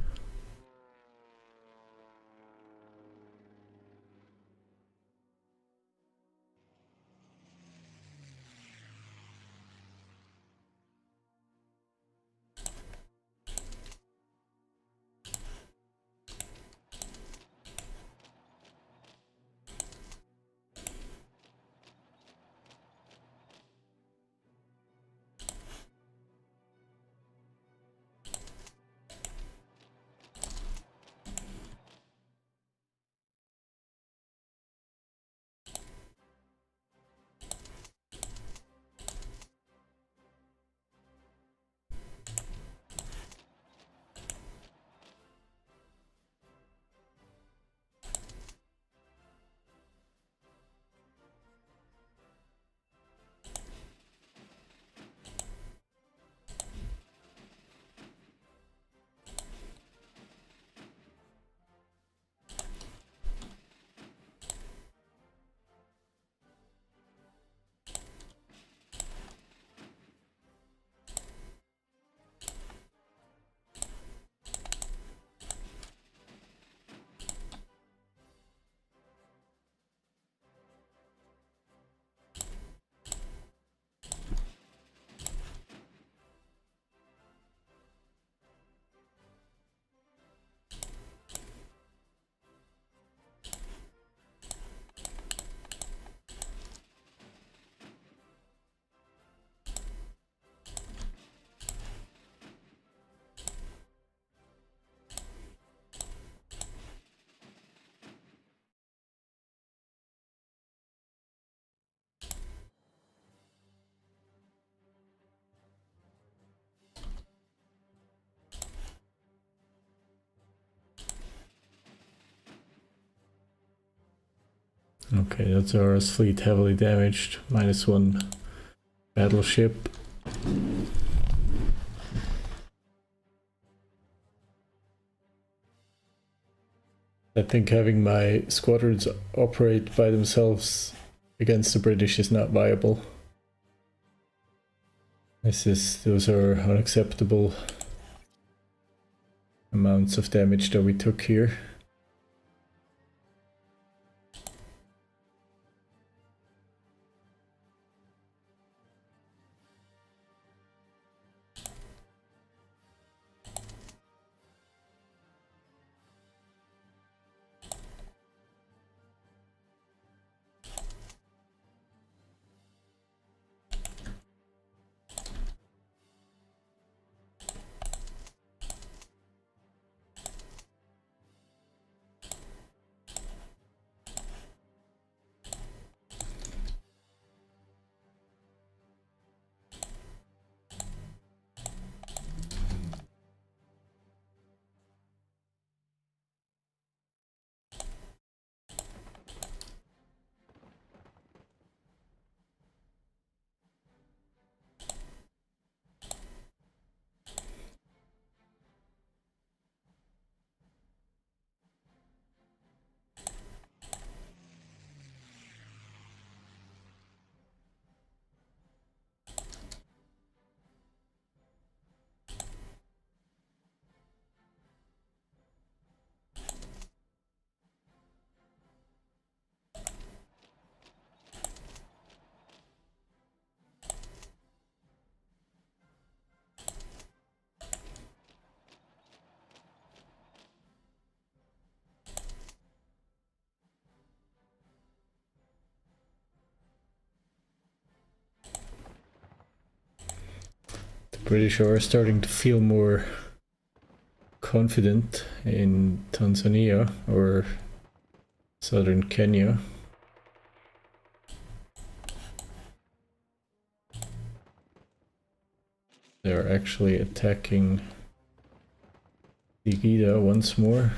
Okay, that's our fleet heavily damaged. -1 battleship. I think having my squadrons operate by themselves against the British is not viable. Those are unacceptable amounts of damage that we took here. British are starting to feel more confident in Tanzania or southern Kenya. They're actually attacking Digida once more.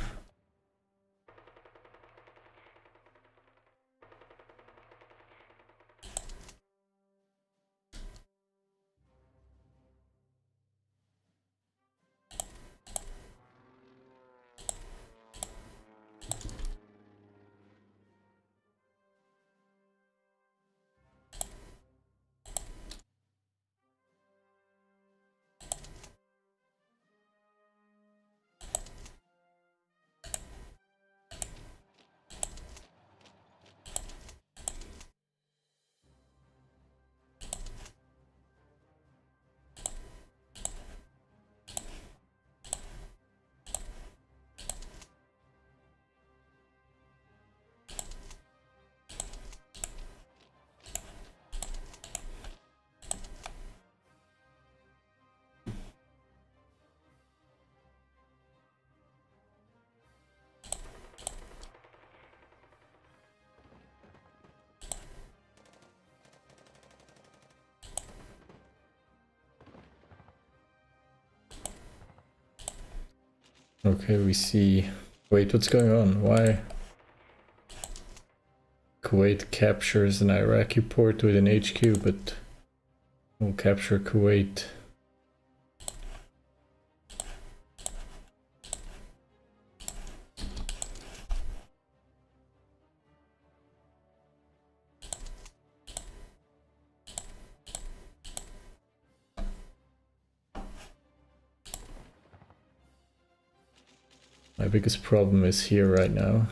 Okay, we see... Wait, what's going on? Why? Kuwait captures an Iraqi port with an HQ, but won't capture Kuwait. My biggest problem is here right now.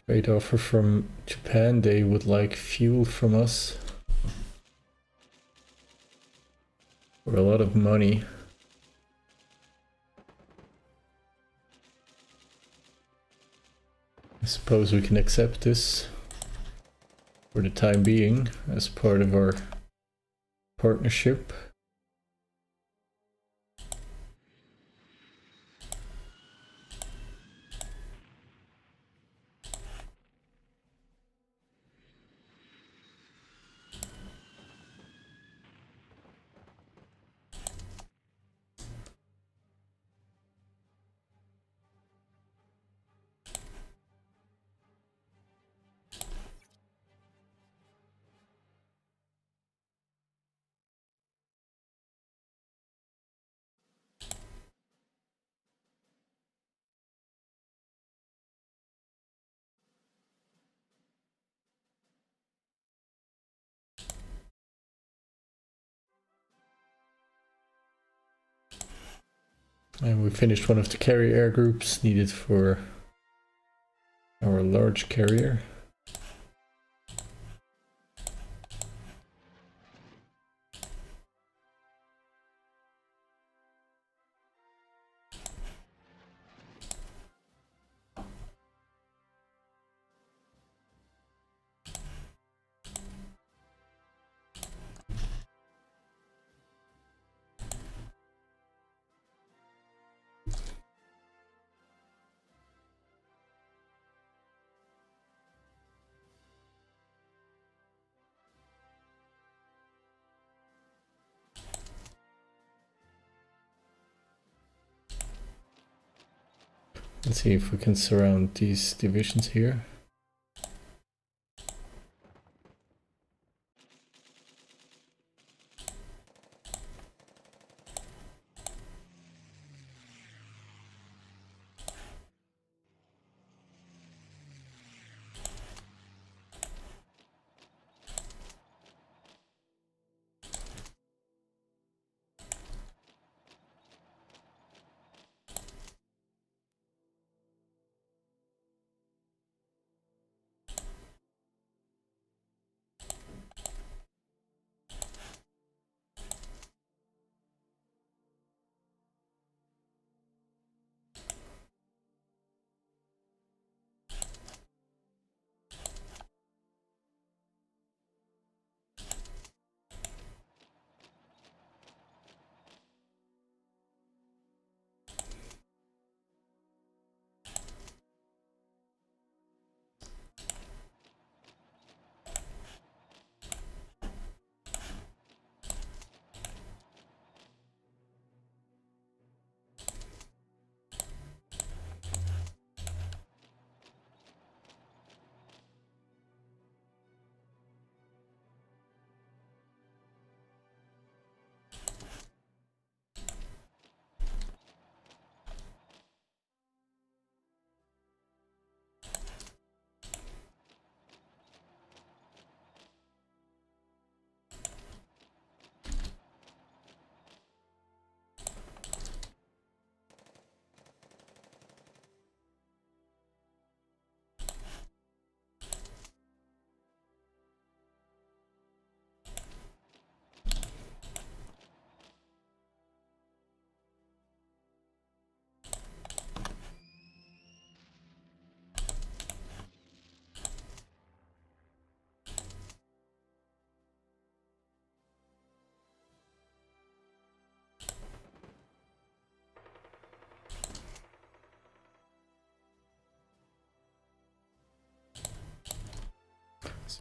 Trade offer from Japan, they would like fuel from us for a lot of money. I suppose we can accept this for the time being as part of our partnership. And we finished one of the carrier air groups needed for our large carrier. Let's see if we can surround these divisions here.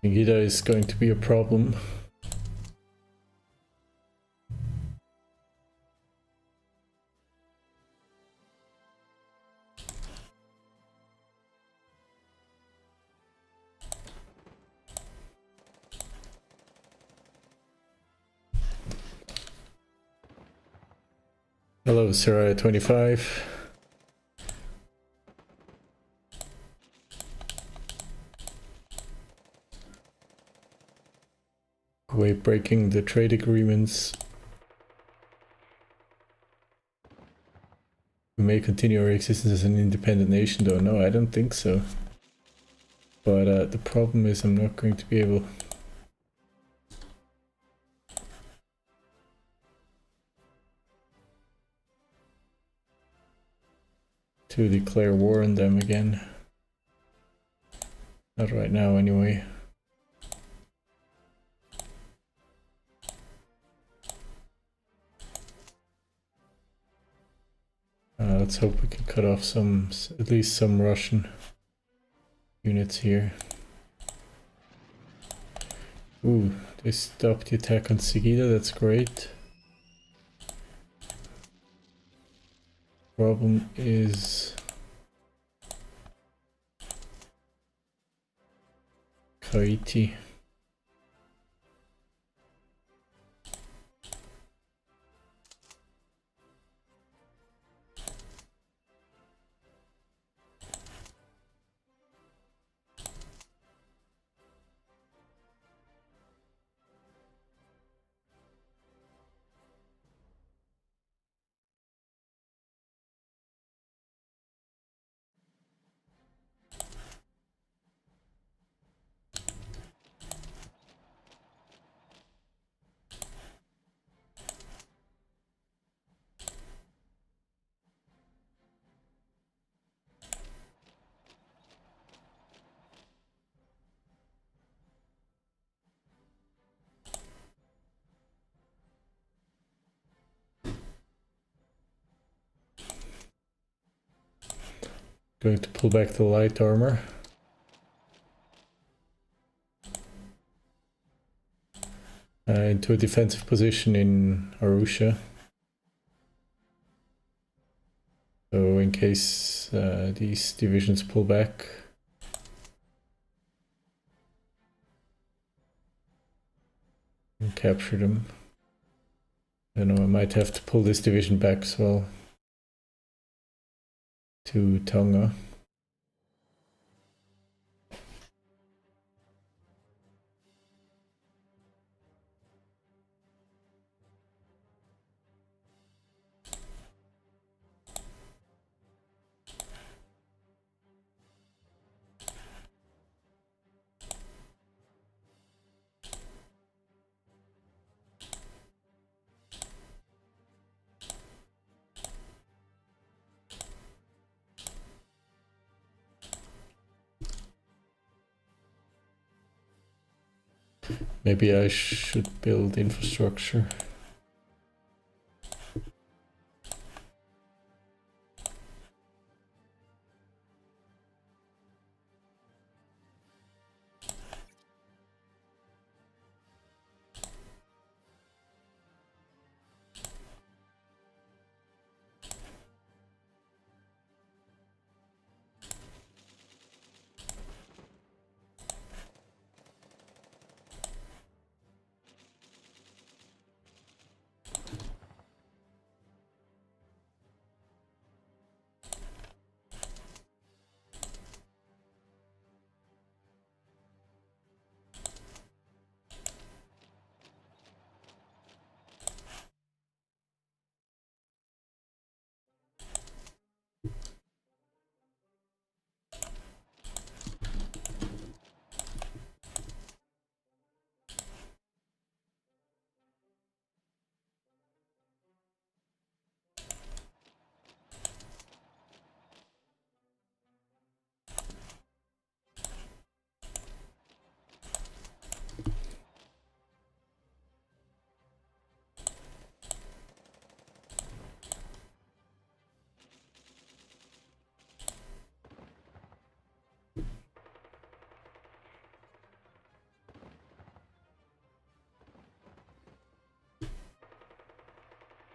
Gita is going to be a problem. Hello, Sarah 25. Way breaking the trade agreements. We may continue our existence as an independent nation, though. No, I don't think so. But the problem is I'm not going to be able to declare war on them again. Not right now, anyway. Let's hope we can cut off at least some Russian units here. Ooh, they stopped the attack on Sigida, that's great. Problem is HoI3. Going to pull back the light armor. Into a defensive position in Arusha. So in case these divisions pull back. And capture them. I don't know, I might have to pull this division back as well. To Tonga. Maybe I should build infrastructure.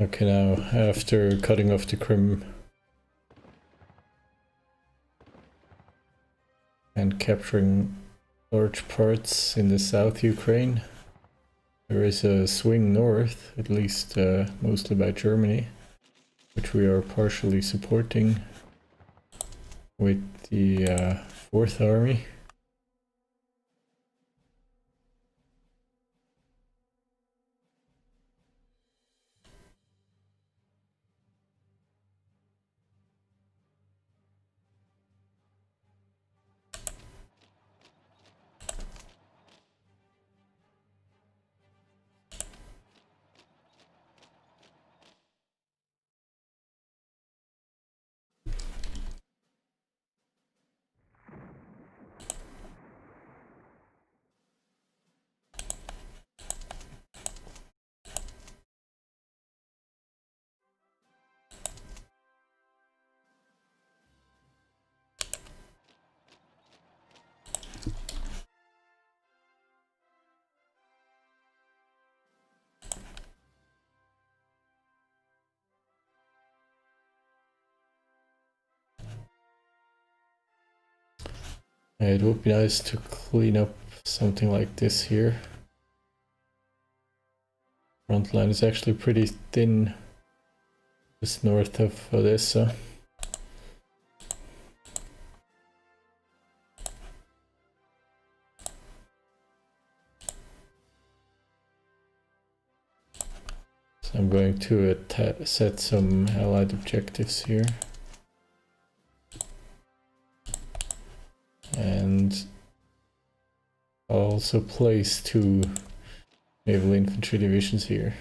Okay, now after cutting off the Crimea and capturing large parts in the South Ukraine, there is a swing north, at least mostly by Germany, which we are partially supporting with the 4th Army. It would be nice to clean up something like this here. Front line is actually pretty thin just north of Odessa. So I'm going to set some allied objectives here. And I'll also place 2 naval infantry divisions here.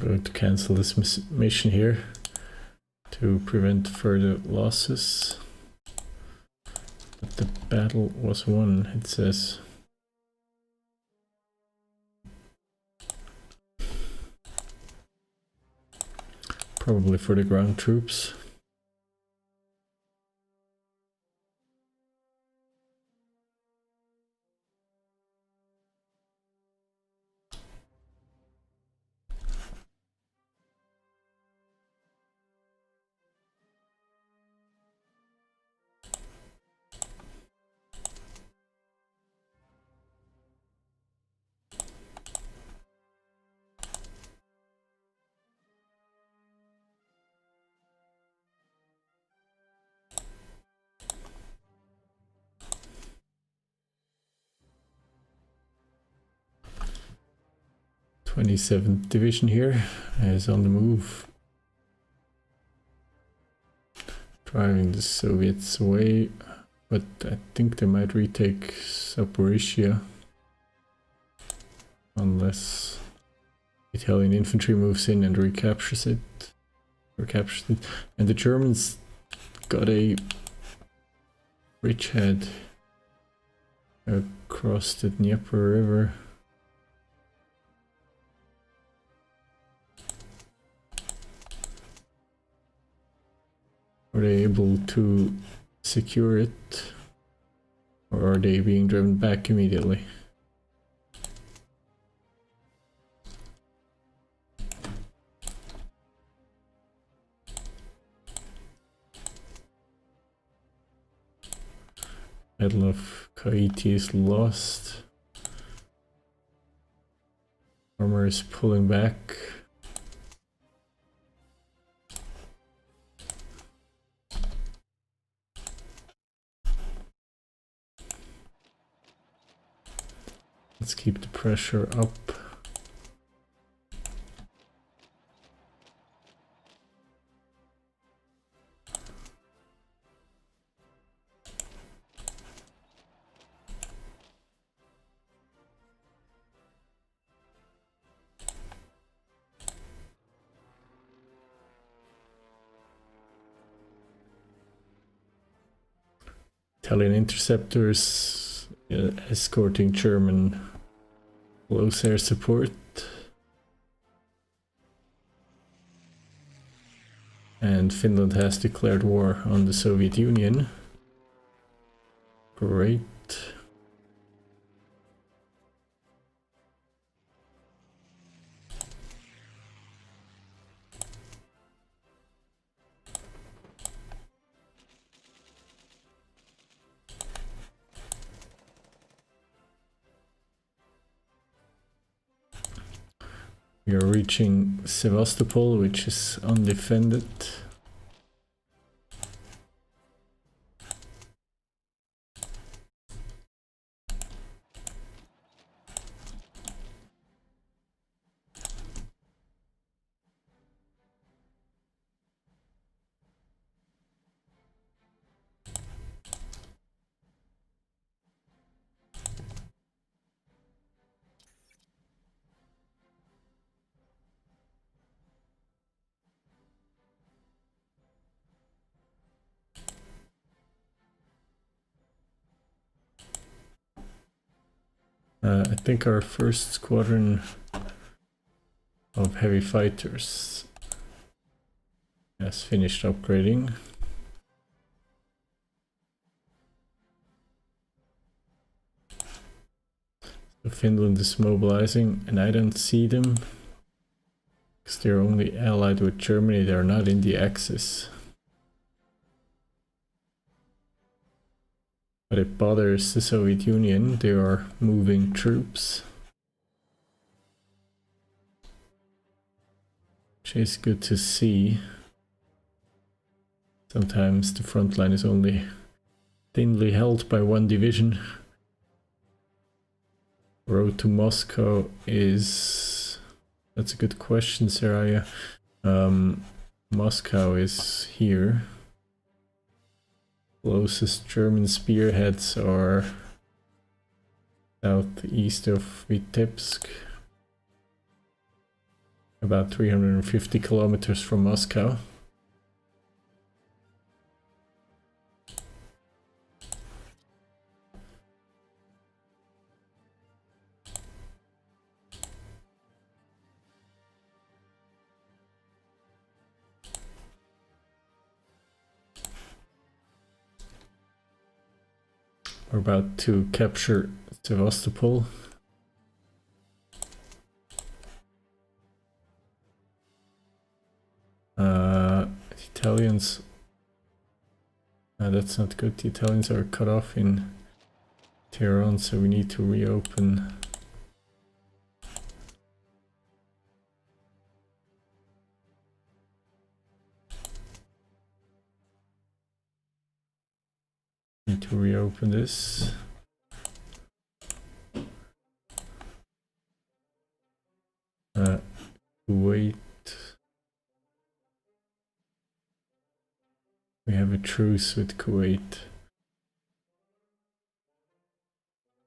I'm going to cancel this mission here to prevent further losses. But the battle was won, it says. Probably for the ground troops. th Division here is on the move, driving the Soviets away, but I think they might retake Zaporizhia unless Italian infantry moves in and recaptures it. And the Germans got a bridgehead across the Dnieper River. Are they able to secure it, or are they being driven back immediately? Battle of HoI3 is lost. Armor is pulling back. Let's keep the pressure up. Italian interceptors escorting German close air support. And Finland has declared war on the Soviet Union. Great. We are reaching Sevastopol, which is undefended. I think our first squadron of heavy fighters has finished upgrading. So Finland is mobilizing, and I don't see them because they're only allied with Germany. They're not in the Axis. But it bothers the Soviet Union. They are moving troops, which is good to see. Sometimes the front line is only thinly held by one division. Road to Moscow is... That's a good question, Saraya. Moscow is here. Closest German spearheads are southeast of Vitebsk, about 350 kilometers from Moscow. We're about to capture Sevastopol. The Italians... that's not good. The Italians are cut off in Tehran, so we need to reopen. Need to reopen this. Kuwait. We have a truce with Kuwait,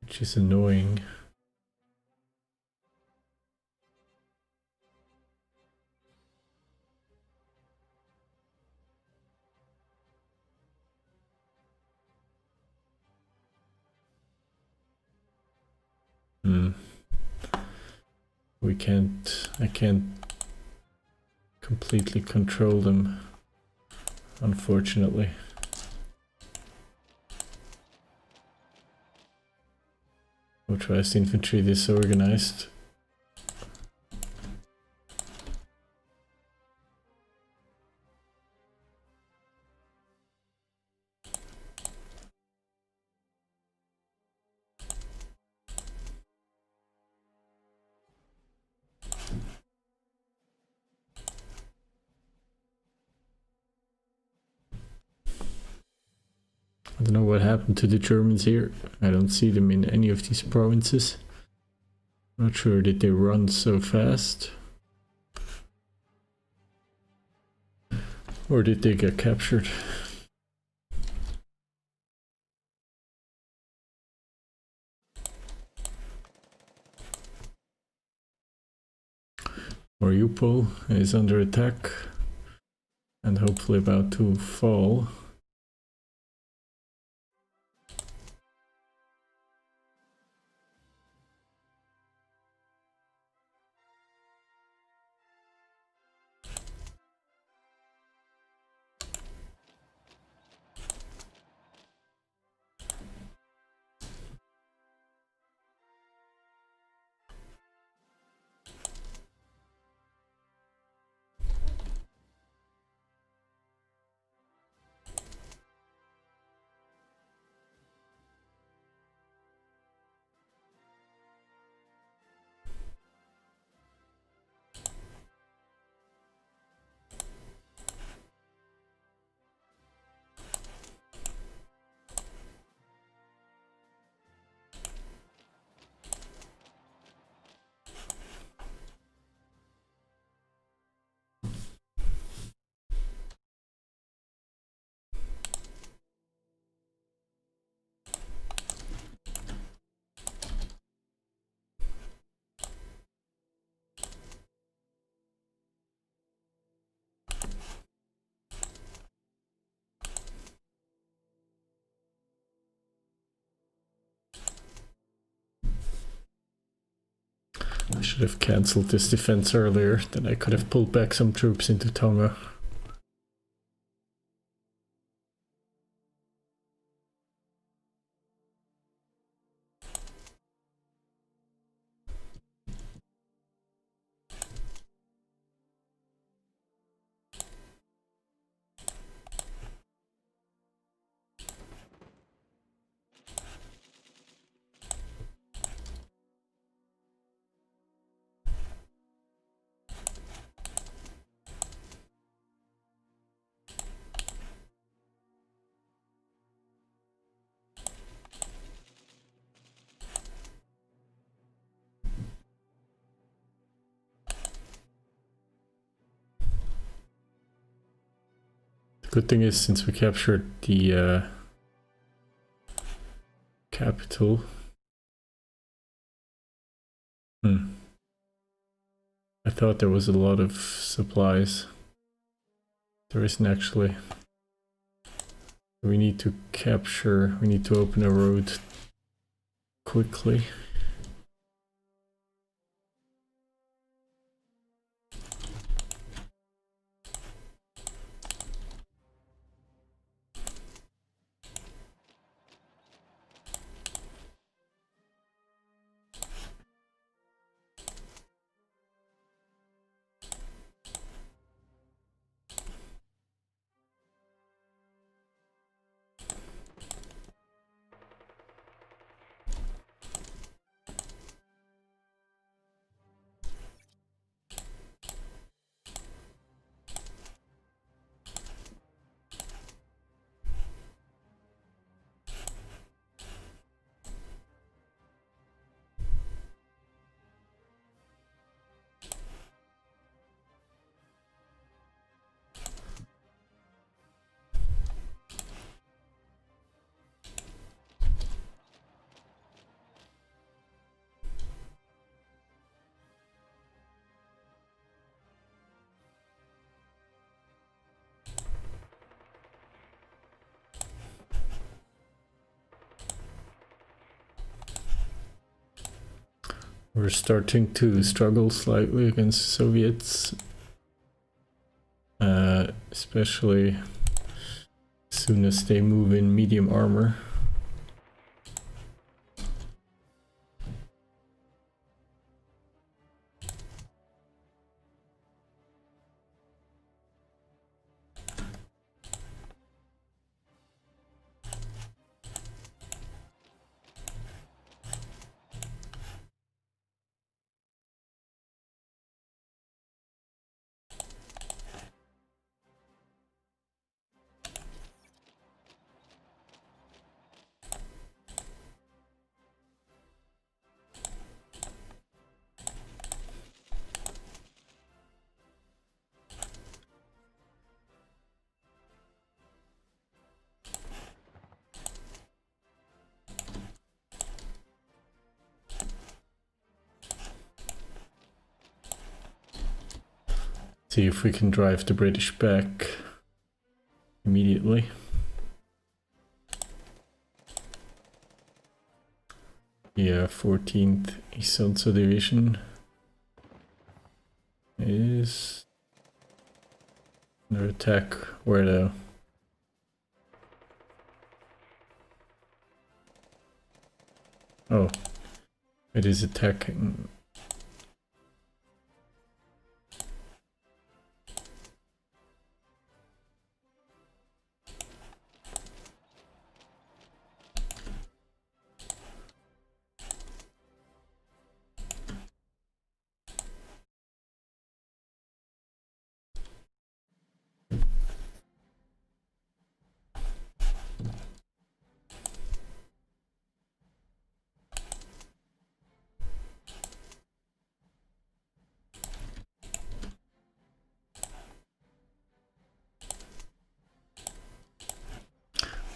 which is annoying. I can't completely control them, unfortunately. Motorized infantry disorganized. I don't know what happened to the Germans here. I don't see them in any of these provinces. Not sure did they run so fast. Or did they get captured? Mariupol is under attack and hopefully about to fall. I should have cancelled this defense earlier, then I could have pulled back some troops into Tonga. Good thing is, since we captured the capital. I thought there was a lot of supplies. There isn't actually. We need to capture, we need to open a road quickly. We're starting to struggle slightly against Soviets, especially as soon as they move in medium armor. See if we can drive the British back immediately. Yeah, 14th Isonzo Division is under attack. Where though? Oh, it is attacking.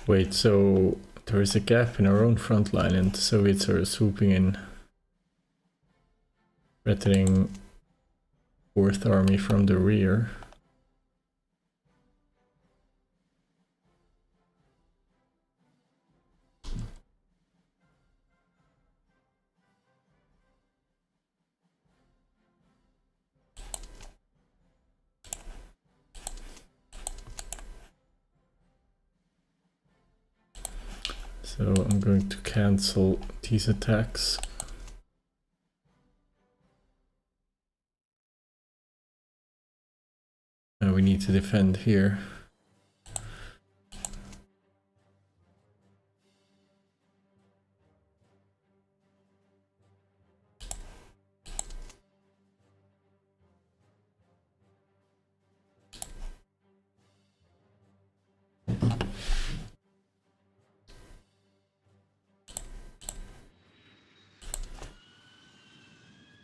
Wait, so there is a gap in our own front line and the Soviets are swooping in, threatening 4th Army from the rear. So I'm going to cancel these attacks. Now we need to defend here.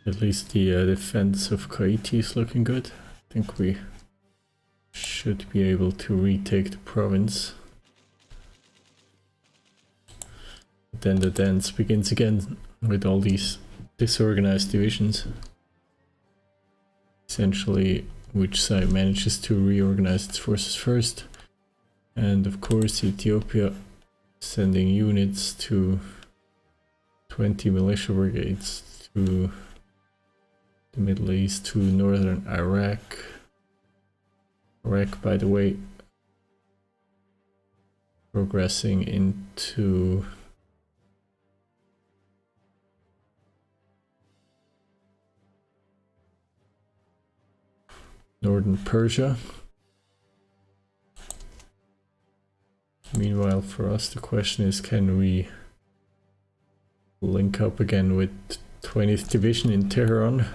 At least the defense of HoI3 is looking good. I think we should be able to retake the province. But then the dance begins again with all these disorganized divisions. Essentially, which side manages to reorganize its forces first. And of course Ethiopia sending units to 20 militia brigades to the Middle East, to northern Iraq. Iraq, by the way, progressing into northern Persia. Meanwhile, for us, the question is, can we link up again with 20th Division in Tehran?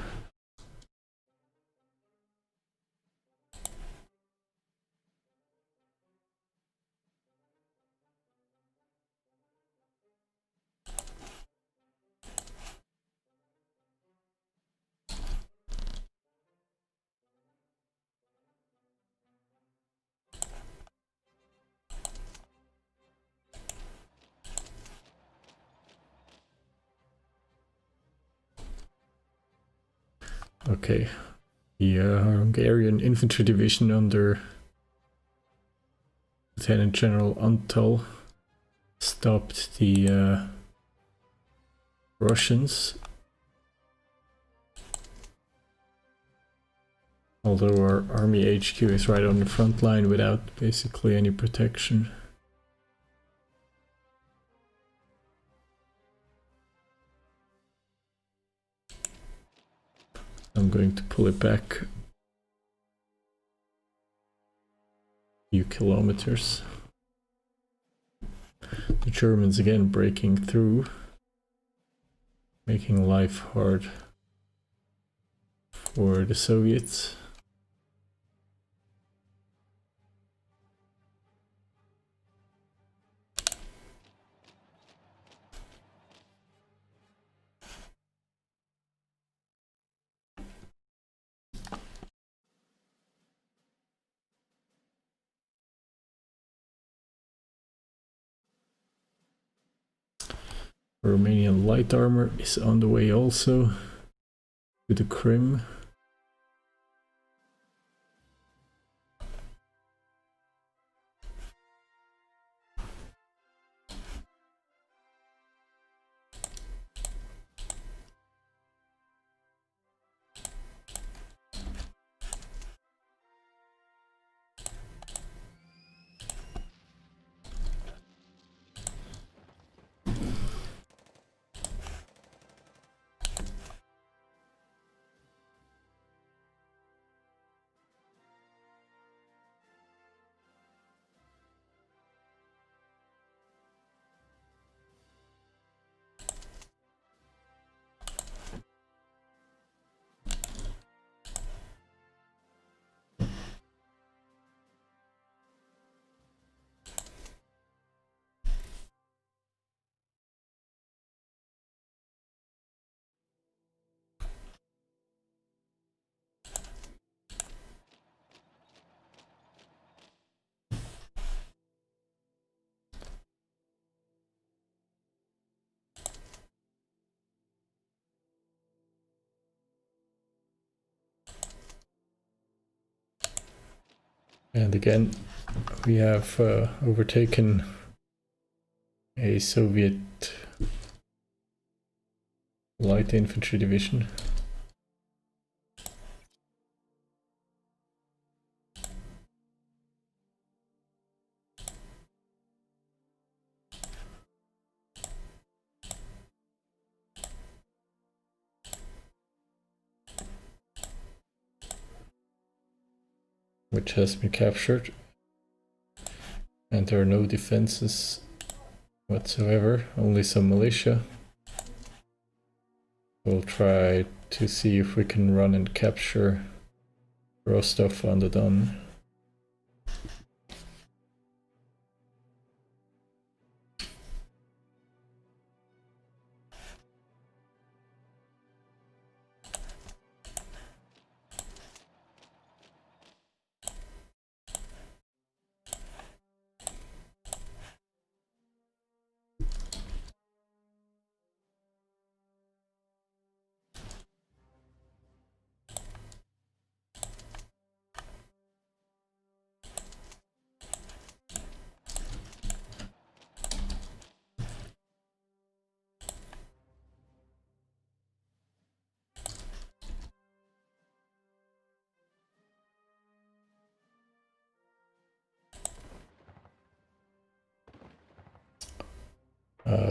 Okay, the Hungarian Infantry Division under Lieutenant General Antal stopped the Russians, although our army HQ is right on the front line without basically any protection. I'm going to pull it back a few kilometers. The Germans again breaking through, making life hard for the Soviets. Romanian light armor is on the way also to the Crimea. And again, we have overtaken a Soviet light infantry division. Which has been captured. And there are no defenses whatsoever, only some militia. We'll try to see if we can run and capture Rostov-on-the-Don. —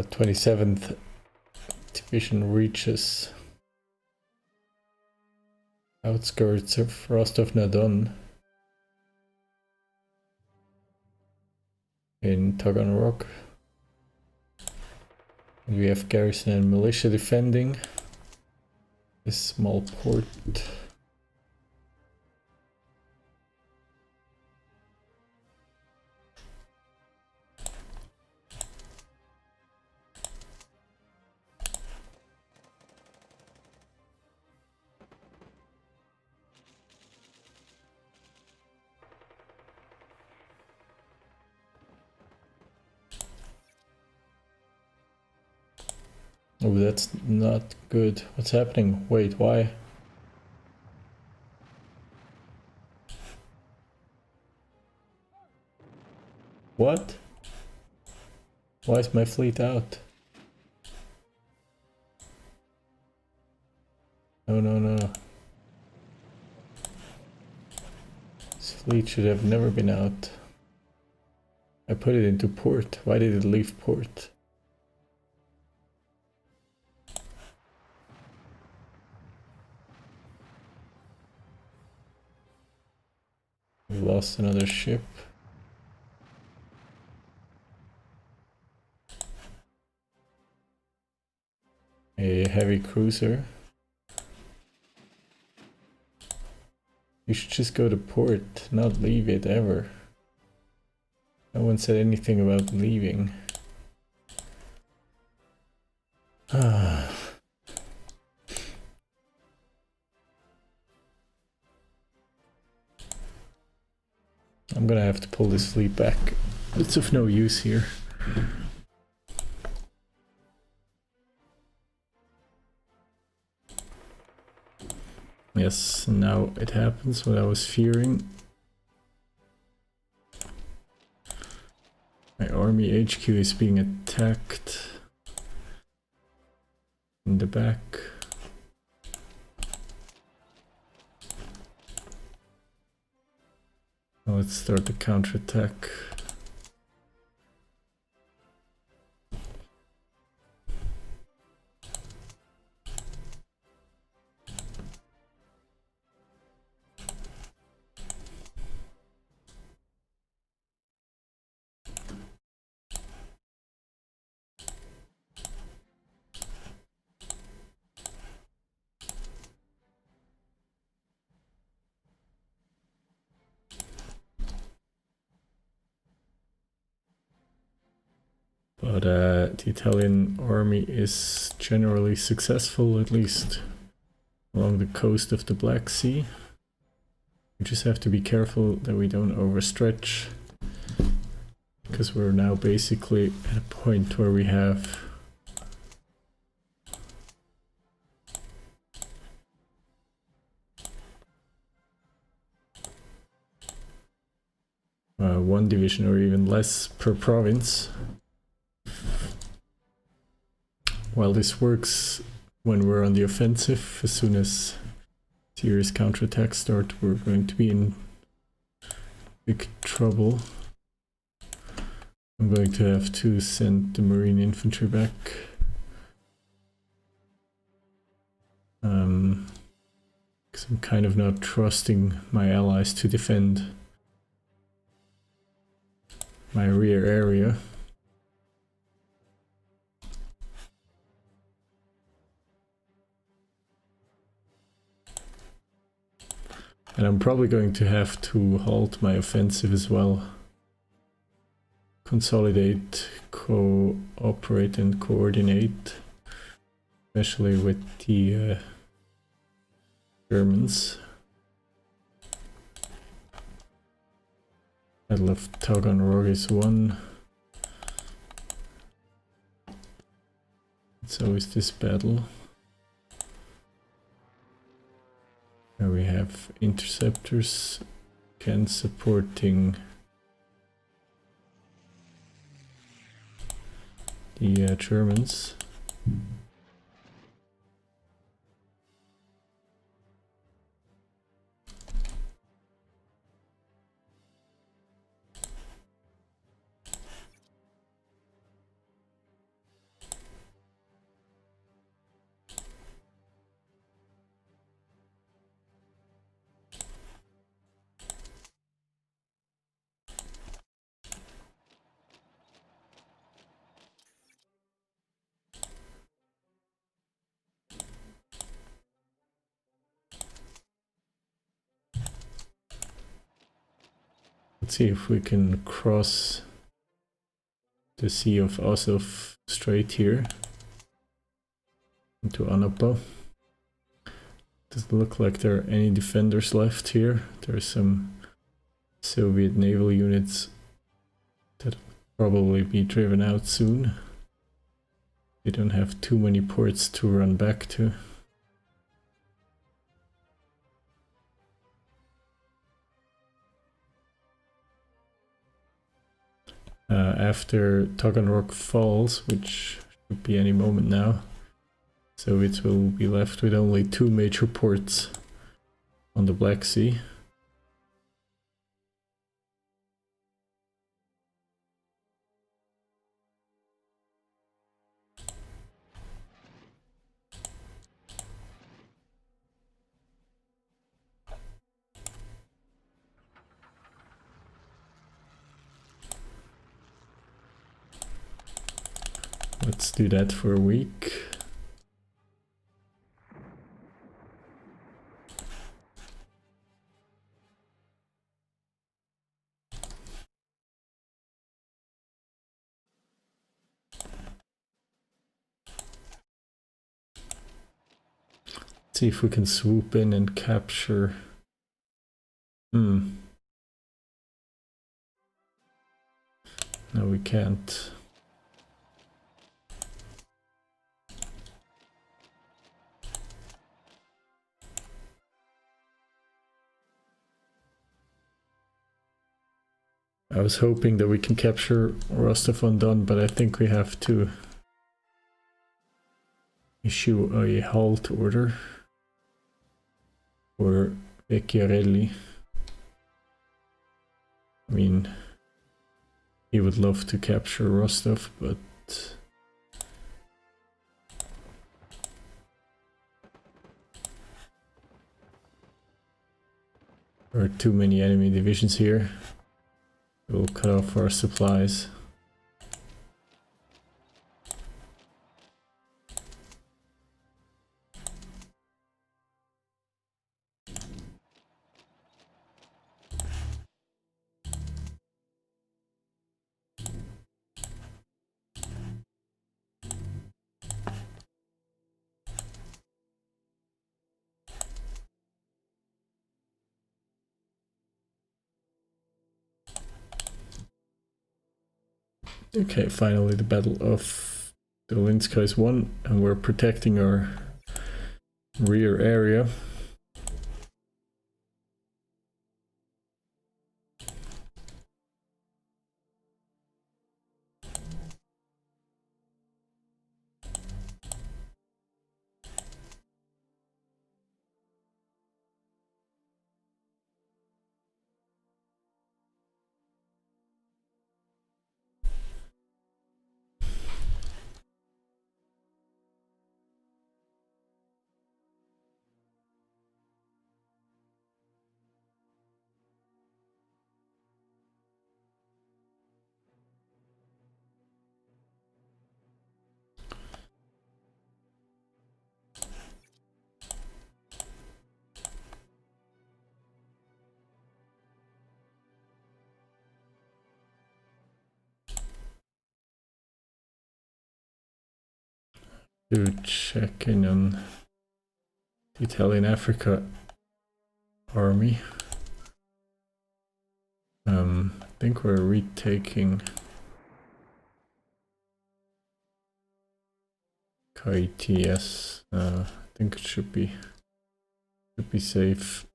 27th Division reaches outskirts of Rostov-on-the-Don in Taganrog. And we have garrison and militia defending this small port. Oh, that's not good. What's happening? Wait, why? What? Why is my fleet out? No, no, no. This fleet should have never been out. I put it into port. Why did it leave port? We lost another ship. A heavy cruiser. You should just go to port, not leave it ever. No one said anything about leaving. Ah. I'm gonna have to pull this fleet back. It's of no use here. Yes, now it happens, what I was fearing. My army HQ is being attacked in the back. Now let's start the counterattack. But the Italian army is generally successful, at least along the coast of the Black Sea. We just have to be careful that we don't overstretch, because we're now basically at a point where we have 1 division or even less per province. While this works when we're on the offensive, as soon as serious counterattacks start, we're going to be in big trouble. I'm going to have to send the Marine infantry back. Because I'm kind of not trusting my allies to defend my rear area. And I'm probably going to have to halt my offensive as well. Consolidate, cooperate and coordinate, especially with the Germans. Battle of Taganrog is won. So is this battle. Now we have interceptors again supporting the Germans. Let's see if we can cross the Sea of Azov Strait here into Anapa. Doesn't look like there are any defenders left here. There are some Soviet naval units that will probably be driven out soon. They don't have too many ports to run back to. After Taganrog falls, which should be any moment now, Soviets will be left with only 2 major ports on the Black Sea. Let's do that for a week. See if we can swoop in and capture. No, we can't. I was hoping that we can capture Rostov-on-Don, but I think we have to issue a halt order for Vecchiarelli. I mean, he would love to capture Rostov, but there are too many enemy divisions here. We'll cut off our supplies. Okay, finally the Battle of Dolinska is won, and we're protecting our rear area. to check in on the Italian Africa army. I think we're retaking HoI3. I think it should be safe.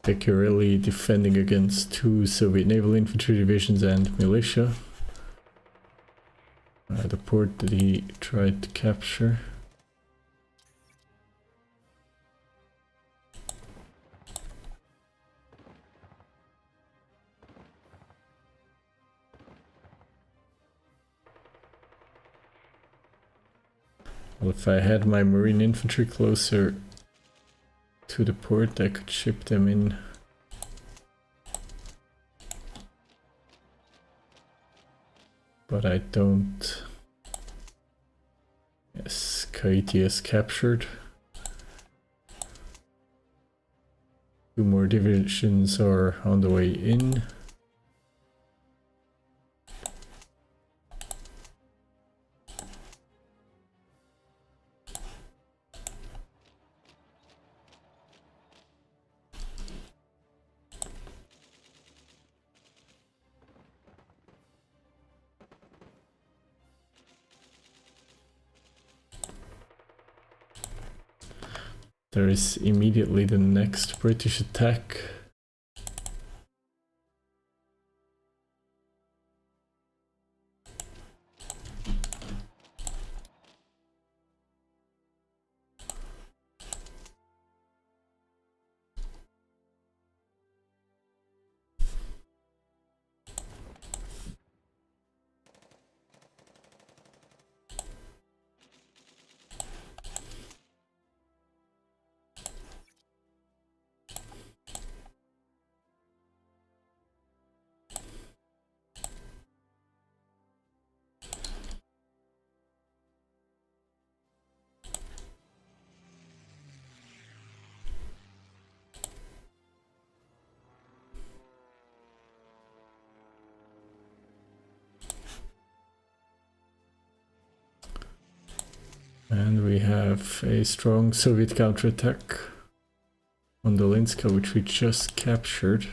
They're really defending against 2 Soviet naval infantry divisions and militia. The port that he tried to capture. Well, if I had my marine infantry closer to the port, I could ship them in. But I don't. Yes, Kaiti is captured. 2 more divisions are on the way in. There is immediately the next British attack. And we have a strong Soviet counterattack on the Dolinska, which we just captured.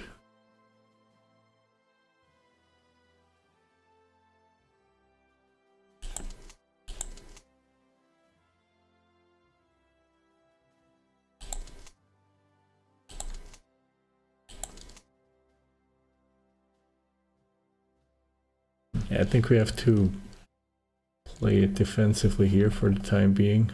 Yeah, I think we have to play it defensively here for the time being.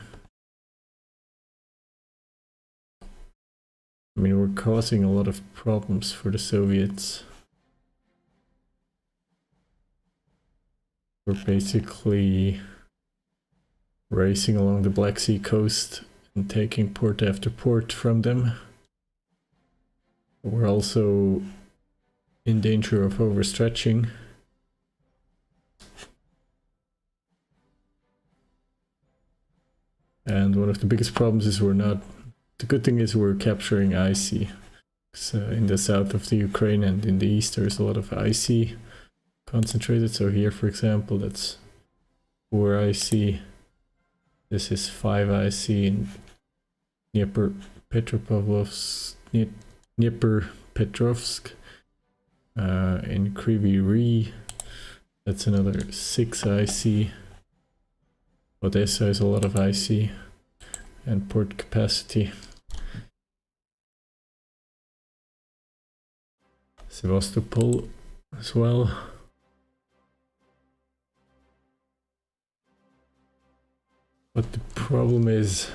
I mean, we're causing a lot of problems for the Soviets. We're basically racing along the Black Sea coast and taking port after port from them. We're also in danger of overstretching. And one of the biggest problems is we're not... The good thing is we're capturing IC. So in the south of the Ukraine and in the east there's a lot of IC concentrated. So here, for example, that's 4 IC. This is 5 IC in Dnipropetrovsk. In Kryvyi Rih, that's another 6 IC. Odessa is a lot of IC and port capacity. Sevastopol as well. But the problem is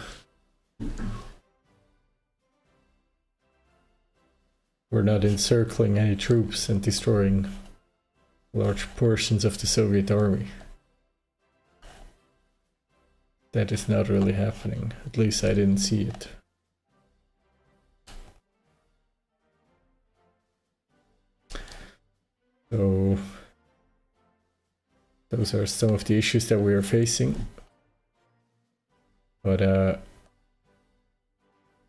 we're not encircling any troops and destroying large portions of the Soviet army. That is not really happening. At least I didn't see it. those are some of the issues that we are facing. But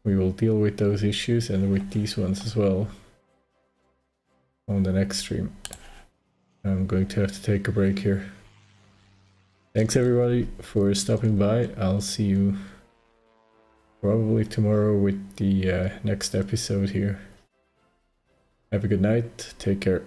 we will deal with those issues and with these ones as well on the next stream. I'm going to have to take a break here. Thanks everybody for stopping by. I'll see you probably tomorrow with the next episode here. Have a good night. Take care.